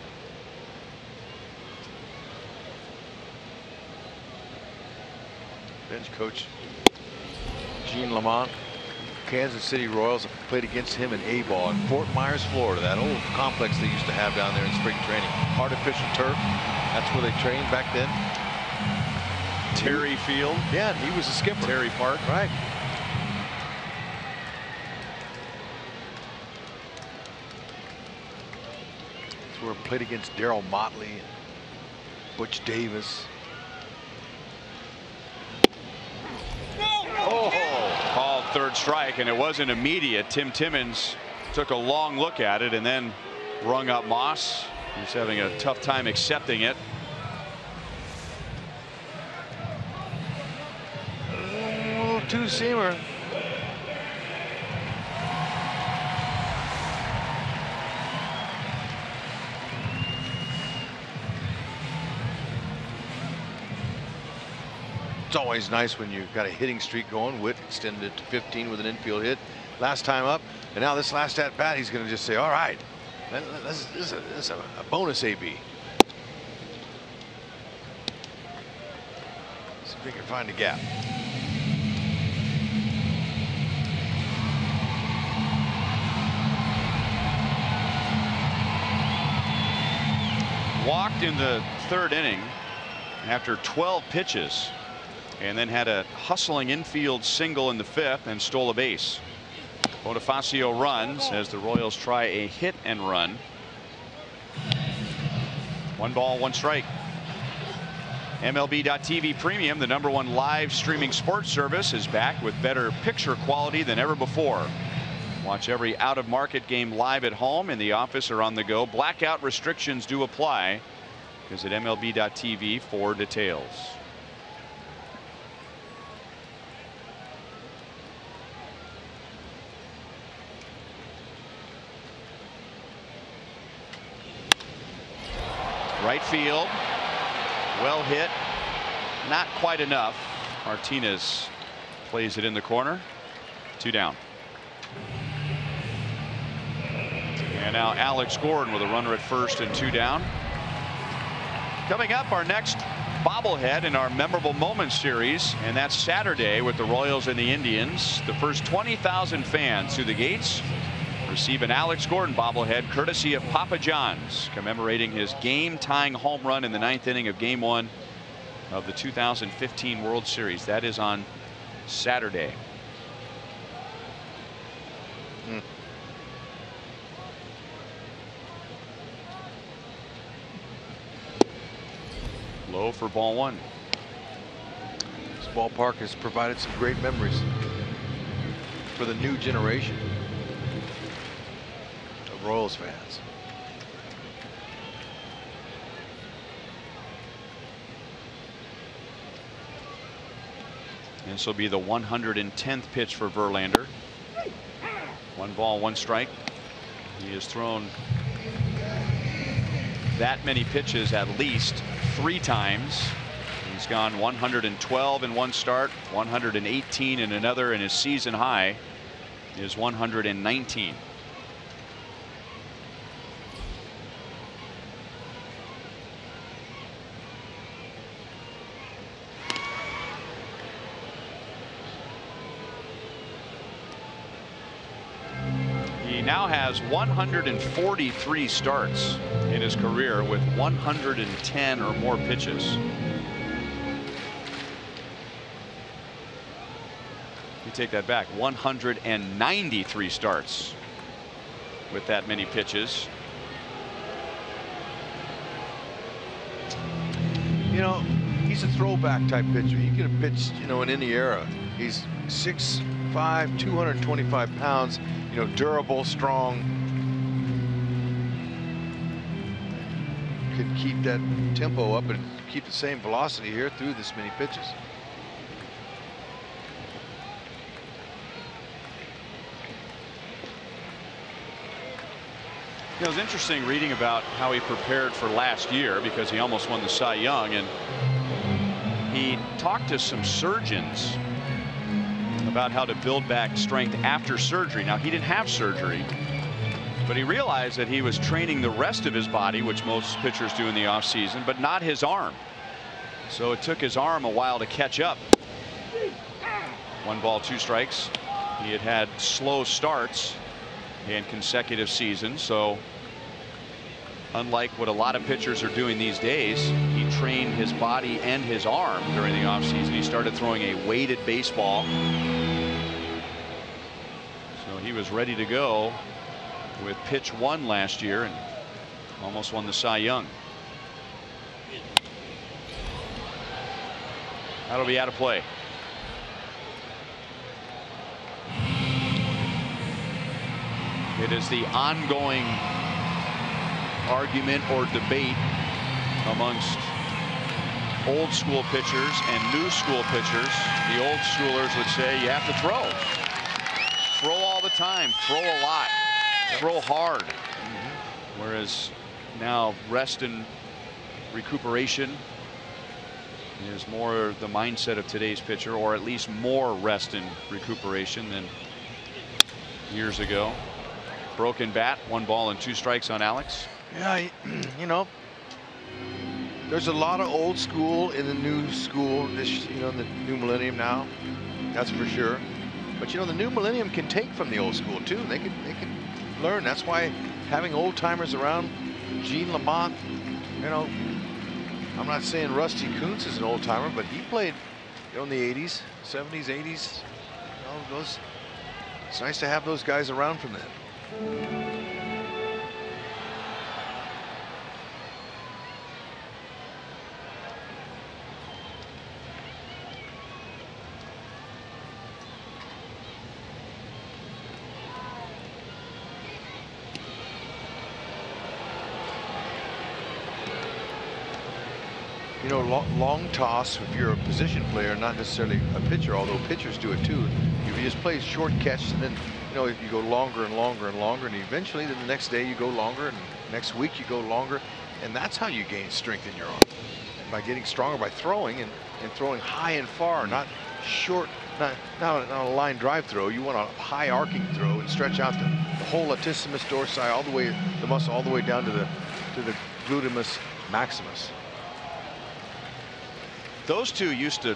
Bench coach Gene Lamont, Kansas City Royals, played against him in A-ball in Fort Myers, Florida, that old complex they used to have down there in spring training. Artificial turf. That's where they trained back then. Terry Field. Yeah, he was a skipper. Terry Park. Right. That's where he played against Darryl Motley and Butch Davis. Oh, called third strike, and it wasn't immediate. Tim Timmons took a long look at it and then rung up Moss. He's having a tough time accepting it. Oh, two-seamer. It's always nice when you've got a hitting streak going. Witt extended it to 15 with an infield hit last time up, and now this last at bat he's going to just say, all right, this is a bonus AB. See if we can find a gap. Walked in the third inning after 12 pitches, and then had a hustling infield single in the fifth and stole a base. Bonifacio runs as the Royals try a hit and run. 1 ball, 1 strike. MLB.TV Premium, the #1 live streaming sports service, is back with better picture quality than ever before. Watch every out-of-market game live at home, in the office, or on the go. Blackout restrictions do apply. Visit MLB.TV for details. Right field. Well hit. Not quite enough. Martinez plays it in the corner. 2 down. And now Alex Gordon with a runner at first and 2 down. Coming up, our next bobblehead in our Memorable Moments series, and that's Saturday with the Royals and the Indians. The first 20,000 fans through the gates receive an Alex Gordon bobblehead courtesy of Papa John's, commemorating his game-tying home run in the 9th inning of Game 1 of the 2015 World Series. That is on Saturday. Low for ball 1. This ballpark has provided some great memories for the new generation of Royals fans. This will be the 110th pitch for Verlander. 1 ball, 1 strike. He has thrown that many pitches at least 3 times. He's gone 112 in 1 start, 118 in another, and his season high is 119. He now has 143 starts in his career with 110 or more pitches. You take that back, 193 starts with that many pitches. You know, he's a throwback type pitcher. He could have pitched, you know, in any era. He's 6'5", 225 pounds, you know, durable, strong. Could keep that tempo up and keep the same velocity here through this many pitches. It was interesting reading about how he prepared for last year, because he almost won the Cy Young, and he talked to some surgeons about how to build back strength after surgery. Now, he didn't have surgery, but he realized that he was training the rest of his body, which most pitchers do in the offseason, but not his arm. So it took his arm a while to catch up. 1 ball, 2 strikes. He had had slow starts in consecutive seasons, so unlike what a lot of pitchers are doing these days, he trained his body and his arm during the offseason. He started throwing a weighted baseball, so he was ready to go with pitch 1 last year and almost won the Cy Young. That'll be out of play. It is the ongoing argument or debate amongst old school pitchers and new school pitchers. The old schoolers would say you have to throw. Throw all the time. Throw a lot. Throw hard. Whereas now rest and recuperation is more the mindset of today's pitcher, or at least more rest and recuperation than years ago. Broken bat, 1 ball and 2 strikes on Alex. Yeah, you know, there's a lot of old school in the new school, this, you know, the new millennium now. That's for sure. But you know, the new millennium can take from the old school too. They can learn. That's why having old timers around, Gene Lamont, you know, I'm not saying Rusty Kuntz is an old timer, but he played, you know, in the 80s, 70s, 80s. You know, those, it's nice to have those guys around from then. You know, long toss, if you're a position player, not necessarily a pitcher, although pitchers do it too. If you just play short catch, and then, you know, if you go longer and longer and longer, and eventually then the next day you go longer, and next week you go longer, and that's how you gain strength in your arm. By getting stronger by throwing and throwing high and far, not short, not a line drive throw. You want a high arcing throw and stretch out the whole latissimus dorsi, all the way, the muscle all the way down to the glutamus maximus. Those two used to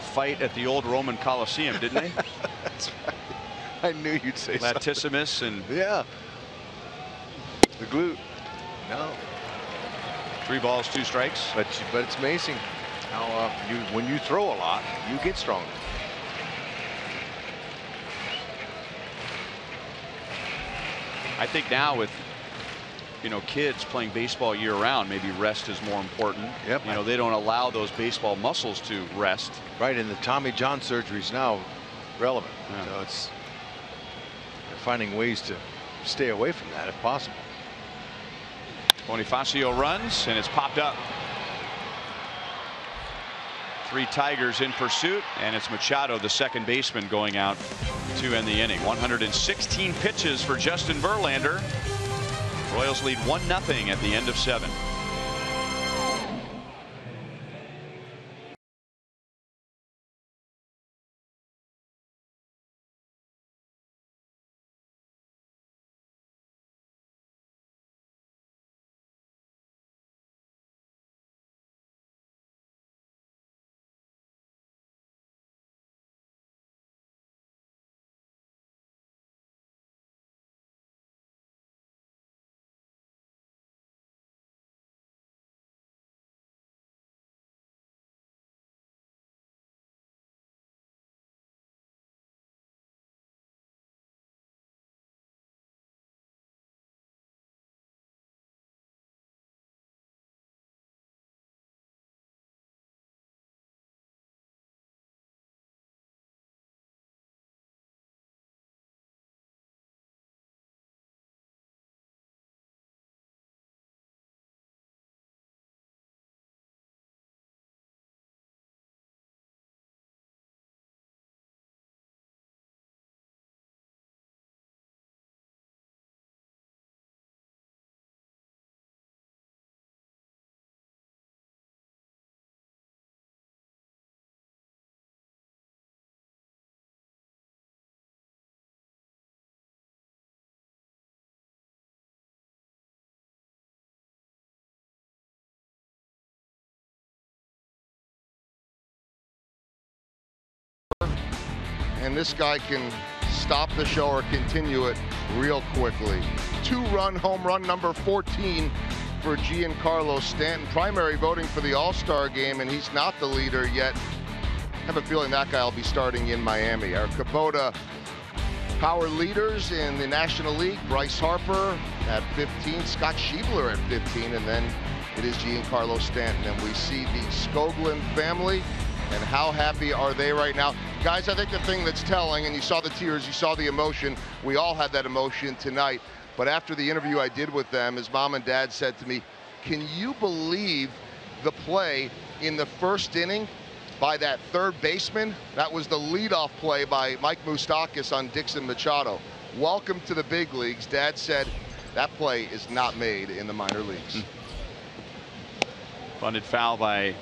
fight at the old Roman Coliseum, didn't they? That's right. I knew you'd say latissimus and yeah, the glute. No. 3 balls, 2 strikes. But it's amazing how when you throw a lot, you get stronger. I think now with, you know, kids playing baseball year round, maybe rest is more important. Yep. You know, they don't allow those baseball muscles to rest. Right, and the Tommy John surgery is now relevant. Yeah. So it's they're finding ways to stay away from that if possible. Bonifacio runs, and it's popped up. 3 Tigers in pursuit, and it's Machado, the second baseman, going out to end the inning. 116 pitches for Justin Verlander. Royals lead 1-0 at the end of 7. And this guy can stop the show or continue it real quickly. 2-run home run number 14 for Giancarlo Stanton. Primary voting for the All-Star game, and he's not the leader yet. I have a feeling that guy will be starting in Miami. Our Kubota power leaders in the National League: Bryce Harper at 15, Scott Schiebler at 15, and then it is Giancarlo Stanton. And we see the Skoglund family, and how happy are they right now? Guys, I think the thing that's telling, and you saw the tears, you saw the emotion, we all had that emotion tonight, but after the interview I did with them, his mom and dad said to me, can you believe the play in the first inning by that third baseman? That was the leadoff play by Mike Moustakas on Dixon Machado. Welcome to the big leagues. Dad said that play is not made in the minor leagues. Bunted foul by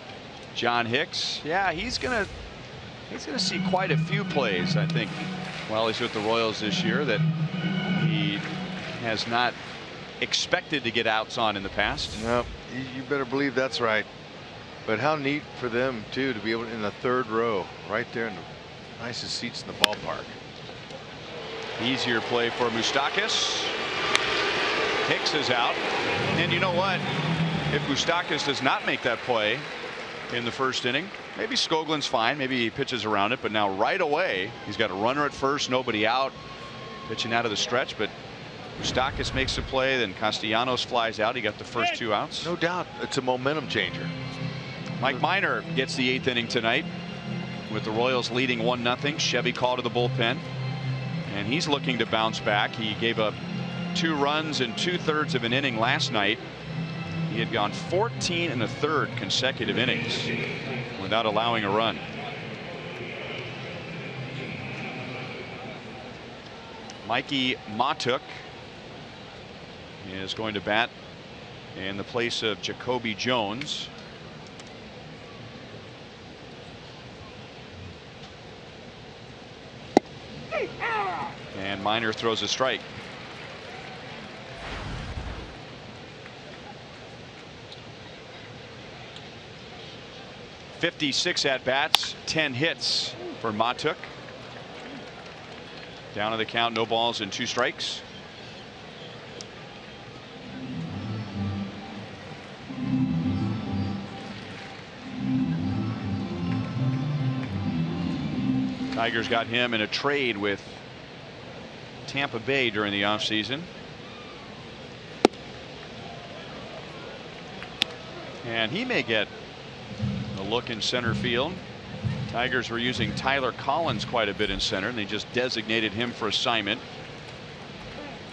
John Hicks. Yeah, he's gonna see quite a few plays, I think, while he's with the Royals this year that he has not expected to get outs on in the past. No, you better believe that's right. But how neat for them too to be able to, in the third row, right there in the nicest seats in the ballpark. Easier play for Moustakas. Hicks is out, and you know what? If Moustakas does not make that play in the first inning, maybe Skoglund's fine, maybe he pitches around it, but now right away he's got a runner at first, nobody out, pitching out of the stretch. But Moustakas makes the play, then Castellanos flies out. He got the first 2 outs. No doubt, it's a momentum changer. Mike Minor gets the 8th inning tonight with the Royals leading 1-0. Chevy called to the bullpen, and he's looking to bounce back. He gave up 2 runs in 2/3 of an inning last night He had gone 14 1/3 consecutive innings without allowing a run. Mikey Matuk is going to bat in the place of Jacoby Jones. And Minor throws a strike. .56 at bats, 10 hits for Matuk. Down to the count, no balls and 2 strikes. Tigers got him in a trade with Tampa Bay during the offseason. And he may get a look in center field. Tigers were using Tyler Collins quite a bit in center, and they just designated him for assignment.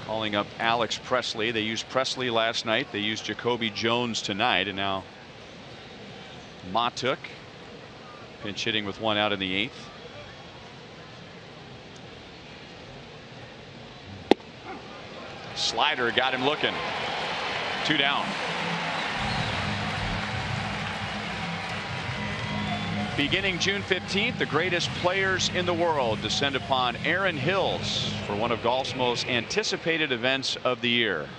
Calling up Alex Presley. They used Presley last night. They used Jacoby Jones tonight, and now Matuk pinch hitting with 1 out in the 8th. Slider got him looking. 2 down. Beginning June 15th, the greatest players in the world descend upon Erin Hills for one of golf's most anticipated events of the year.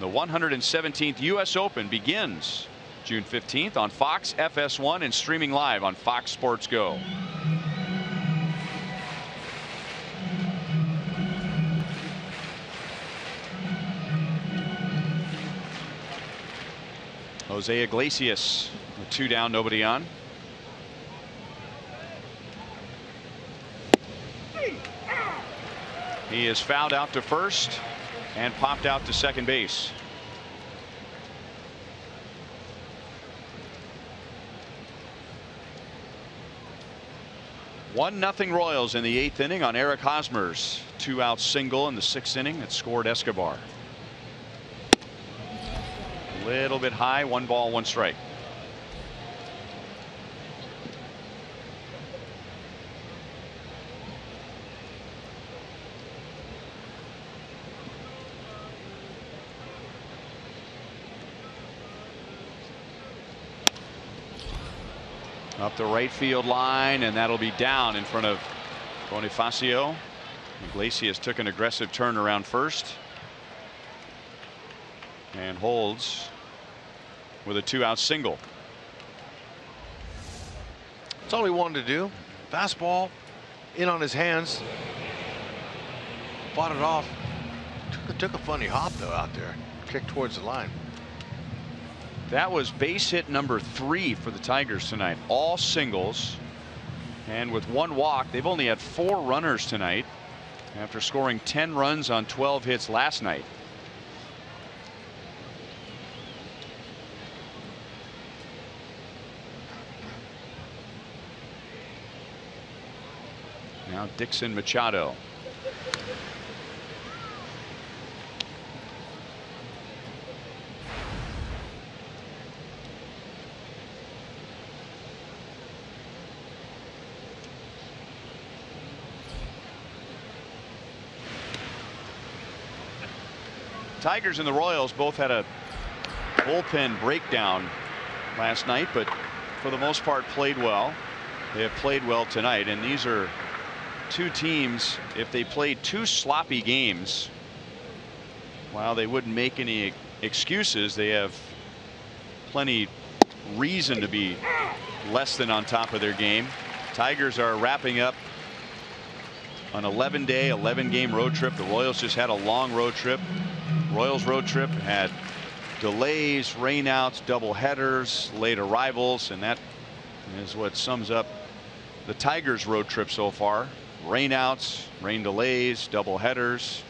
The 117th U.S. Open begins June 15th on Fox FS1 and streaming live on Fox Sports Go. Jose Iglesias with 2 down, nobody on. He is fouled out to first and popped out to second base. One nothing Royals in the 8th inning on Eric Hosmer's 2-out single in the 6th inning that scored Escobar. A little bit high, 1 ball, 1 strike. Up the right field line, and that'll be down in front of Bonifacio. Iglesias took an aggressive turn around first and holds with a 2-out single. That's all he wanted to do. Fastball in on his hands. Fought it off. Took a funny hop though out there. Kicked towards the line. That was base hit number 3 for the Tigers tonight. All singles. And with 1 walk, they've only had 4 runners tonight after scoring 10 runs on 12 hits last night. Now Dixon Machado. Tigers and the Royals both had a bullpen breakdown last night, but for the most part played well. They have played well tonight, and these are 2 teams, if they played 2 sloppy games, while they wouldn't make any excuses, they have plenty reason to be less than on top of their game. Tigers are wrapping up an 11-day, 11-game road trip. The Royals just had a long road trip. Royals road trip had delays, rainouts, double headers, late arrivals, and that is what sums up the Tigers road trip so far. Rainouts, rain delays, double headers,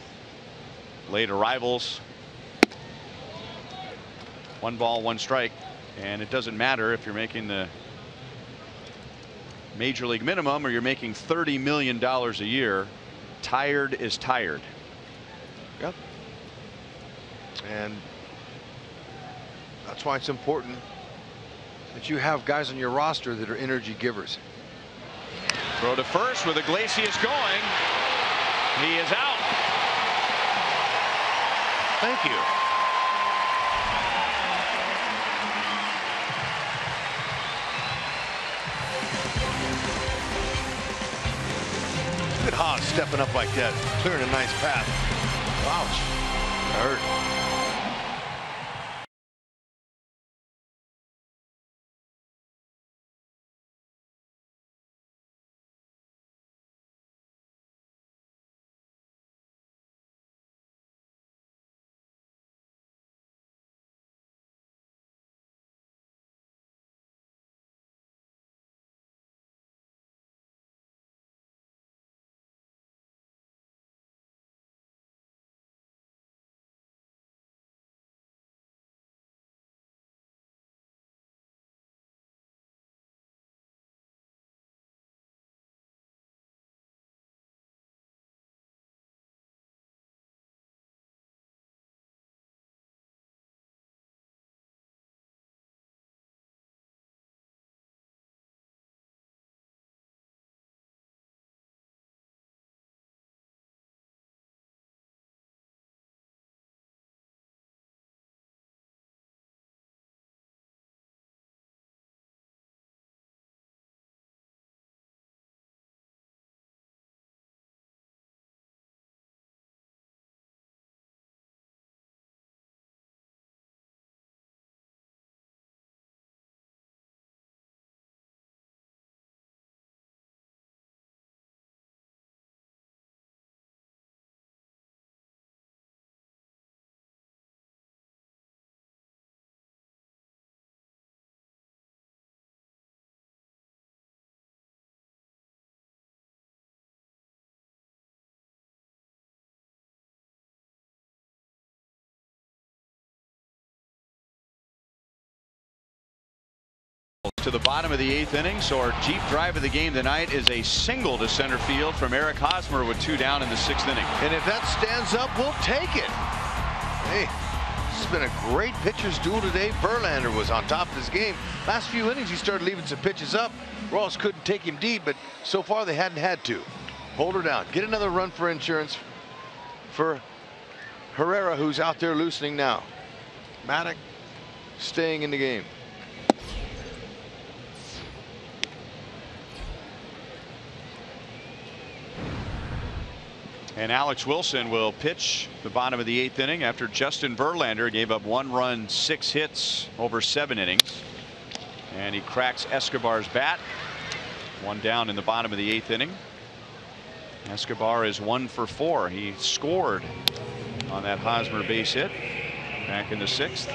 late arrivals. 1 ball, 1 strike, and it doesn't matter if you're making the major league minimum or you're making $30 million a year. Tired is tired. Yep. And That's why it's important that you have guys on your roster that are energy givers. Throw to first with Iglesias going. He is out. Thank you. Good Haas stepping up like that, clearing a nice path. Ouch. That hurt. To the bottom of the 8th inning, so our deep drive of the game tonight is a single to center field from Eric Hosmer with 2 down in the 6th inning. And if that stands up, we'll take it. Hey, this has been a great pitcher's duel today. Verlander was on top of his game. Last few innings, he started leaving some pitches up. Royals couldn't take him deep, but so far they hadn't had to. Hold her down. Get another run for insurance for Herrera, who's out there loosening now. Maddox staying in the game. And Alex Wilson will pitch the bottom of the 8th inning after Justin Verlander gave up 1 run, 6 hits over 7 innings. And he cracks Escobar's bat. 1 down in the bottom of the 8th inning. Escobar is 1 for 4. He scored on that Hosmer base hit back in the 6th.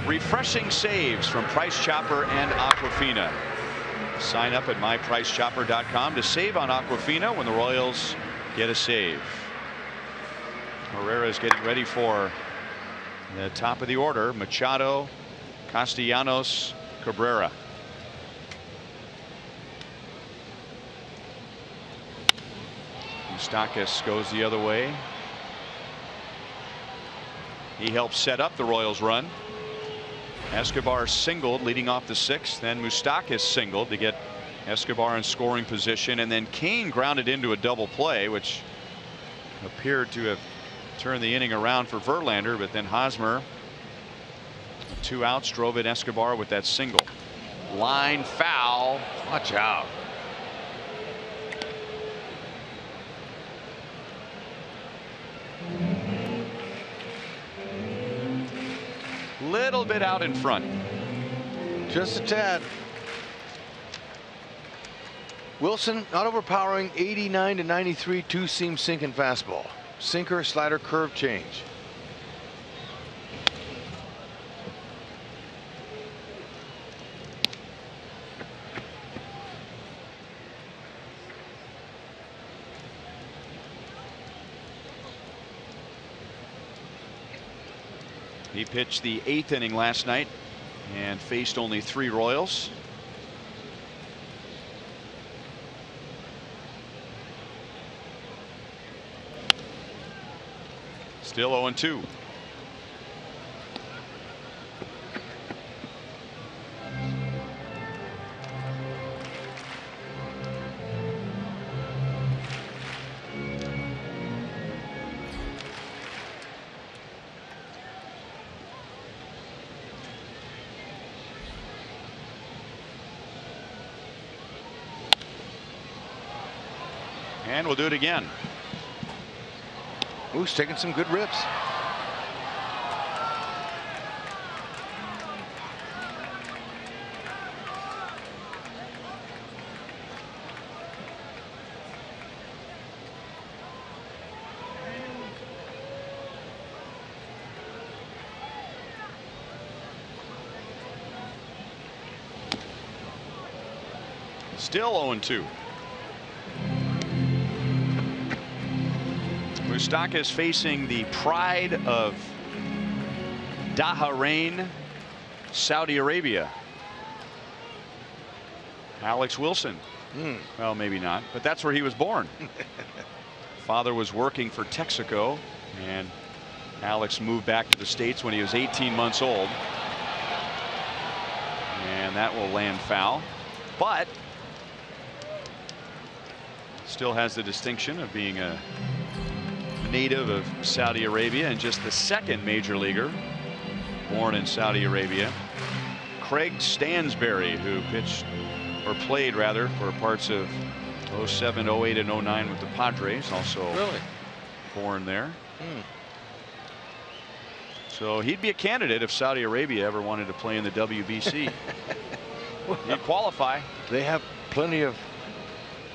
Refreshing saves from Price Chopper and Aquafina. Sign up at mypricechopper.com to save on Aquafina when the Royals get a save. Herrera is getting ready for the top of the order. Machado, Castellanos, Cabrera. Moustakas goes the other way. He helps set up the Royals run. Escobar singled leading off the 6th. Then Moustakas singled to get Escobar in scoring position, and then Kane grounded into a double play, which appeared to have turned the inning around for Verlander, but then Hosmer, 2 outs, drove in Escobar with that single. Line foul. Watch out. Little bit out in front. Just a tad. Wilson, not overpowering, 89 to 93 2-seam sinking fastball. Sinker, slider, curve change. He pitched the 8th inning last night and faced only 3 Royals. Still 0-2. And we'll do it again. Who's taking some good rips. Still 0-2. Moustakas facing the pride of Bahrain, Saudi Arabia. Alex Wilson. Well, maybe not, but that's where he was born. Father was working for Texaco, and Alex moved back to the States when he was 18 months old. And that will land foul, but still has the distinction of being a native of Saudi Arabia and just the second major leaguer born in Saudi Arabia. Craig Stansberry, who pitched or played rather for parts of 07, 08, and 09 with the Padres, also born there. So he'd be a candidate if Saudi Arabia ever wanted to play in the WBC. He'd qualify. They have plenty of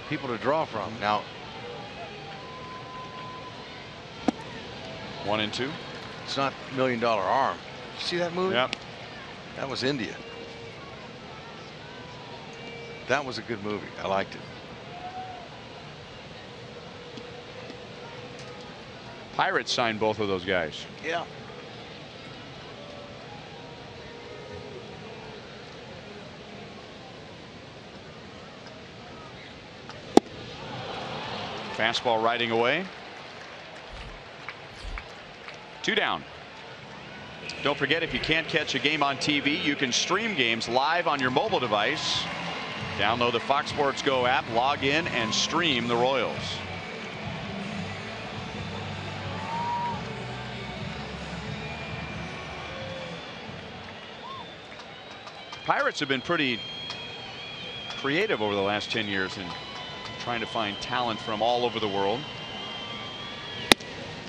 people to draw from. Now 1-2. It's not $1 Million Arm. You see that movie? Yep. That was India. That was a good movie. I liked it. Pirates signed both of those guys. Yeah. Fastball riding away. 2 down. Don't forget, if you can't catch a game on TV, you can stream games live on your mobile device. Download the Fox Sports Go app, log in, and stream the Royals. Pirates have been pretty creative over the last 10 years in trying to find talent from all over the world.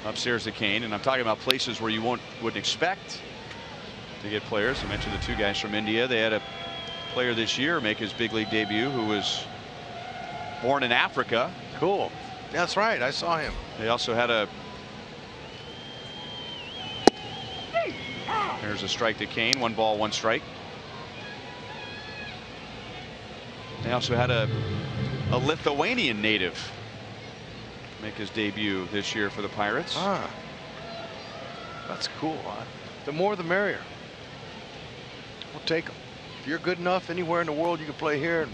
Upstairs to Kane, and I'm talking about places where you wouldn't expect to get players. I mentioned the 2 guys from India. They had a player this year make his big league debut who was born in Africa. Cool. That's right. I saw him. They also had there's a strike to Kane. 1 ball, 1 strike. They also had a Lithuanian native make his debut this year for the Pirates. That's cool. The more the merrier. We'll take them. If you're good enough anywhere in the world, you can play here. And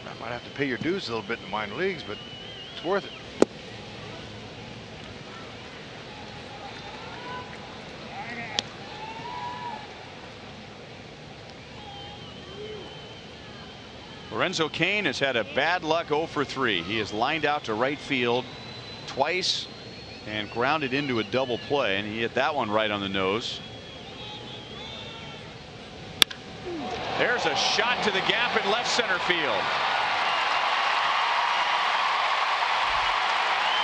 I might have to pay your dues a little bit in the minor leagues, but it's worth it. Lorenzo Cain has had a bad luck 0 for 3. He is lined out to right field twice and grounded into a double play, and he hit that one right on the nose. There's a shot to the gap in left center field.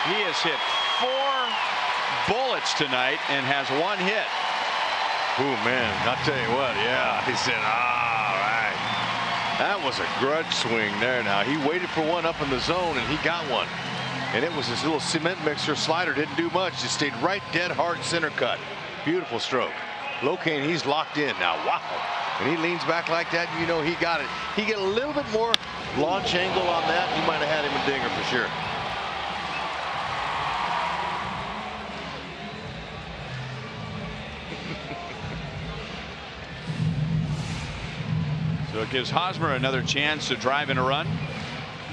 He has hit 4 bullets tonight and has 1 hit. Oh man, I'll tell you what, yeah, he said, all right. That was a grudge swing there. Now he waited for one up in the zone and he got one. And it was this little cement mixer slider, didn't do much, just stayed right dead hard center cut. Beautiful stroke. Locane, he's locked in now. Wow. And he leans back like that, you know he got it. He get a little bit more launch angle on that, he might have had him a dinger for sure. So it gives Hosmer another chance to drive in a run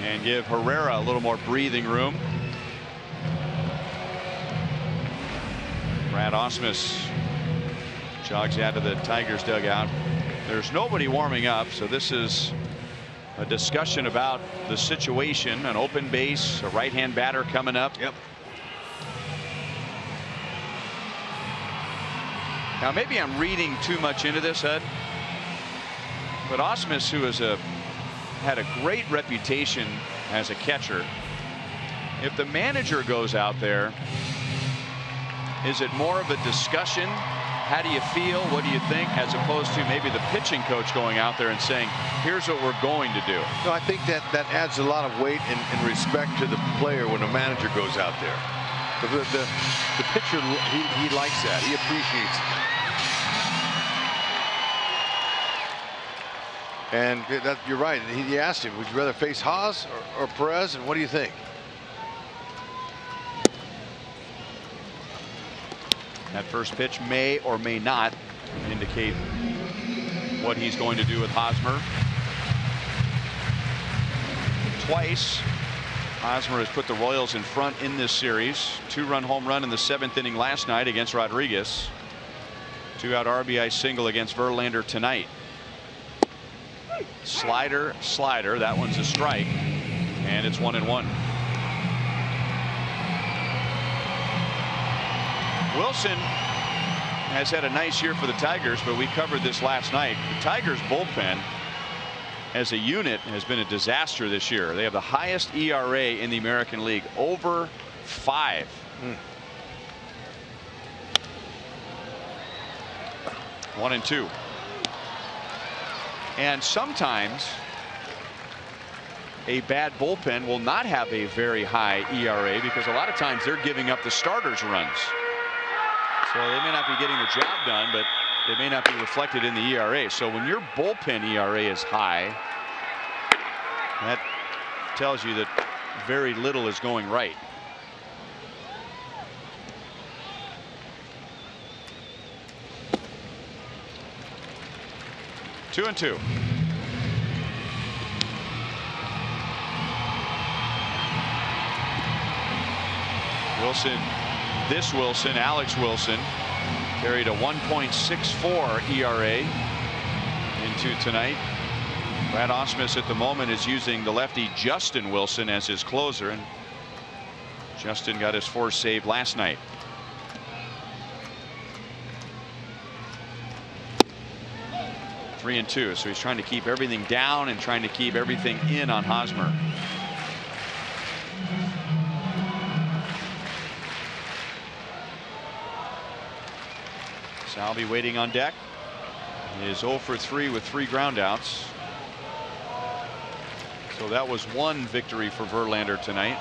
and give Herrera a little more breathing room. Brad Ausmus jogs out of the Tigers dugout. There's nobody warming up, so this is a discussion about the situation. An open base, a right-hand batter coming up. Yep. Now maybe I'm reading too much into this, Ed, but Ausmus, who is had a great reputation as a catcher, if the manager goes out there, is it more of a discussion? How do you feel? What do you think? As opposed to maybe the pitching coach going out there and saying, here's what we're going to do. No, I think that adds a lot of weight and respect to the player when the manager goes out there. The pitcher, he likes that. He appreciates it. And you're right. He asked him, would you rather face Haas or Perez? And what do you think? That first pitch may or may not indicate what he's going to do with Hosmer. Twice, Hosmer has put the Royals in front in this series. 2-run home run in the 7th inning last night against Rodriguez. 2-out RBI single against Verlander tonight. Slider. That one's a strike. And it's 1-1. Wilson has had a nice year for the Tigers, but we covered this last night. The Tigers bullpen as a unit has been a disaster this year. They have the highest ERA in the American League, over 5. 1-2. And sometimes a bad bullpen will not have a very high ERA because a lot of times they're giving up the starters runs. So they may not be getting the job done, but they may not be reflected in the ERA. So when your bullpen ERA is high, that tells you that very little is going right. Two and two. Wilson. This Wilson, Alex Wilson, carried a 1.64 ERA into tonight. Brad Ausmus at the moment is using the lefty Justin Wilson as his closer, and Justin got his 4th save last night. Three and two, so he's trying to keep everything down and trying to keep everything in on Hosmer. Salvi waiting on deck. He is 0 for 3 with 3 groundouts. So that was 1 victory for Verlander tonight.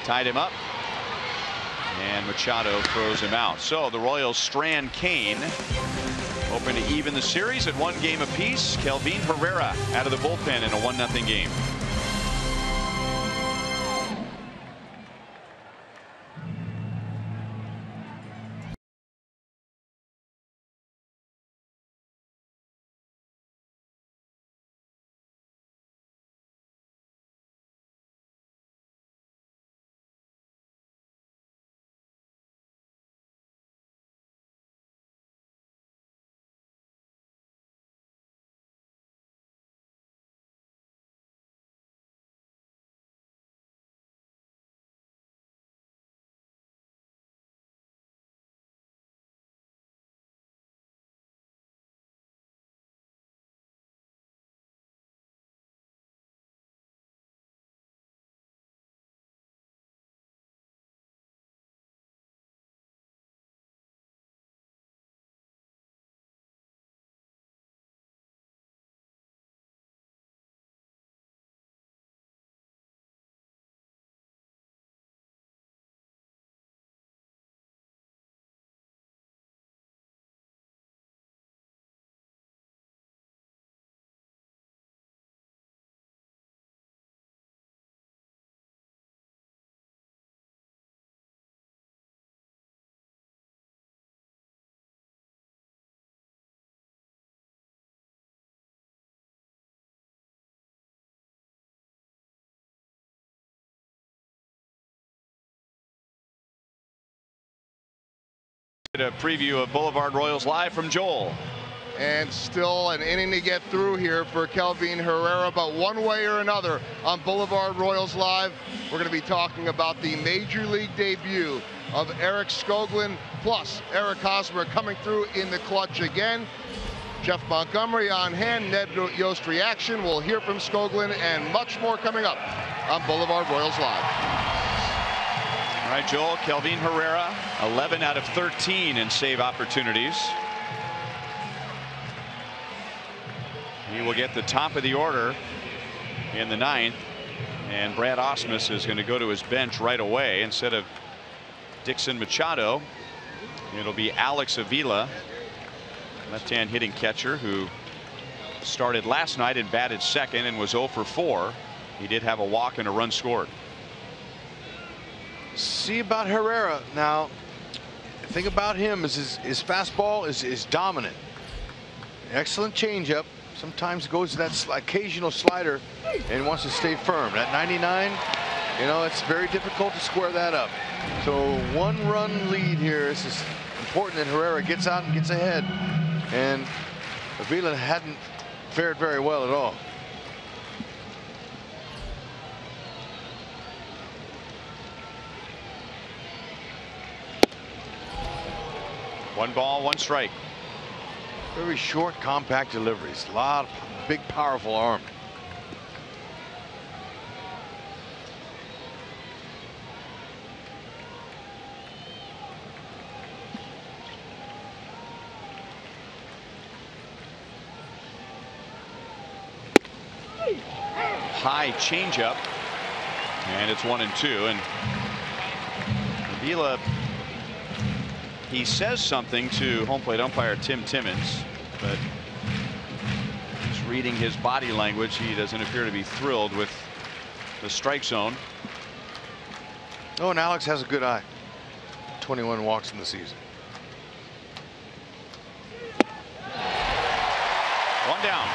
Tied him up. And Machado throws him out. So the Royals strand Kane. Hoping to even the series at 1 game apiece. Kelvin Herrera out of the bullpen in a 1-0 game. A preview of Boulevard Royals live from Joel. And still an inning to get through here for Kelvin Herrera, but one way or another on Boulevard Royals Live, we're going to be talking about the Major League debut of Eric Skoglund plus Eric Hosmer coming through in the clutch again. Jeff Montgomery on hand, Ned Yost reaction. We'll hear from Skoglund and much more coming up on Boulevard Royals Live. All right, Joel, Kelvin Herrera, 11 out of 13 in save opportunities. He will get the top of the order in the 9th, and Brad Ausmus is going to go to his bench right away. Instead of Dixon Machado, it'll be Alex Avila, left-hand hitting catcher, who started last night and batted second and was 0 for 4. He did have a walk and a run scored. See about Herrera now. The thing about him is his fastball is dominant. Excellent changeup. Sometimes goes to that occasional slider and wants to stay firm. At 99, you know, it's very difficult to square that up. So 1-run lead here. This is important that Herrera gets out and gets ahead. And Avila hadn't fared very well at all. One ball, one strike. Very short, compact deliveries. A lot of big, powerful arm. High changeup, and it's 1-2. And Avila, he says something to home plate umpire Tim Timmons, but just reading his body language, he doesn't appear to be thrilled with the strike zone. Oh, and Alex has a good eye. 21 walks in the season. One down.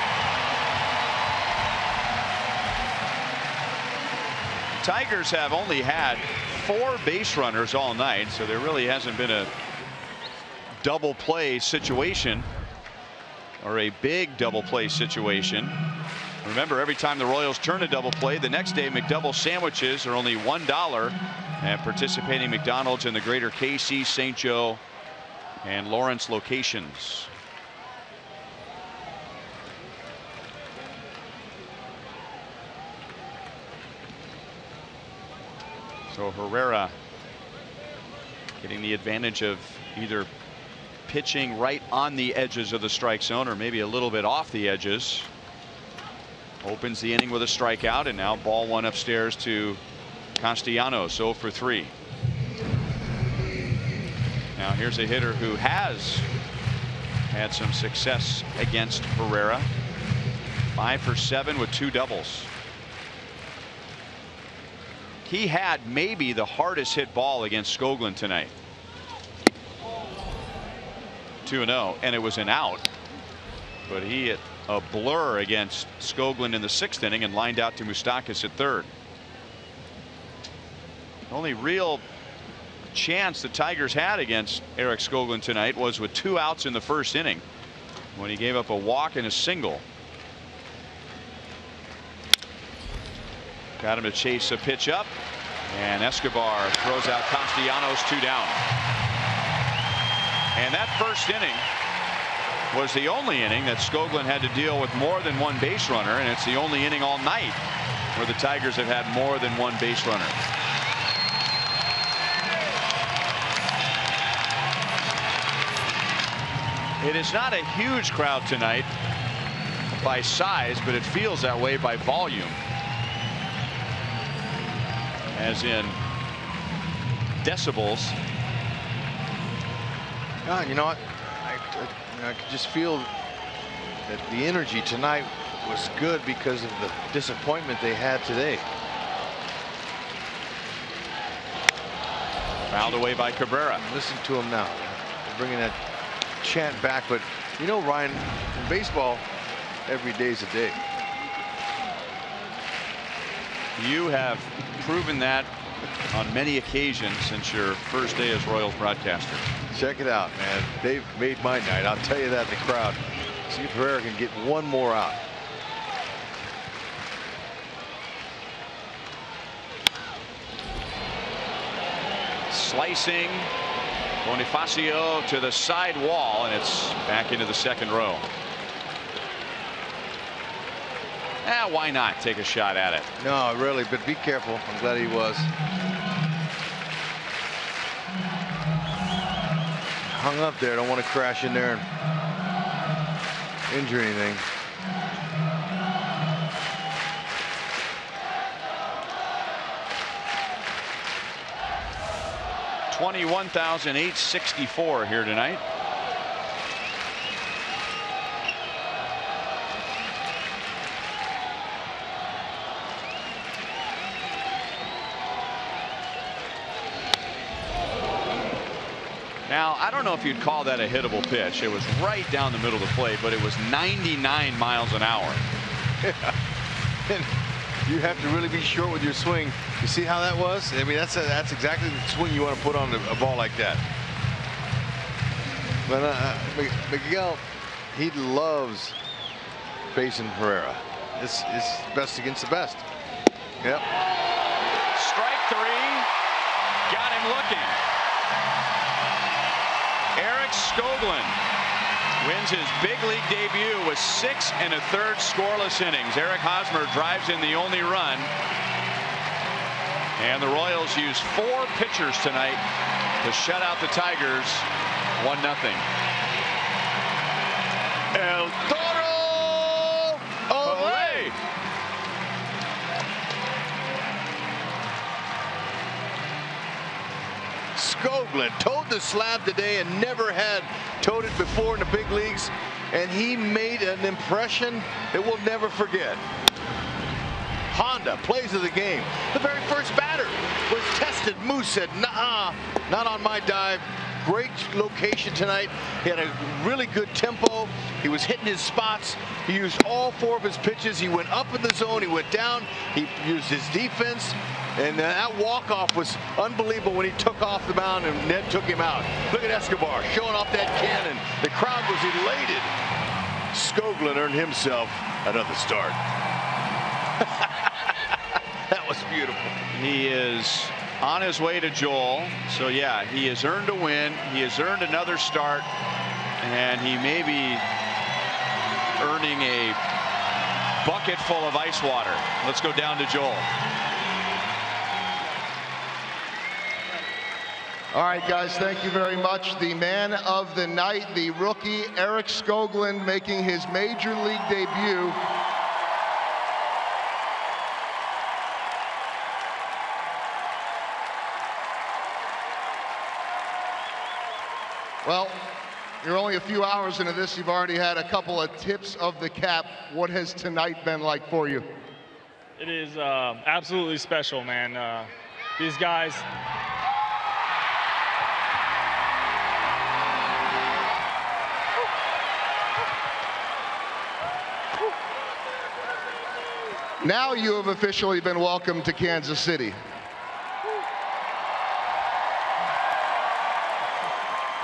Tigers have only had 4 base runners all night, so there really hasn't been a double play situation or a big double play situation. Remember, every time the Royals turn a double play, the next day McDouble sandwiches are only $1 at participating McDonald's in the greater KC, St. Joe, and Lawrence locations. So Herrera getting the advantage of either pitching right on the edges of the strike zone or maybe a little bit off the edges. Opens the inning with a strikeout, and now ball 1 upstairs to Castellanos, 0 for 3. Now here's a hitter who has had some success against Herrera. 5 for 7 with 2 doubles. He had maybe the hardest hit ball against Skoglund tonight. 2-0, and it was an out, but he hit a blur against Skoglund in the 6th inning and lined out to Moustakas at 3rd. Only real chance the Tigers had against Eric Skoglund tonight was with 2 outs in the 1st inning when he gave up a walk and a single. Got him to chase a pitch up, and Escobar throws out Castellanos, 2 down. And that 1st inning was the only inning that Skoglund had to deal with more than 1 base runner, and it's the only inning all night where the Tigers have had more than 1 base runner. It is not a huge crowd tonight by size, but it feels that way by volume. As in decibels. You know what? I could just feel that the energy tonight was good because of the disappointment they had today. Fouled away by Cabrera. Listen to him now. They're bringing that chant back, but you know, Ryan, in baseball, every day's a day. You have proven that on many occasions since your first day as Royals broadcaster. Check it out, man. They've made my night. I'll tell you that in the crowd. See if Herrera can get 1 more out. Slicing Bonifacio to the side wall, and it's back into the 2nd row. Why not take a shot at it? No, really, but be careful. I'm glad he was. Hung up there. Don't want to crash in there and injure anything. $21,864 here tonight. Now, I don't know if you'd call that a hittable pitch. It was right down the middle of the plate, but it was 99 miles an hour. And you have to really be short with your swing. You see how that was? I mean, that's exactly the swing you want to put on a ball like that. But Miguel, he loves facing Herrera. It's best against the best. Yep. Strike three. Got him looking. Eric Skoglund wins his big league debut with 6 1/3 scoreless innings. Eric Hosmer drives in the only run. And the Royals use 4 pitchers tonight to shut out the Tigers 1-0. El Toro! Olé! Skoglund towed the slab today and never had towed it before in the big leagues, and he made an impression that we'll never forget. Honda, plays of the game. The very first batter was tested. Moose said, nah, not on my dive. Great location tonight. He had a really good tempo. He was hitting his spots. He used all 4 of his pitches. He went up in the zone. He went down. He used his defense. And that walk-off was unbelievable when he took off the mound and Ned took him out. Look at Escobar showing off that cannon. The crowd was elated. Skoglund earned himself another start. That was beautiful. He is on his way to Joel. So, yeah, he has earned a win. He has earned another start. And he may be earning a bucket full of ice water. Let's go down to Joel. All right, guys, thank you very much. The man of the night, the rookie, Eric Skoglund, making his major league debut. Well, you're only a few hours into this. You've already had a couple of tips of the cap. What has tonight been like for you? It is absolutely special, man. These guys. Now you have officially been welcomed to Kansas City.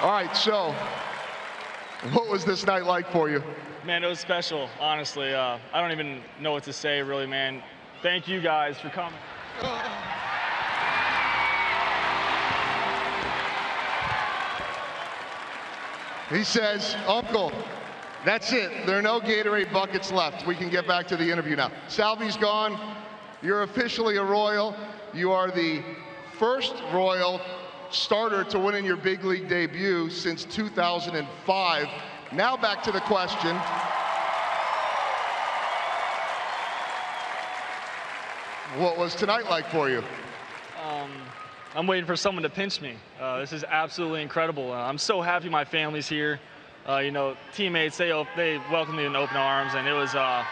All right, so what was this night like for you? Man, it was special, honestly. I don't even know what to say, really, man. Thank you guys for coming. He says, Uncle, that's it. There are no Gatorade buckets left. We can get back to the interview now. Salvy's gone. You're officially a Royal. You are the first Royal starter to win in your big league debut since 2005. Now back to the question. What was tonight like for you? I'm waiting for someone to pinch me. This is absolutely incredible. I'm so happy my family's here. You know, teammates, they welcomed me in open arms, and it was a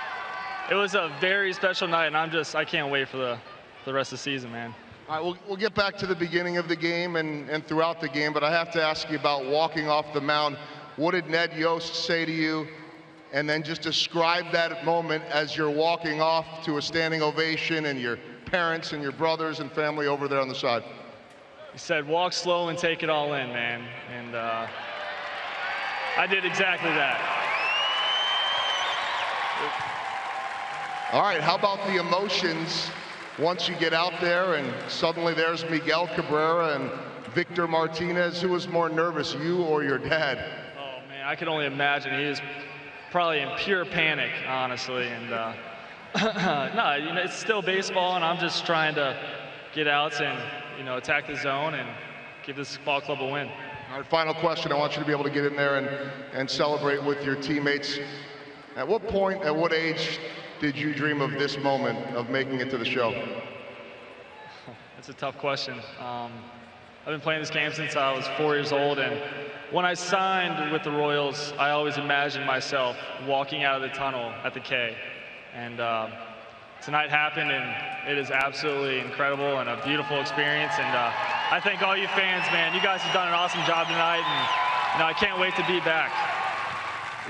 very special night, and I can't wait for the rest of the season, man. All right, we'll get back to the beginning of the game and throughout the game, but I have to ask you about walking off the mound. What did Ned Yost say to you? And then just describe that moment as you're walking off to a standing ovation and your parents and your brothers and family over there on the side. He said, walk slow and take it all in, man. And I did exactly that. All right, how about the emotions once you get out there and suddenly there's Miguel Cabrera and Victor Martinez? Who was more nervous, you or your dad? Oh, man, I can only imagine. He was probably in pure panic, honestly. And No, you know, it's still baseball, and I'm just trying to get outs and, you know, attack the zone and give this ball club a win. All right, final question. I want you to be able to get in there and celebrate with your teammates. At what point, at what age did you dream of this moment of making it to the show? That's a tough question. I've been playing this game since I was 4 years old, and when I signed with the Royals, I always imagined myself walking out of the tunnel at the K. And tonight happened, and it is absolutely incredible and a beautiful experience. And I thank all you fans, man. You guys have done an awesome job tonight, and you know, I can't wait to be back.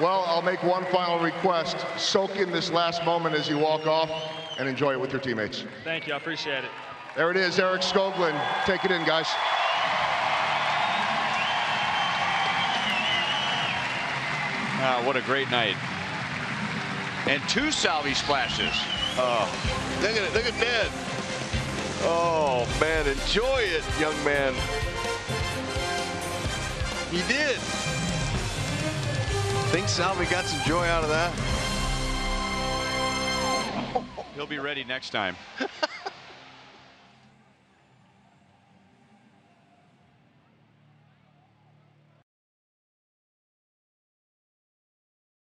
Well, I'll make one final request. Soak in this last moment as you walk off and enjoy it with your teammates. Thank you. I appreciate it. There it is, Eric Skoglund. Take it in, guys. What a great night. And 2 salvie splashes. Oh, look at it. Look at Ned. Oh, man, enjoy it, young man. He did. Think Salvi got some joy out of that? He'll be ready next time.